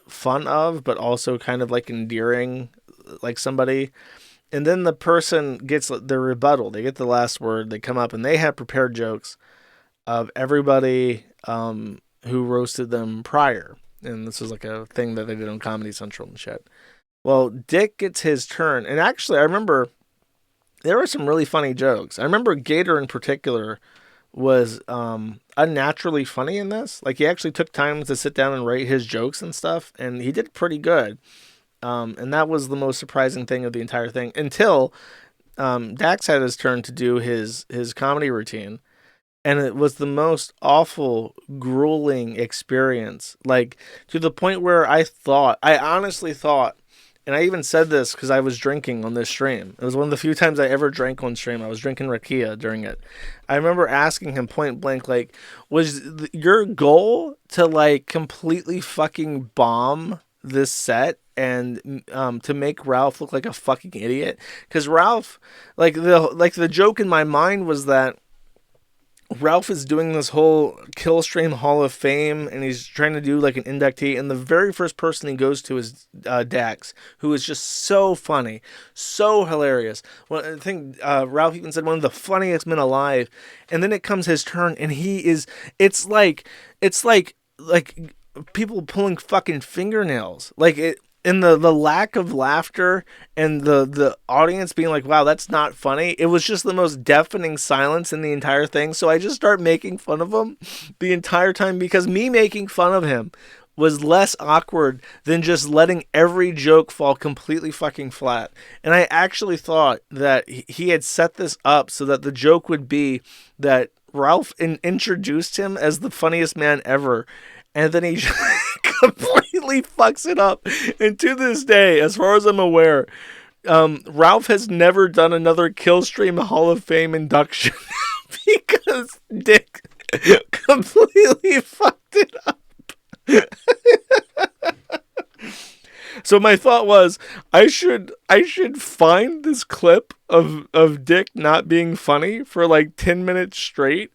fun of, but also kind of like endearing like somebody. And then the person gets their rebuttal. They get the last word. They come up and they have prepared jokes of everybody who roasted them prior. And this was like a thing that they did on Comedy Central and shit. Well, Dick gets his turn. And actually, I remember there were some really funny jokes. I remember Gator in particular was unnaturally funny in this. Like, he actually took time to sit down and write his jokes and stuff. And he did pretty good. And that was the most surprising thing of the entire thing. Until Dax had his turn to do his comedy routine. And it was the most awful, grueling experience. Like, to the point where I honestly thought, and I even said this because I was drinking on this stream. It was one of the few times I ever drank on stream. I was drinking rakia during it. I remember asking him point blank, like, was your goal to, like, completely fucking bomb this set and to make Ralph look like a fucking idiot? Because Ralph, the joke in my mind was that Ralph is doing this whole Killstream Hall of Fame, and he's trying to do like an inductee, and the very first person he goes to is Dax, who is just so funny, so hilarious. Well, I think Ralph even said one of the funniest men alive, and then it comes his turn, and it's like people pulling fucking fingernails. Like, in the lack of laughter and the audience being like, wow, that's not funny. It was just the most deafening silence in the entire thing. So I just start making fun of him the entire time, because me making fun of him was less awkward than just letting every joke fall completely fucking flat. And I actually thought that he had set this up so that the joke would be that Ralph introduced him as the funniest man ever, and then he completely fucks it up. And to this day, as far as I'm aware, Ralph has never done another Killstream Hall of Fame induction because Dick completely fucked it up. So my thought was, I should find this clip of Dick not being funny for like 10 minutes straight,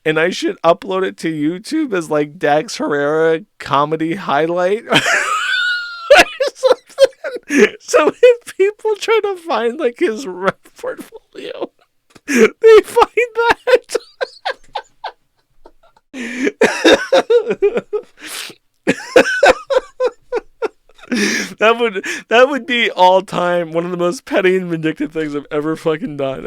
and I should upload it to YouTube as like Dax Herrera comedy highlight or something. So if people try to find like his rep portfolio, they find that. That would be all time one of the most petty and vindictive things I've ever fucking done.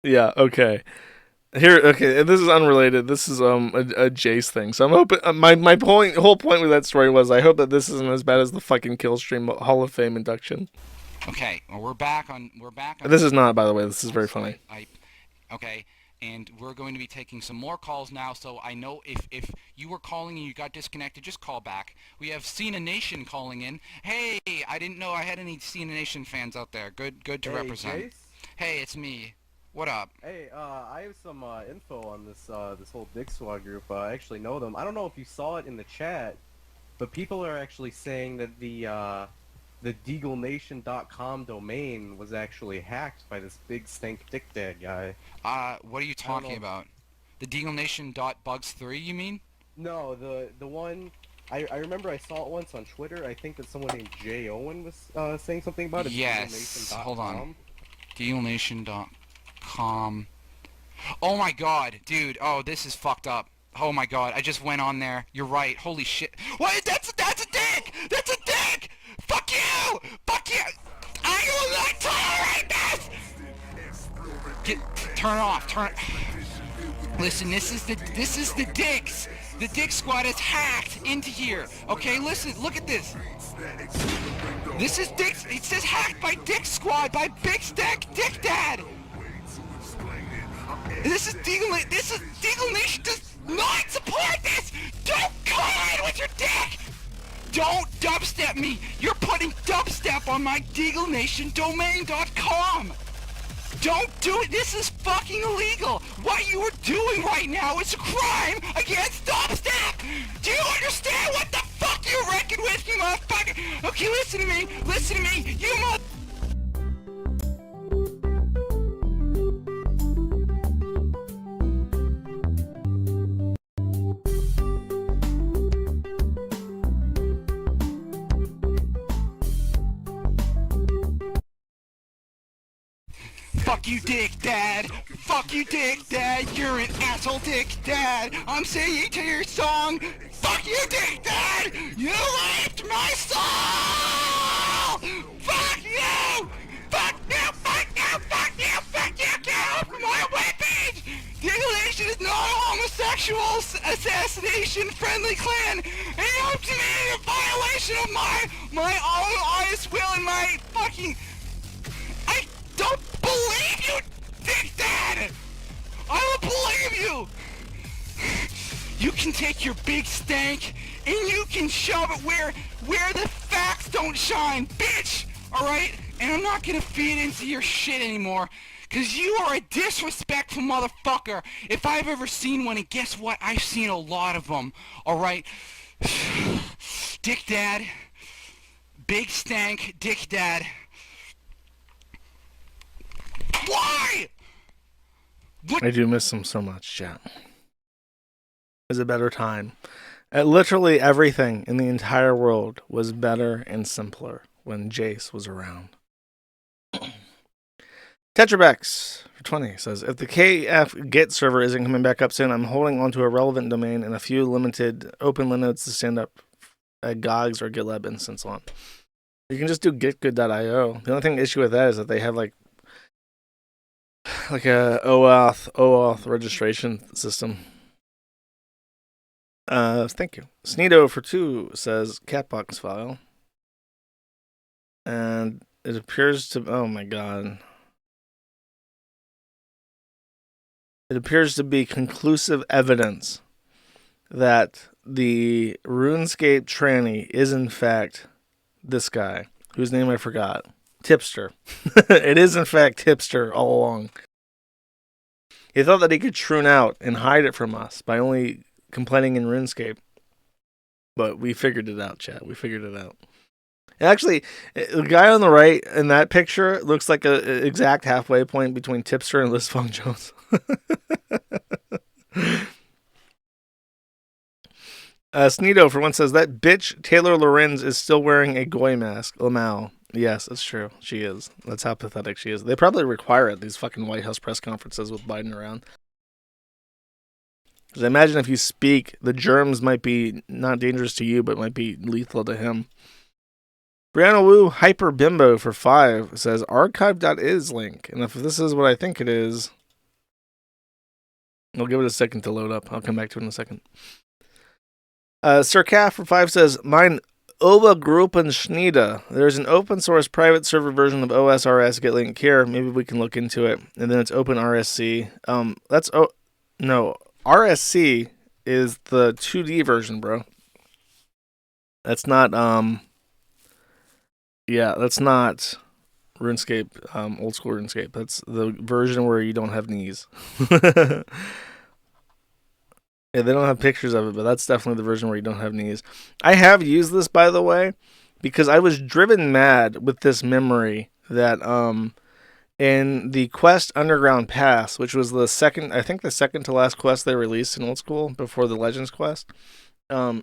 Yeah, okay. Okay, and this is unrelated. This is a Jace thing. So I'm hoping my whole point with that story was I hope that this isn't as bad as the fucking Killstream Hall of Fame induction. Okay, well, we're back on. This is not, by the way. This is very funny. Okay, and we're going to be taking some more calls now. So I know if you were calling and you got disconnected, just call back. We have Cena Nation calling in. Hey, I didn't know I had any Cena Nation fans out there. Good to represent. Jace? Hey, it's me. What up? Hey, I have some info on this whole Dick Squad group. I actually know them. I don't know if you saw it in the chat, but people are actually saying that the DeagleNation.com domain was actually hacked by this big stank dick dad guy. What are you talking about? The DeagleNation.bugs3, you mean? No, the one I remember I saw it once on Twitter. I think that someone named Jay Owen was saying something about it. Yes. Hold on. DeagleNation.com. Oh my god, dude. Oh, this is fucked up. Oh my god, I just went on there. You're right. Holy shit. What? That's a dick! That's a dick! Fuck you! Fuck you! I will not tolerate this! Turn off. Listen, this is the dicks. The Dick Squad is hacked into here. Okay, listen, look at this. This is Dick. It says hacked by Dick Squad by Big Stack Dick Dad. This is Deagle Nation does not support this! Don't collide with your dick! Don't dubstep me! You're putting dubstep on my DeagleNationDomain.com! Don't do it! This is fucking illegal! What you are doing right now is a crime against dubstep! Do you understand what the fuck you reckon with, you motherfucker? Okay, listen to me! You mother... Fuck you, Dick Dad! Fuck you, Dick Dad! You're an asshole, Dick Dad! I'm singing to your song! Fuck you, Dick Dad! You raped my soul! Fuck you! Fuck you! Fuck you! Fuck you! Fuck you! Get off my webpage! Deagle is not a homosexual assassination friendly clan! And up to me a violation of my own honest will and my fucking... I don't believe you, Dick Dad! I don't believe you! You can take your big stank and you can shove it where the facts don't shine, bitch! Alright? And I'm not gonna feed into your shit anymore, cause you are a disrespectful motherfucker if I've ever seen one, and guess what? I've seen a lot of them, alright? Dick Dad. Big stank, Dick Dad. Why? I do miss him so much, chat. It was a better time. Literally everything in the entire world was better and simpler when Jace was around. Tetrabex for 20 says, if the KF Git server isn't coming back up soon, I'm holding onto a relevant domain and a few limited open linodes to stand up a GOGS or GitLab instance on. You can just do gitgood.io. The only thing issue with that is that they have like a OAuth registration system. Thank you. Sneedo for 2 says catbox file. And it appears to, oh my god. It appears to be conclusive evidence that the RuneScape tranny is in fact this guy, whose name I forgot. Tipster. It is in fact Tipster all along. He thought that he could troon out and hide it from us by only complaining in RuneScape. But we figured it out, chat. We figured it out. Actually, the guy on the right in that picture looks like an exact halfway point between Tipster and Liz Fong Jones. Sneedo for 1 says, that bitch Taylor Lorenz is still wearing a goy mask. Lamau. Yes, that's true. She is. That's how pathetic she is. They probably require it, these fucking White House press conferences with Biden around. Because I imagine if you speak, the germs might be not dangerous to you, but might be lethal to him. Brianna Wu Hyper Bimbo for 5 says archive.is link. And if this is what I think it is, I'll give it a second to load up. I'll come back to it in a second. Sir Calf for 5 says, Mein Obergruppen Schnieda. There's an open source private server version of OSRS get link here. Maybe we can look into it. And then it's OpenRSC. No, RSC is the 2D version, bro. That's not that's not RuneScape, old school RuneScape. That's the version where you don't have knees. Yeah, they don't have pictures of it, but that's definitely the version where you don't have knees. I have used this, by the way, because I was driven mad with this memory that in the Quest Underground Pass, which was the second to last quest they released in old school before the Legends quest. I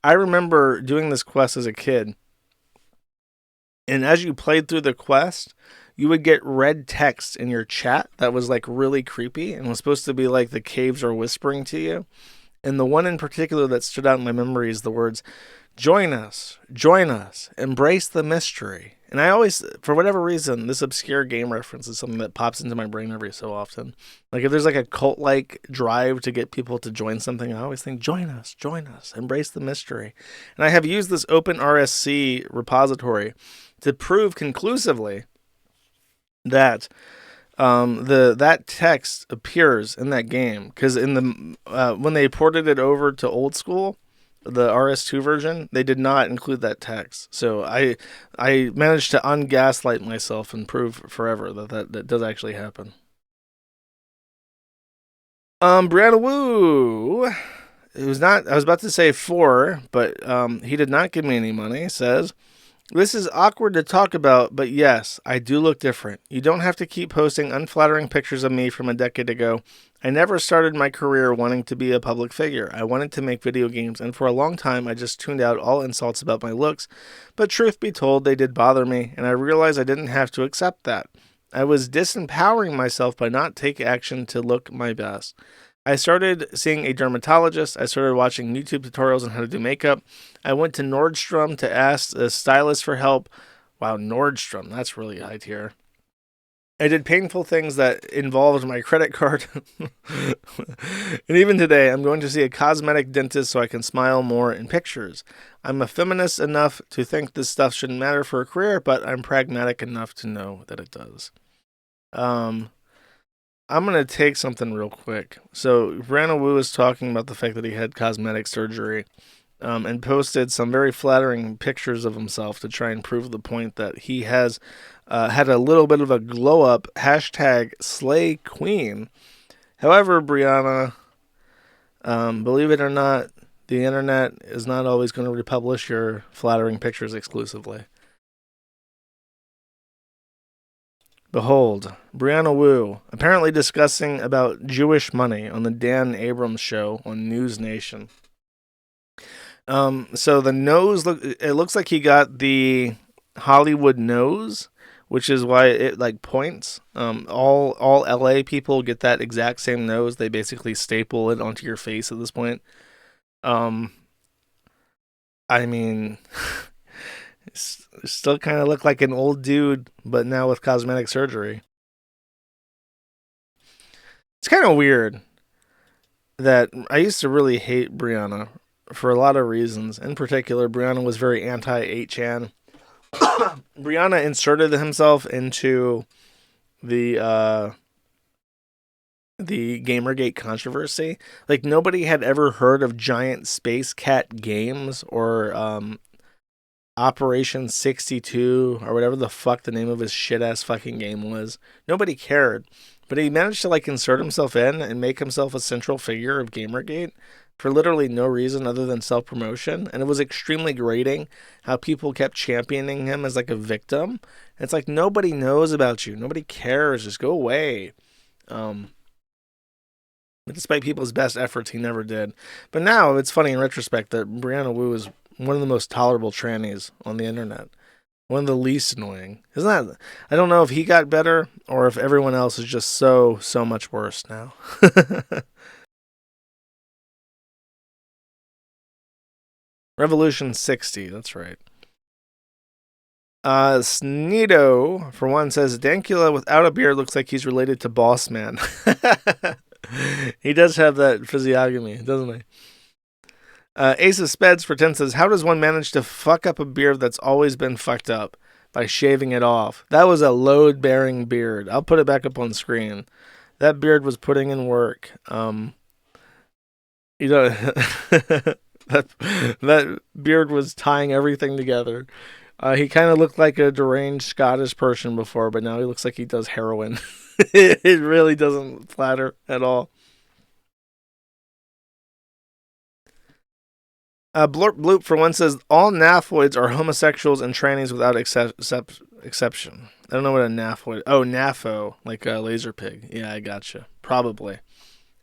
remember doing this quest as a kid. And as you played through the quest, you would get red text in your chat that was like really creepy and was supposed to be like the caves are whispering to you. And the one in particular that stood out in my memory is the words, join us, embrace the mystery. And I always, for whatever reason, this obscure game reference is something that pops into my brain every so often. Like if there's like a cult-like drive to get people to join something, I always think, join us, embrace the mystery. And I have used this OpenRSC repository to prove conclusively that that text appears in that game, because in the when they ported it over to old school, the RS2 version, they did not include that text. So I managed to ungaslight myself and prove forever that does actually happen. Brianna Wu, it was not. I was about to say 4, but he did not give me any money. Says, this is awkward to talk about, but yes, I do look different. You don't have to keep posting unflattering pictures of me from a decade ago. I never started my career wanting to be a public figure. I wanted to make video games, and for a long time, I just tuned out all insults about my looks. But truth be told, they did bother me, and I realized I didn't have to accept that. I was disempowering myself by not taking action to look my best. I started seeing a dermatologist. I started watching YouTube tutorials on how to do makeup. I went to Nordstrom to ask a stylist for help. Wow, Nordstrom, that's really high tier. I did painful things that involved my credit card. And even today, I'm going to see a cosmetic dentist so I can smile more in pictures. I'm a feminist enough to think this stuff shouldn't matter for a career, but I'm pragmatic enough to know that it does. I'm going to take something real quick. So, Brianna Wu is talking about the fact that he had cosmetic surgery and posted some very flattering pictures of himself to try and prove the point that he has had a little bit of a glow up, #slay queen. However, Brianna, believe it or not, the internet is not always going to republish your flattering pictures exclusively. Behold, Brianna Wu, apparently discussing about Jewish money on the Dan Abrams show on News Nation. So the nose, it looks like he got the Hollywood nose, which is why it like points. All LA people get that exact same nose. They basically staple it onto your face at this point. I mean, still kind of look like an old dude, but now with cosmetic surgery. It's kind of weird that I used to really hate Brianna for a lot of reasons. In particular, Brianna was very anti-8chan. Brianna inserted himself into the Gamergate controversy. Like, nobody had ever heard of Giant Space Cat Games or Operation 62 or whatever the fuck the name of his shit-ass fucking game was. Nobody cared. But he managed to, like, insert himself in and make himself a central figure of Gamergate for literally no reason other than self-promotion. And it was extremely grating how people kept championing him as, like, a victim. And it's like, nobody knows about you. Nobody cares. Just go away. But despite people's best efforts, he never did. But now, it's funny in retrospect that Brianna Wu is one of the most tolerable trannies on the internet. One of the least annoying. Isn't that... I don't know if he got better or if everyone else is just so much worse now. Revolution 60, that's right. Sneedo, for one, says, Dankula without a beard looks like he's related to Boss Man. He does have that physiognomy, doesn't he? Ace of Speds for 10 says, how does one manage to fuck up a beard that's always been fucked up? By shaving it off. That was a load-bearing beard. I'll put it back up on screen. That beard was putting in work. You know, that beard was tying everything together. He kind of looked like a deranged Scottish person before, but now he looks like he does heroin. It really doesn't flatter at all. Blorp Bloop for one says, all naphoids are homosexuals and trannies without exception. I don't know what a naphoid... Oh, NAFO, like a laser pig. Yeah, I gotcha. Probably.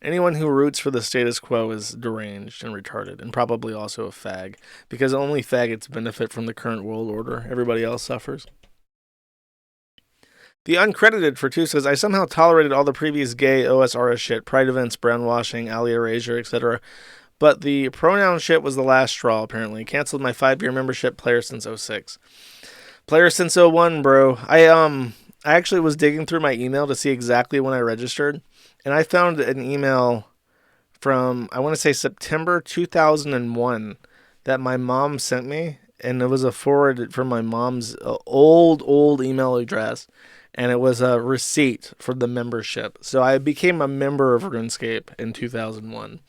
Anyone who roots for the status quo is deranged and retarded, and probably also a fag, because only faggots benefit from the current world order. Everybody else suffers. The uncredited for 2 says, I somehow tolerated all the previous gay OSRS shit, pride events, brownwashing, ally erasure, etc., but the pronoun shit was the last straw, apparently. Canceled my 5-year membership, player since 06. Player since 01, bro. I actually was digging through my email to see exactly when I registered, and I found an email from, I want to say September 2001 that my mom sent me, and it was a forward from my mom's old email address, and it was a receipt for the membership. So I became a member of RuneScape in 2001.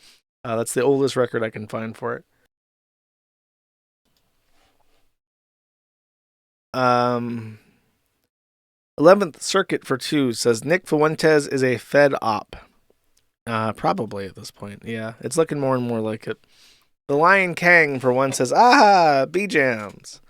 That's the oldest record I can find for it. 11th Circuit for 2 says, Nick Fuentes is a Fed op. Probably at this point. Yeah, it's looking more and more like it. The Lion Kang for 1 says, aha, B-Jams.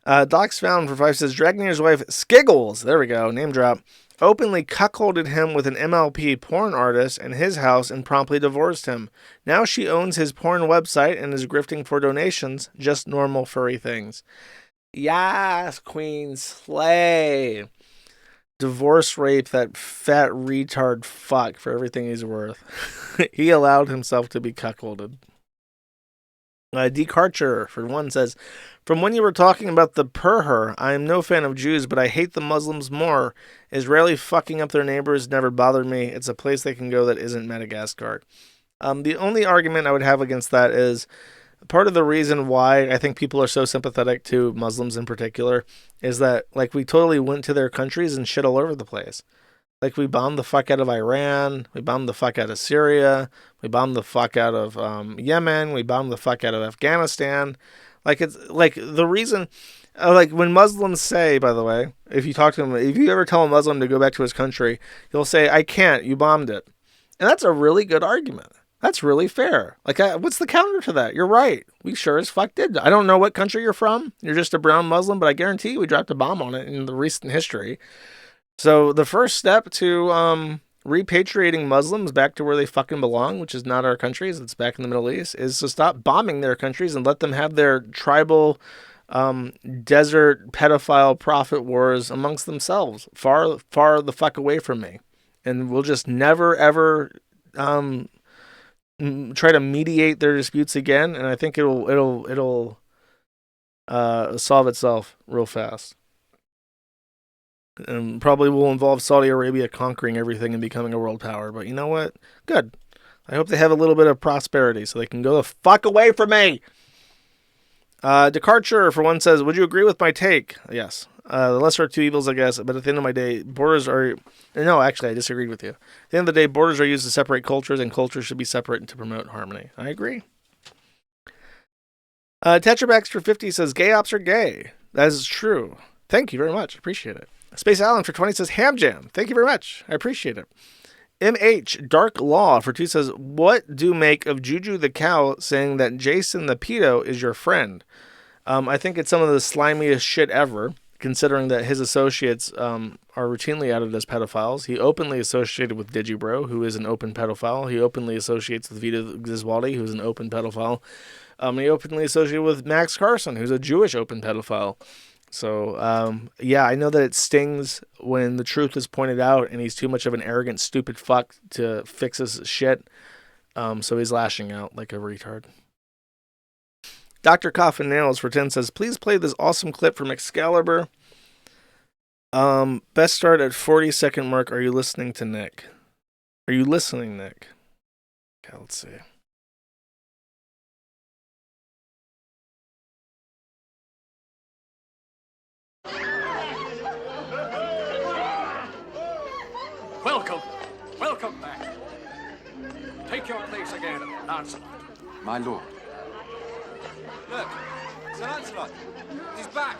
Docs Found for 5 says, Dragnir's wife, Skiggles, there we go, name drop, openly cuckolded him with an MLP porn artist in his house and promptly divorced him. Now she owns his porn website and is grifting for donations. Just normal furry things. Yes, Queen Slay. Divorce rape that fat retard fuck for everything he's worth. He allowed himself to be cuckolded. Decarcher, for 1, says, from when you were talking about the Purher, I am no fan of Jews, but I hate the Muslims more. Israeli fucking up their neighbors never bothered me. It's a place they can go that isn't Madagascar. The only argument I would have against that is part of the reason why I think people are so sympathetic to Muslims in particular is that, like, we totally went to their countries and shit all over the place. Like, we bombed the fuck out of Iran, we bombed the fuck out of Syria, we bombed the fuck out of Yemen, we bombed the fuck out of Afghanistan. Like, it's, like, the reason, like, when Muslims say, by the way, if you talk to them, if you ever tell a Muslim to go back to his country, he'll say, I can't, you bombed it. And that's a really good argument. That's really fair. Like, what's the counter to that? You're right. We sure as fuck did. I don't know what country you're from. You're just a brown Muslim, but I guarantee you we dropped a bomb on it in the recent history. So the first step to repatriating Muslims back to where they fucking belong, which is not our countries, it's back in the Middle East, is to stop bombing their countries and let them have their tribal desert pedophile prophet wars amongst themselves, far the fuck away from me, and we'll just never ever try to mediate their disputes again. And I think it'll solve itself real fast. And probably will involve Saudi Arabia conquering everything and becoming a world power. But you know what? Good. I hope they have a little bit of prosperity so they can go the fuck away from me. Decarture, for one, says, would you agree with my take? Yes. The lesser of two evils, I guess. But at the end of my day, borders are... No, actually, I disagreed with you. At the end of the day, borders are used to separate cultures, and cultures should be separate to promote harmony. I agree. Tetrabax for 50 says, gay ops are gay. That is true. Thank you very much. Appreciate it. Space Allen for 20 says, ham jam. Thank you very much. I appreciate it. MH Dark Law for 2 says, what do make of Juju the Cow saying that Jason the Pedo is your friend? I think it's some of the slimiest shit ever, considering that his associates are routinely outed as pedophiles. He openly associated with Digibro, who is an open pedophile. He openly associates with Vito Griswaldi, who's an open pedophile. He openly associated with Max Carson, who's a Jewish open pedophile. So, yeah, I know that it stings when the truth is pointed out and he's too much of an arrogant, stupid fuck to fix his shit. So he's lashing out like a retard. Dr. Coffin Nails for 10 says, please play this awesome clip from Excalibur. Best start at 40-second mark. Are you listening to Nick? Are you listening, Nick? Okay, let's see. Welcome back. Take your place again, Lancelot. My lord. Look, Sir Lancelot. He's back.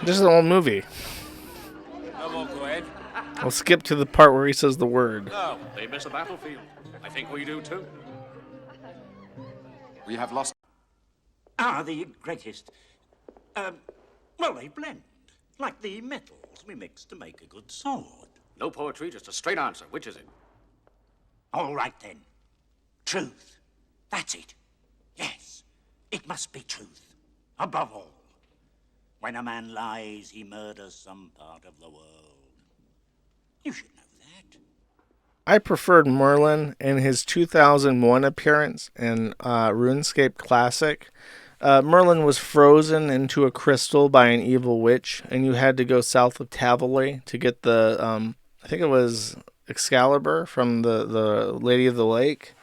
This is an old movie. No more go ahead. I'll skip to the part where he says the word. No, they miss a battlefield. I think we do too. We have lost. The greatest. Well, they blend. Like the metals we mix to make a good sword. No poetry, just a straight answer. Which is it? All right, then. Truth. That's it. Yes, it must be truth. Above all. When a man lies, he murders some part of the world. You should know that. I preferred Merlin in his 2001 appearance in RuneScape Classic. Merlin was frozen into a crystal by an evil witch, and you had to go south of Tavaly to get the, I think it was Excalibur from the Lady of the Lake.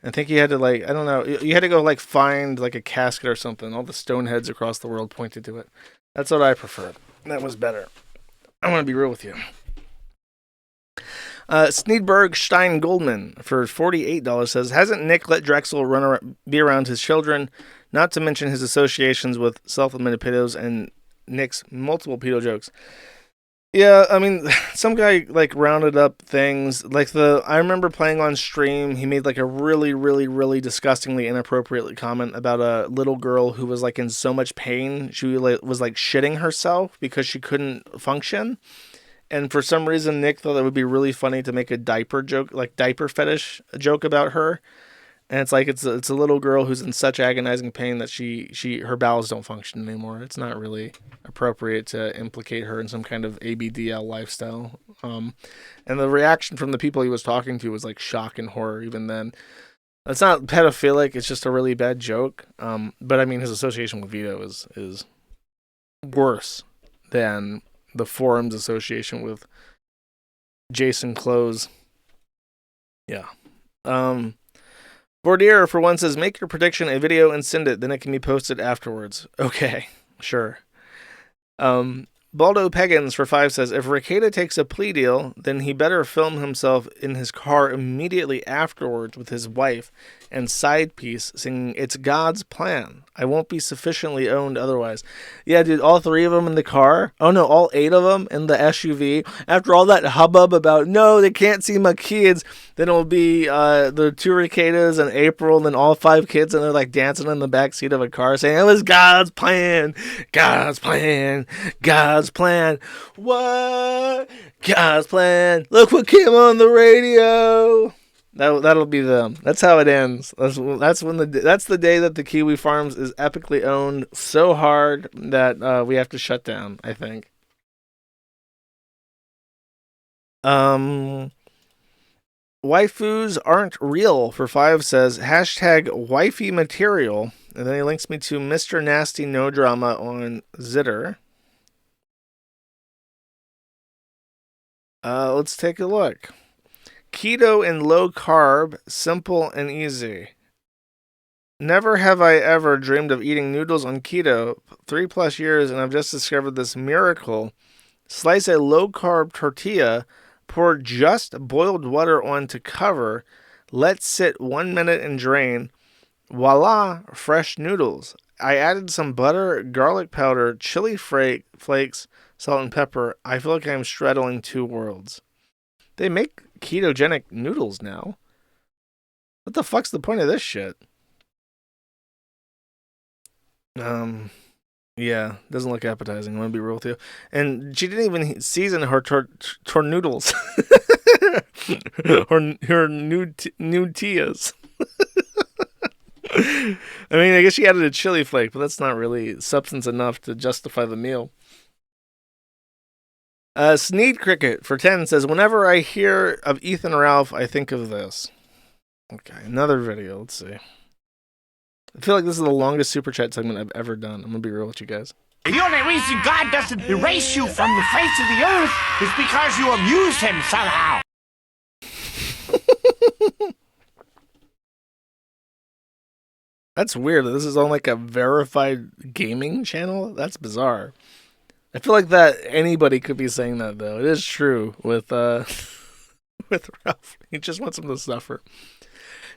I think you had to, like, I don't know, you had to go, like, find, like, a casket or something. All the stone heads across the world pointed to it. That's what I preferred. That was better. I want to be real with you. Sneedberg Stein Goldman for $48 says, hasn't Nick let Drexel be around his children, not to mention his associations with self-admitted pedos and Nick's multiple pedo jokes? Yeah, I mean, some guy, like, rounded up things. Like, I remember playing on stream, he made, like, a really, really, really disgustingly inappropriate comment about a little girl who was, like, in so much pain, she was, like, shitting herself because she couldn't function. And for some reason, Nick thought it would be really funny to make a diaper joke, like, diaper fetish joke about her. And it's like, it's a little girl who's in such agonizing pain that her bowels don't function anymore. It's not really appropriate to implicate her in some kind of ABDL lifestyle. And the reaction from the people he was talking to was like shock and horror even then. It's not pedophilic, it's just a really bad joke. But I mean, his association with Vito is worse than the forum's association with Jason Close. Yeah. Bordier, for one, says, make your prediction a video and send it, then it can be posted afterwards. Okay, sure. Baldo Peggins, for 5, says, if Ricada takes a plea deal, then he better film himself in his car immediately afterwards with his wife and side piece singing, it's God's plan. I won't be sufficiently owned otherwise. Yeah, dude, all 3 of them in the car. Oh, no, all 8 of them in the SUV. After all that hubbub about, no, they can't see my kids, then it'll be the 2 Ricadas and April, and then all 5 kids, and they're like dancing in the back seat of a car saying, it was God's plan, God's plan, God's plan. What? God's plan. Look what came on the radio. That'll be them. That's how it ends. That's the day that the Kiwi Farms is epically owned so hard that we have to shut down, I think. Waifus aren't real for 5 says hashtag wifey material, and then he links me to Mr. Nasty No Drama on Zitter. Let's take a look. Keto and low carb, simple and easy. Never have I ever dreamed of eating noodles on keto. 3+ years, and I've just discovered this miracle. Slice a low carb tortilla, pour just boiled water on to cover, let sit 1 minute and drain. Voila, fresh noodles. I added some butter, garlic powder, chili flakes, salt and pepper. I feel like I'm straddling 2 worlds. They make ketogenic noodles now. What the fuck's the point of this shit? Yeah, doesn't look appetizing. I want to be real with you. And she didn't even season her noodles. her new tias. I mean, I guess she added a chili flake, but that's not really substance enough to justify the meal. Sneed Cricket for 10 says, whenever I hear of Ethan Ralph, I think of this. Okay, another video. Let's see. I feel like this is the longest super chat segment I've ever done. I'm going to be real with you guys. The only reason God doesn't erase you from the face of the earth is because you amused him somehow. That's weird. This is on like a verified gaming channel. That's bizarre. I feel like that anybody could be saying that though. It is true with with Ralph. He just wants him to suffer.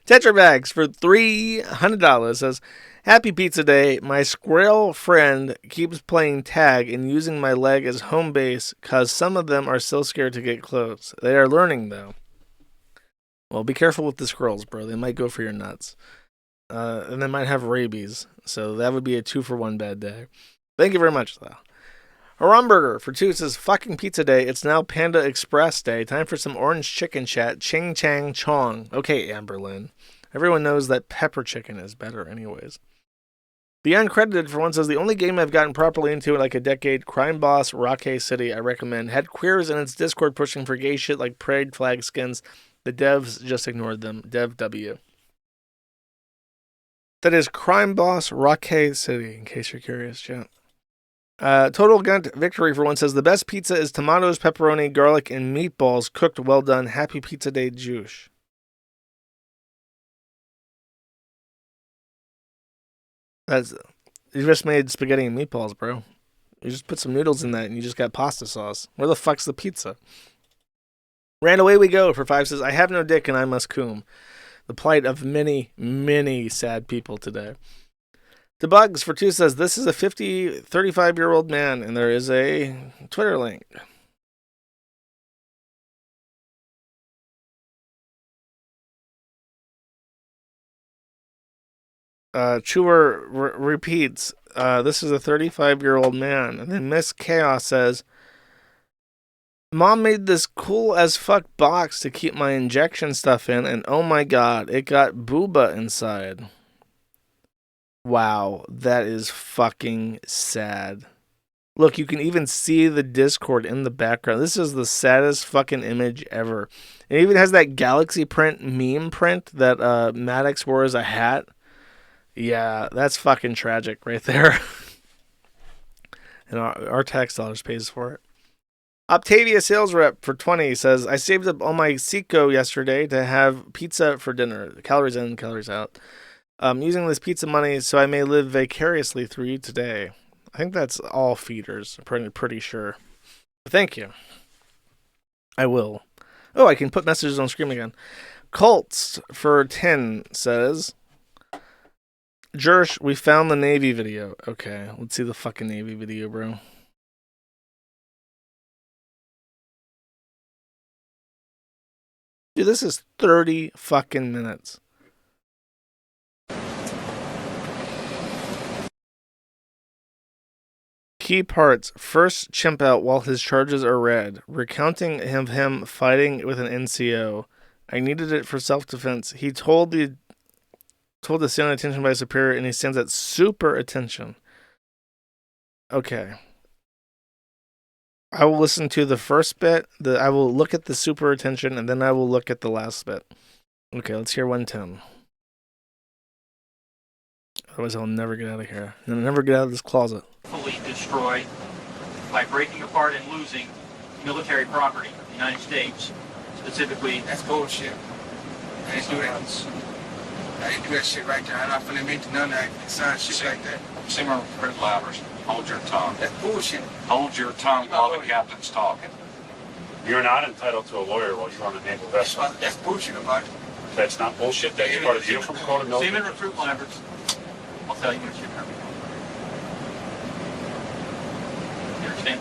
Tetra Bags for $300 says, Happy Pizza Day. My squirrel friend keeps playing tag and using my leg as home base because some of them are still scared to get close. They are learning though. Well, be careful with the squirrels, bro. They might go for your nuts. And they might have rabies. So that would be a 2-for-1 bad day. Thank you very much, though. Haramburger for 2 says, fucking pizza day. It's now Panda Express day. Time for some orange chicken chat. Ching Chang Chong. Okay, Amberlynn. Everyone knows that pepper chicken is better anyways. The Uncredited for 1 says, the only game I've gotten properly into in like a decade, Crime Boss Rocket City, I recommend. Had queers in its Discord pushing for gay shit like parade flag skins. The devs just ignored them. Dev W. That is Crime Boss Rocket City, in case you're curious, chat. Total Gunt Victory for 1 says, the best pizza is tomatoes, pepperoni, garlic, and meatballs cooked well done. Happy Pizza Day, Juice. You just made spaghetti and meatballs, bro. You just put some noodles in that and you just got pasta sauce. Where the fuck's the pizza? Ran away we go for 5 says, I have no dick and I must coom. The plight of many, many sad people today. Debugs for 2 says, this is a 35-year-old man, and there is a Twitter link. Chewer repeats, this is a 35-year-old man. And then Miss Chaos says, Mom made this cool as fuck box to keep my injection stuff in, and oh my god, it got booba inside. Wow, that is fucking sad. Look, you can even see the Discord in the background. This is the saddest fucking image ever. It even has that Galaxy print meme print that Maddox wore as a hat. Yeah, that's fucking tragic right there. And our tax dollars pays for it. Optavia sales rep for 20 says, I saved up all my Seco yesterday to have pizza for dinner. Calories in, calories out. Using this pizza money so I may live vicariously through you today. I think that's all feeders. I'm pretty sure. But thank you. I will. Oh, I can put messages on screen again. Colts for 10 says, Jersh, we found the Navy video. Okay, let's see the fucking Navy video, bro. Dude, this is 30 fucking minutes. Key parts. First chimp out while his charges are read. Recounting him fighting with an NCO. I needed it for self-defense. He told to stand at attention by superior, and he stands at super attention. Okay. I will listen to the first bit. I will look at the super attention, and then I will look at the last bit. Okay, let's hear 110. Otherwise, I'll never get out of here. And I'll never get out of this closet. Fully destroy by breaking apart and losing military property of the United States, specifically. That's bullshit. I didn't do that. I didn't do that shit right there. I'm not finna admit to none of that. Sign shit like that. Simmer, Fred Labbers, hold your tongue. That's bullshit. Hold your tongue while the captain's talking. You're not entitled to a lawyer while you're on a naval vessel. That's bullshit about it. That's not bullshit. That's part of the Uniform Code of Military. Seaman Recruit Labbers. I'll tell you what you're having. You understand?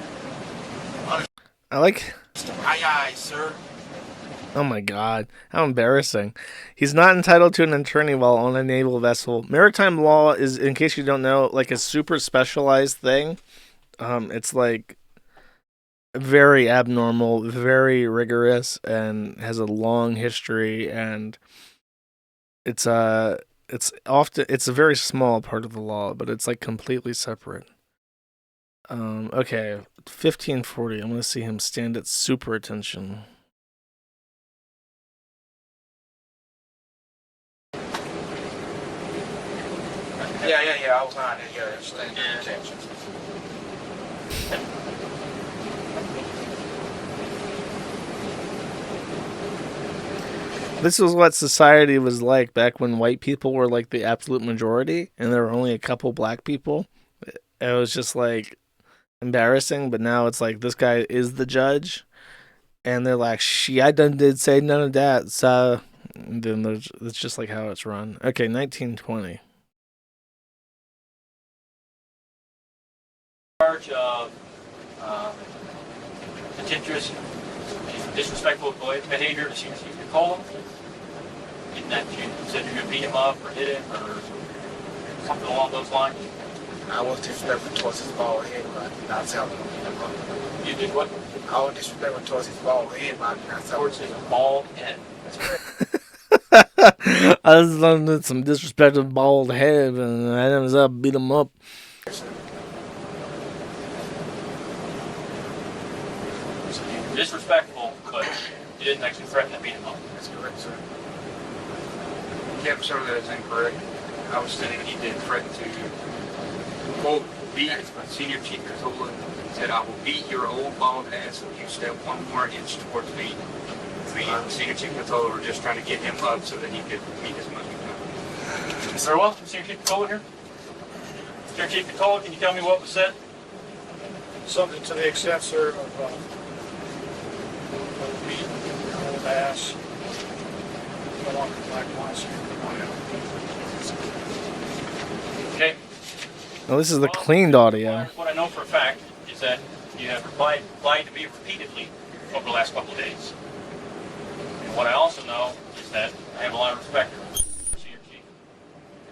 I like... Aye, aye, sir. Oh my god, how embarrassing. He's not entitled to an attorney while on a naval vessel. Maritime law is, in case you don't know, like a super specialized thing. It's like very abnormal, very rigorous, and has a long history, and it's a very small part of the law, but it's like completely separate. Okay, 1540. I'm gonna see him stand at super attention. Yeah, I was on it. Yeah, stand at attention. This was what society was like back when white people were like the absolute majority and there were only a couple black people. It was just like embarrassing, but now it's like this guy is the judge and they're like, I did say none of that. So then it's just like how it's run. Okay, 1920. Charge of contemptuous, disrespectful behavior to Chief Colon. Getting that you said you're going to beat him up or hit him or something along those lines. I was disrespectful towards his bald head, but not telling him to beat him up. You did what? I was disrespectful towards his bald head, but not telling him. Towards his bald head. That's correct. I just learned some disrespectful bald head and I ended up beat him up. Disrespectful, but you didn't actually threaten to beat him up. That's correct, sir. Captain, sir, that is incorrect. I was saying he did threaten to, quote, beat Senior Chief Controller. He said, I will beat your old bald ass if you step one more inch towards me. The Senior Chief Controller were just trying to get him up so that he could meet his money. Very well, Senior Chief Controller here. Senior Chief Controller, can you tell me what was said? Something to the extent, sir, of beat your old ass. No longer black monster. Okay. Well, this is the cleaned audio. What I know for a fact is that you have lied to me repeatedly over the last couple of days. And what I also know is that I have a lot of respect for Senior Chief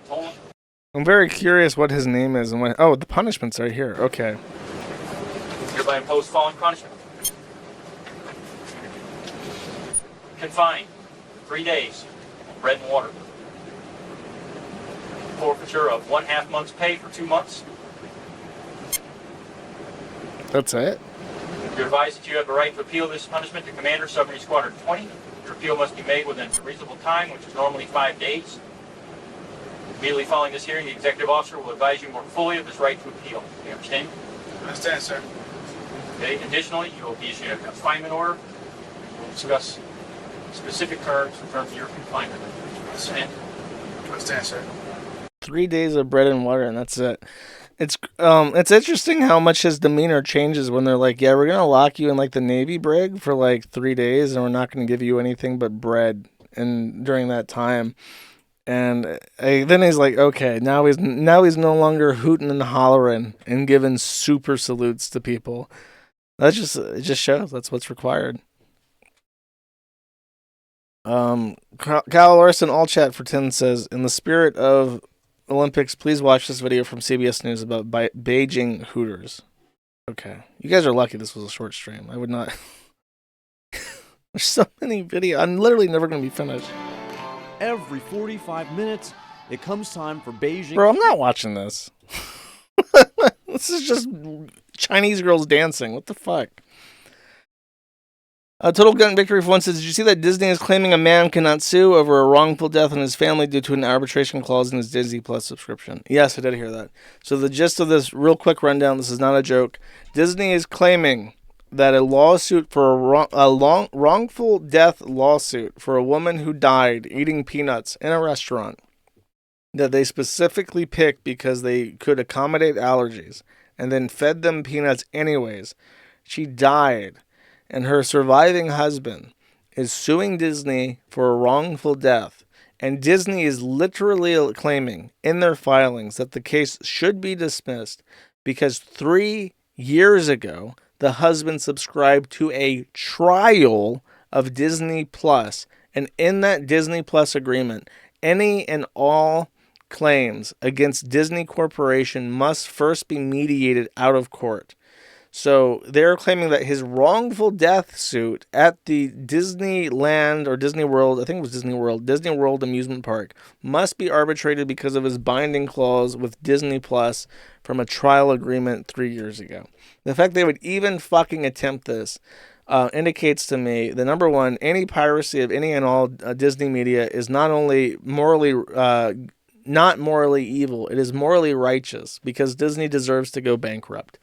Controller. I'm very curious what his name is and what. Oh, the punishment's right here. Okay. Hereby impose following punishment. Confined 3 days of bread and water. Forfeiture of 1/2 month's pay for 2 months. That's it? You're advised that you have the right to appeal this punishment to Commander Submarine Squadron 20. Your appeal must be made within a reasonable time, which is normally 5 days. Immediately following this hearing, the executive officer will advise you more fully of his right to appeal. Do you understand? I understand, sir. Okay. Additionally, you will be issued a confinement order. We'll discuss specific terms in terms of your confinement. Understand? I understand, sir. 3 days of bread and water, and that's it. It's interesting how much his demeanor changes when they're like, yeah, we're gonna lock you in like the Navy brig for like 3 days, and we're not gonna give you anything but bread. And during that time, and then he's like, okay, now he's no longer hooting and hollering and giving super salutes to people. It just shows that's what's required. Kyle Larson, all chat for 10 says, in the spirit of Olympics, please watch this video from CBS News about Beijing Hooters. Okay. You guys are lucky this was a short stream. I would not... There's so many videos. I'm literally never going to be finished. Every 45 minutes, it comes time for Beijing. Bro, I'm not watching this. This is just Chinese girls dancing. What the fuck? Total Gun Victory for one says, did you see that Disney is claiming a man cannot sue over a wrongful death in his family due to an arbitration clause in his Disney Plus subscription? Yes, I did hear that. So the gist of this real quick rundown, this is not a joke. Disney is claiming that a lawsuit for a wrongful death lawsuit for a woman who died eating peanuts in a restaurant that they specifically picked because they could accommodate allergies and then fed them peanuts anyways. She died. And her surviving husband is suing Disney for a wrongful death. And Disney is literally claiming in their filings that the case should be dismissed because 3 years ago, the husband subscribed to a trial of Disney Plus. And in that Disney Plus agreement, any and all claims against Disney Corporation must first be mediated out of court. So they're claiming that his wrongful death suit at the Disneyland or Disney World, I think it was Disney World amusement park, must be arbitrated because of his binding clause with Disney Plus from a trial agreement 3 years ago. The fact they would even fucking attempt this indicates to me that, number one, any piracy of any and all Disney media is not only not morally evil, it is morally righteous because Disney deserves to go bankrupt.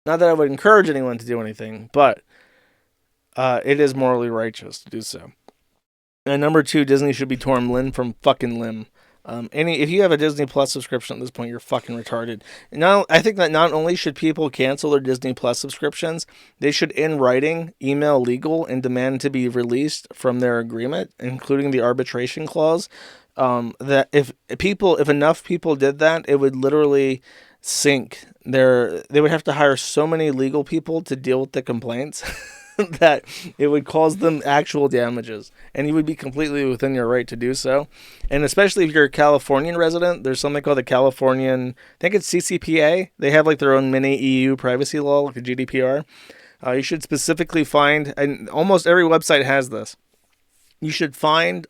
Not that I would encourage anyone to do anything, but it is morally righteous to do so. And number two, Disney should be torn limb from fucking limb. If you have a Disney Plus subscription at this point, you're fucking retarded. I think that not only should people cancel their Disney Plus subscriptions, they should, in writing, email legal and demand to be released from their agreement, including the arbitration clause. That if enough people did that, it would literally sink they would have to hire so many legal people to deal with the complaints that it would cause them actual damages, and you would be completely within your right to do so. And especially if you're a Californian resident, there's something called the Californian, I think it's CCPA. They have like their own mini EU privacy law, like the GDPR. You should specifically find, and almost every website has this, you should find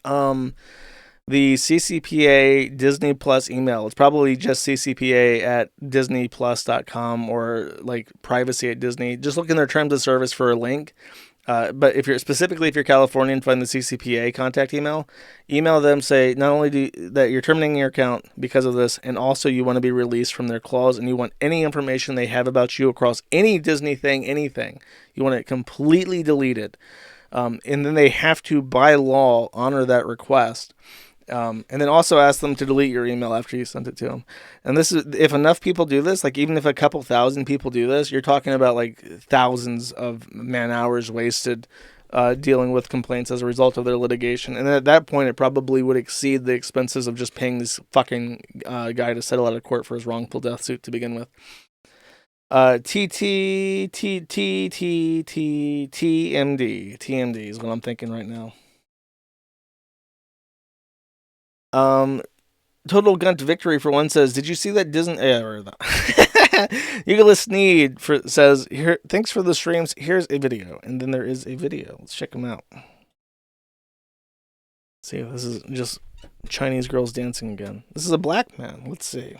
the CCPA Disney Plus email. It's probably just CCPA at disneyplus.com or like privacy at Disney. Just look in their terms of service for a link. But if you're Californian, find the CCPA contact email them, say not only that you're terminating your account because of this, and also you want to be released from their clause, and you want any information they have about you across any Disney thing, anything, you want it completely deleted. And then they have to, by law, honor that request. And then also ask them to delete your email after you sent it to them. And this is, if enough people do this, like even if a couple thousand people do this, you're talking about like thousands of man hours wasted dealing with complaints as a result of their litigation. And at that point, it probably would exceed the expenses of just paying this fucking guy to settle out of court for his wrongful death suit to begin with. TMD is what I'm thinking right now. Total Gunt Victory for one says, did you see that Disney Euclid Sneed says, here, thanks for the streams, here's a video. And then there is a video. Let's check them out. See, this is just Chinese girls dancing again. This is a black man. Let's see.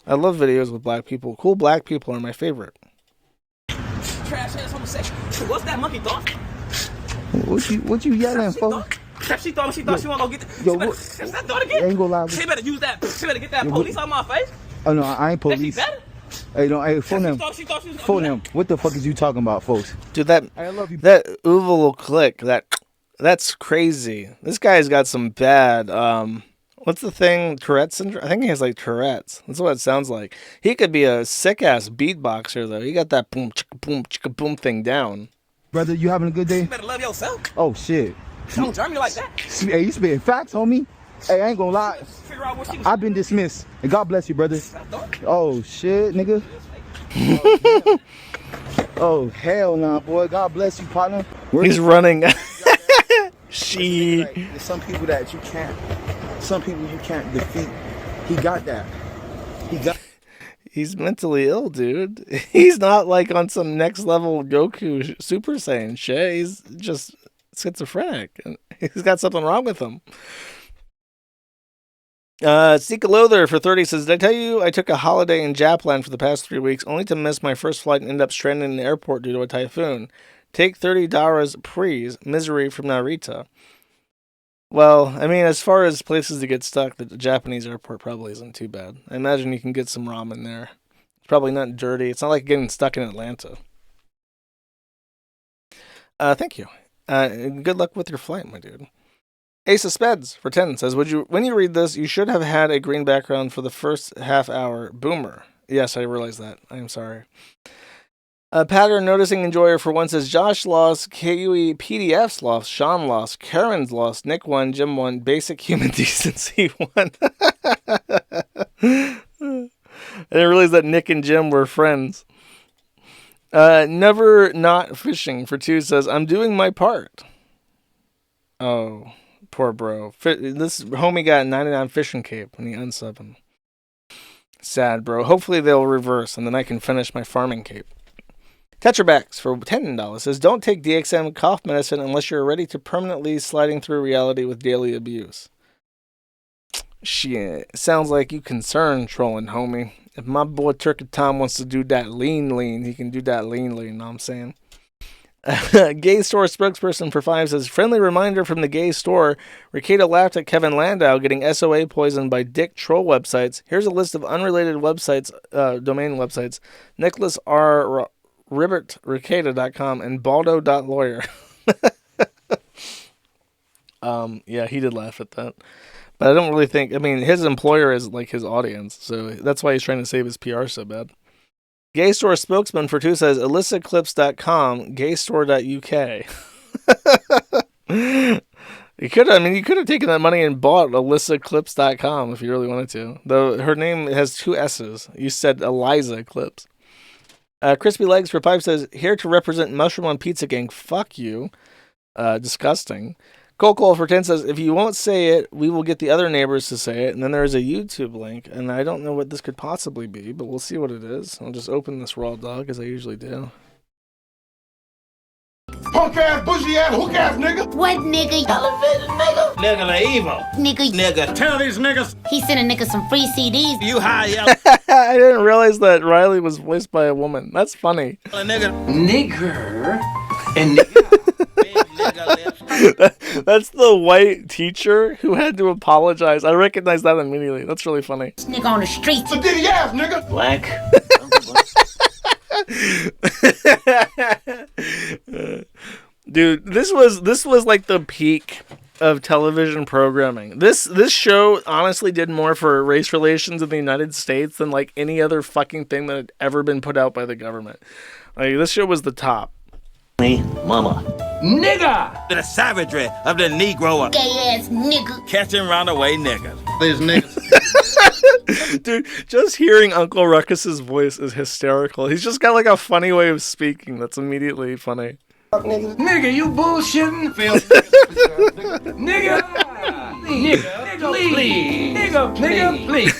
I love videos with black people. Cool black people are my favorite. Trash ass homosexual. What's that monkey thought? What you yelling for? She thought she wasn't gonna get that. She better thought again. Ain't gonna lie. She better use that. She better get that police on my face. Oh no, I ain't police. That she better? Hey, no, hey, phone them. She thought she was Phone them. What the fuck is you talking about, folks? Dude, that I love you. That Uval click. That's crazy. This guy's got some bad. What's the thing? Tourette's syndrome? I think he has like Tourette's. That's what it sounds like. He could be a sick ass beatboxer though. He got that boom chicka boom thing down. Brother, you having a good day? You better love yourself. Oh shit. Don't Germany like that. Hey, you spitting facts, homie. Hey, I ain't gonna lie. I've been dismissed. And God bless you, brother. Oh shit, nigga. Oh hell nah, boy. God bless you, partner. He's running. There's some people that you can't. Some people you can't defeat. He got that. He's mentally ill, dude. He's not like on some next level Goku Super Saiyan shit. He's just schizophrenic. He's got something wrong with him. Seek a Lother for 30 says, did I tell you I took a holiday in Japland for the past 3 weeks only to miss my first flight and end up stranded in the airport due to a typhoon? Take $30 please. Misery from Narita. Well, I mean, as far as places to get stuck, the Japanese airport probably isn't too bad. I imagine you can get some ramen there. It's probably not dirty. It's not like getting stuck in Atlanta. Thank you. Good luck with your flight, my dude. Ace of Speds for 10 says, when you read this, you should have had a green background for the first half hour. Boomer. Yes, I realize that. I am sorry. Pattern Noticing Enjoyer for 1 says, Josh lost, KUE PDFs lost, Sean lost, Karen's lost, Nick won, Jim won, Basic Human Decency won. I didn't realize that Nick and Jim were friends. Never Not Fishing for 2 says, I'm doing my part. Oh, poor bro. This homie got 99 fishing cape and he unsubbed him. Sad, bro. Hopefully they'll reverse and then I can finish my farming cape. Tetrabacks for $10 says, don't take DXM cough medicine unless you're ready to permanently sliding through reality with daily abuse. Shit, sounds like you concerned, trolling homie. If my boy Turkey Tom wants to do that lean, he can do that lean, know what I'm saying? Gay store spokesperson for 5 says, friendly reminder from the gay store. Ricada laughed at Kevin Landau getting SOA poisoned by dick troll websites. Here's a list of unrelated websites, domain websites. Nicholas R. RibbertRicada.com and Baldo.lawyer. Yeah, he did laugh at that. But I don't really think, I mean, his employer is like his audience, so that's why he's trying to save his PR so bad. Gay store spokesman for 2 says, illicitclips.com, gaystore.uk. You could have taken that money and bought illicitclips.com if you really wanted to. Though her name has 2 S's. You said Eliza Clips. Crispy Legs for 5 says, here to represent Mushroom on Pizza Gang. Fuck you. Disgusting. Cold for 10 says, if you won't say it, we will get the other neighbors to say it. And then there's a YouTube link. And I don't know what this could possibly be, but we'll see what it is. I'll just open this raw dog as I usually do. Punk ass, bushy ass, hook ass nigga. What nigga? Television nigga. Nigga the evil. Nigga. Tell these niggas. He sent a nigga some free CDs. You high yellow. I didn't realize that Riley was voiced by a woman. That's funny. Nigger. And nigga. That's the white teacher who had to apologize. I recognize that immediately. That's really funny. This nigga on the streets. A ditty ass nigga. Black. Dude, this was like the peak of television programming. This show honestly did more for race relations in the United States than like any other fucking thing that had ever been put out by the government. Like, this show was the top. Mama. Nigga! The savagery of the Negro. Gay ass nigga. Catching runaway niggas. These niggas. Dude, just hearing Uncle Ruckus's voice is hysterical. He's just got like a funny way of speaking that's immediately funny. Nigga, you bullshitting? Nigga. Nigga, please. Nigga, please.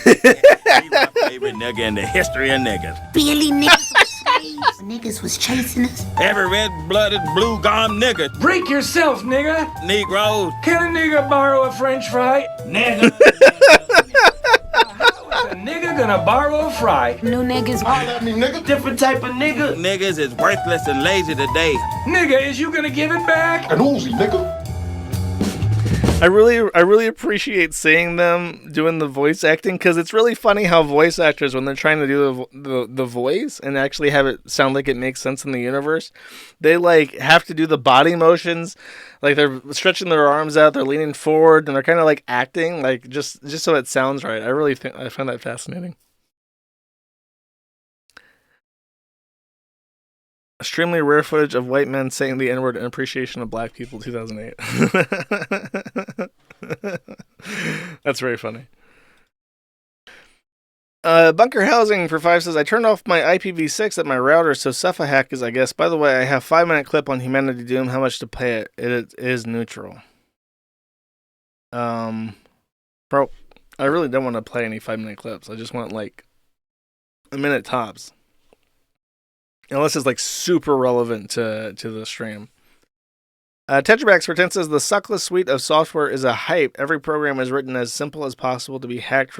My favorite nigga in the history of niggas. Billy niggas was slaves. Niggas was chasing us. Every red-blooded, blue-gum nigga. Break yourself, nigga. Negroes. Can a nigga borrow a french fry? Nigga. How is a nigga gonna borrow a fry? New niggas. Holler at me, nigga. Different type of nigga. Niggas is worthless and lazy today. Nigga, is you gonna give it back? An Uzi, nigga. I really appreciate seeing them doing the voice acting, because it's really funny how voice actors, when they're trying to do the voice and actually have it sound like it makes sense in the universe, they like have to do the body motions, like they're stretching their arms out, they're leaning forward, and they're kind of like acting like just so it sounds right. I find that fascinating. Extremely rare footage of white men saying the N-word in appreciation of black people, 2008. That's very funny. Bunker Housing for 5 says, I turned off my IPv6 at my router, so Cephahack is, I guess. By the way, I have 5-minute clip on Humanity Doom. How much to pay it? It is neutral. Bro, I really don't want to play any 5-minute clips. I just want like a minute tops. Unless it's like super relevant to the stream. Tetrabax for 10 says the suckless suite of software is a hype. Every program is written as simple as possible to be hacked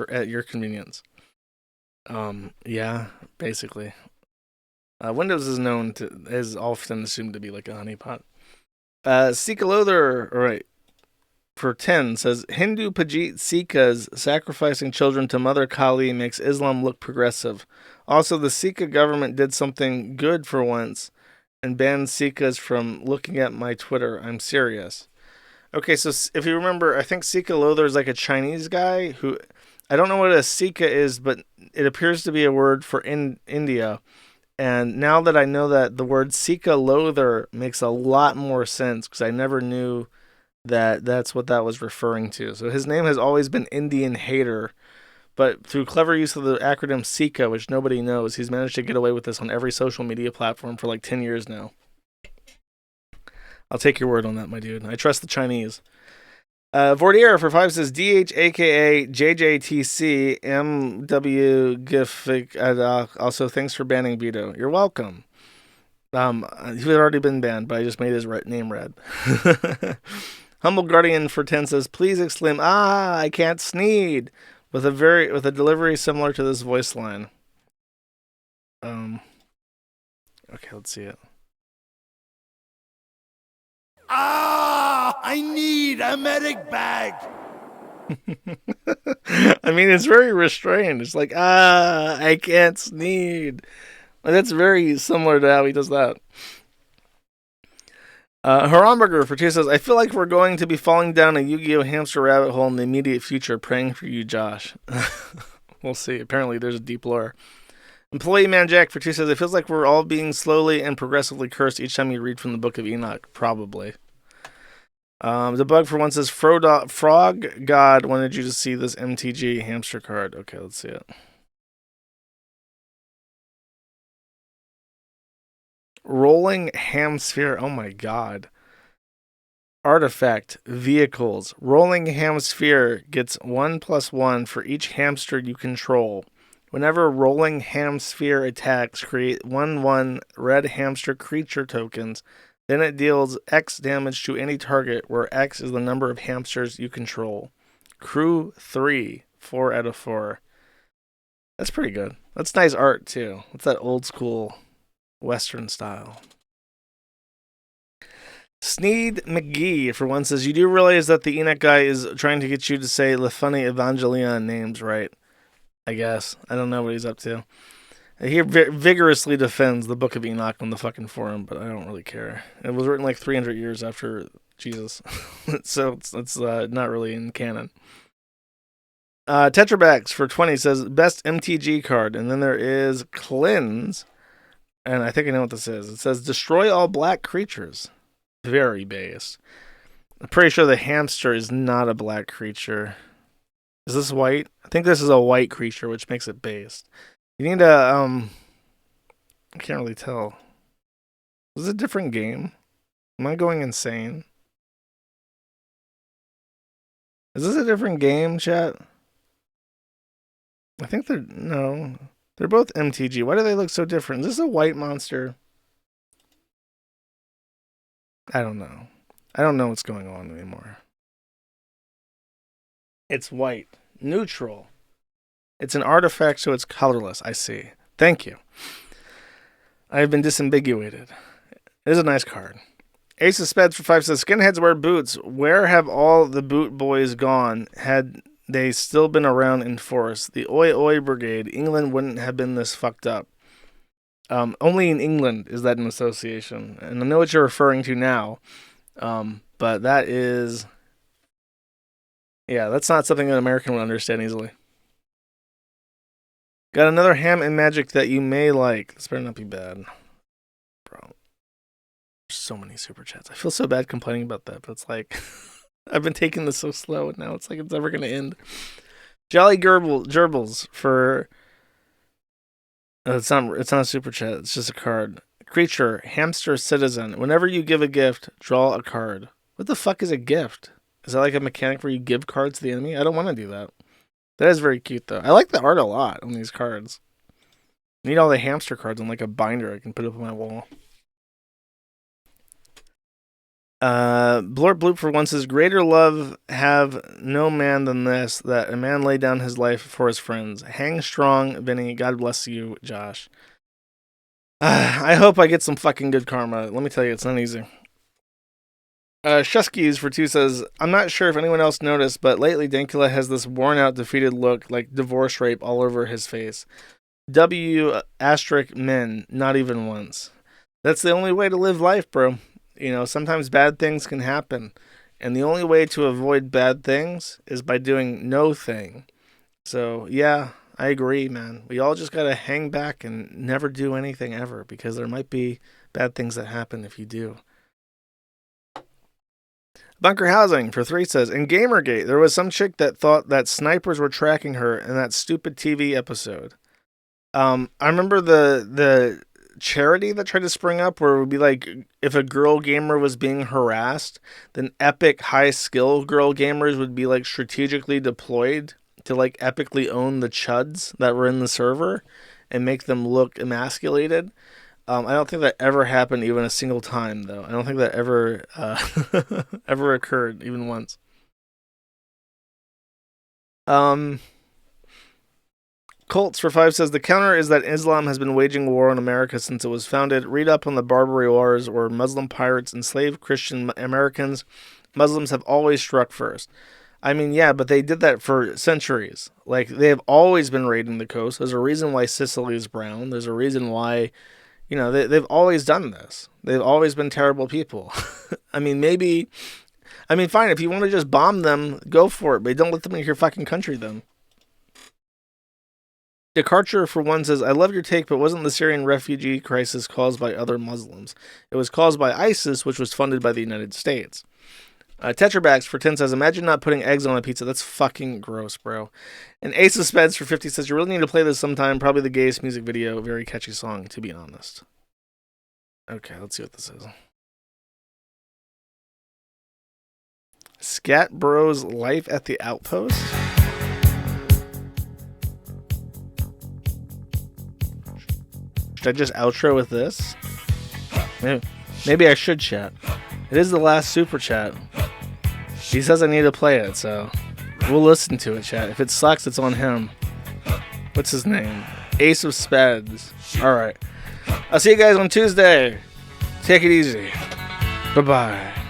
at your convenience. Yeah, basically. Windows is is often assumed to be like a honeypot. Sikalother, right, for 10 says Hindu Pajit Sikhs sacrificing children to Mother Kali makes Islam look progressive. Also, the Sikh government did something good for once and banned Sikhs from looking at my Twitter. I'm serious. Okay, so if you remember, I think Sikalother is like a Chinese guy who, I don't know what a Sikha is, but it appears to be a word for India. And now that I know that, the word Sikalother makes a lot more sense because I never knew that that's what that was referring to. So his name has always been Indian Hater, but through clever use of the acronym Sika, which nobody knows, he's managed to get away with this on every social media platform for like 10 years now. I'll take your word on that, my dude. I trust the Chinese. Vordier for 5 says DH aka JJTC MW GIF. Also, thanks for banning Vito. You're welcome. He had already been banned, but I just made his name red. Humble Guardian for 10 says, please exclaim, I can't sneed, with a delivery similar to this voice line. Okay, let's see it. I need a medic bag. I mean, it's very restrained. It's like, I can't sneed. That's very similar to how he does that. Haramburger for 2 says, I feel like we're going to be falling down a Yu-Gi-Oh! Hamster rabbit hole in the immediate future. Praying for you, Josh. We'll see. Apparently, there's a deep lore. Employee Man Jack for 2 says, it feels like we're all being slowly and progressively cursed each time you read from the Book of Enoch. Probably. The Bug for 1 says, Frog God wanted you to see this MTG hamster card. Okay, let's see it. Rolling Hamsphere. Oh my god. Artifact. Vehicles. Rolling Hamsphere gets 1/1 for each hamster you control. Whenever Rolling Hamsphere attacks, create 1/1 red hamster creature tokens. Then it deals X damage to any target, where X is the number of hamsters you control. Crew 3. 4 out of 4. That's pretty good. That's nice art, too. What's that old school Western style? Sneed McGee for 1 says, you do realize that the Enoch guy is trying to get you to say the funny Evangelion names right. I guess. I don't know what he's up to. He vigorously defends the Book of Enoch on the fucking forum, but I don't really care. It was written like 300 years after Jesus. So it's not really in canon. Tetrabax for 20 says, best MTG card. And then there is Cleanse. And I think I know what this is. It says, destroy all black creatures. Very base. I'm pretty sure the hamster is not a black creature. Is this white? I think this is a white creature, which makes it based. You need a, I can't really tell. Is this a different game? Am I going insane? Is this a different game, chat? I think no. They're both MTG. Why do they look so different? Is this a white monster? I don't know. I don't know what's going on anymore. It's white. Neutral. It's an artifact, so it's colorless. I see. Thank you. I have been disambiguated. It is a nice card. Ace of Spades for 5 says, skinheads wear boots. Where have all the boot boys gone? Had they still been around in force? The Oi Oi Brigade. England wouldn't have been this fucked up. Only in England is that an association. And I know what you're referring to now. But that is... Yeah, that's not something an American would understand easily. Got another ham and magic that you may like. This better not be bad. Bro. There's so many super chats. I feel so bad complaining about that, but it's like... I've been taking this so slow, and now it's like it's never going to end. Jolly Gerbils for... It's not a super chat. It's just a card. Creature, hamster citizen. Whenever you give a gift, draw a card. What the fuck is a gift? Is that like a mechanic where you give cards to the enemy? I don't want to do that. That is very cute, though. I like the art a lot on these cards. I need all the hamster cards on like a binder I can put up on my wall. Blorp Bloop for once says, greater love have no man than this, that a man lay down his life for his friends. Hang strong, Vinny. God bless you, Josh. I hope I get some fucking good karma. Let me tell you, it's not easy. Shuskies for 2 says, I'm not sure if anyone else noticed, but lately Dankula has this worn out, defeated look like divorce rape all over his face. W asterisk men, not even once. That's the only way to live life, bro. You know, sometimes bad things can happen. And the only way to avoid bad things is by doing no thing. So, yeah, I agree, man. We all just gotta hang back and never do anything ever, because there might be bad things that happen if you do. Bunker Housing for 3 says, in Gamergate, there was some chick that thought that snipers were tracking her in that stupid TV episode. I remember the charity that tried to spring up where it would be like, if a girl gamer was being harassed, then epic high skill girl gamers would be like strategically deployed to like epically own the chuds that were in the server and make them look emasculated. I don't think that ever happened even a single time, though. I don't think that ever ever occurred even once. Colts for 5 says, the counter is that Islam has been waging war on America since it was founded. Read up on the Barbary Wars, where Muslim pirates enslaved Christian Americans. Muslims have always struck first. I mean, yeah, but they did that for centuries. Like, they have always been raiding the coast. There's a reason why Sicily is brown. There's a reason why, you know, they've always done this. They've always been terrible people. I mean, fine, if you want to just bomb them, go for it, but don't let them into your fucking country, then. Departure for 1 says, I love your take, but wasn't the Syrian refugee crisis caused by other Muslims? It was caused by ISIS, which was funded by the United States. Tetrabacks for 10 says, imagine not putting eggs on a pizza. That's fucking gross, bro. And Ace of Speds for 50 says, you really need to play this sometime. Probably the gayest music video. Very catchy song, to be honest. Okay, let's see what this is. Scat Bros Life at the Outpost? Should I just outro with this? Maybe I should, chat. It is the last super chat. He says I need to play it, so we'll listen to it, chat. If it sucks, it's on him. What's his name? Ace of Spades. Alright. I'll see you guys on Tuesday. Take it easy. Bye-bye.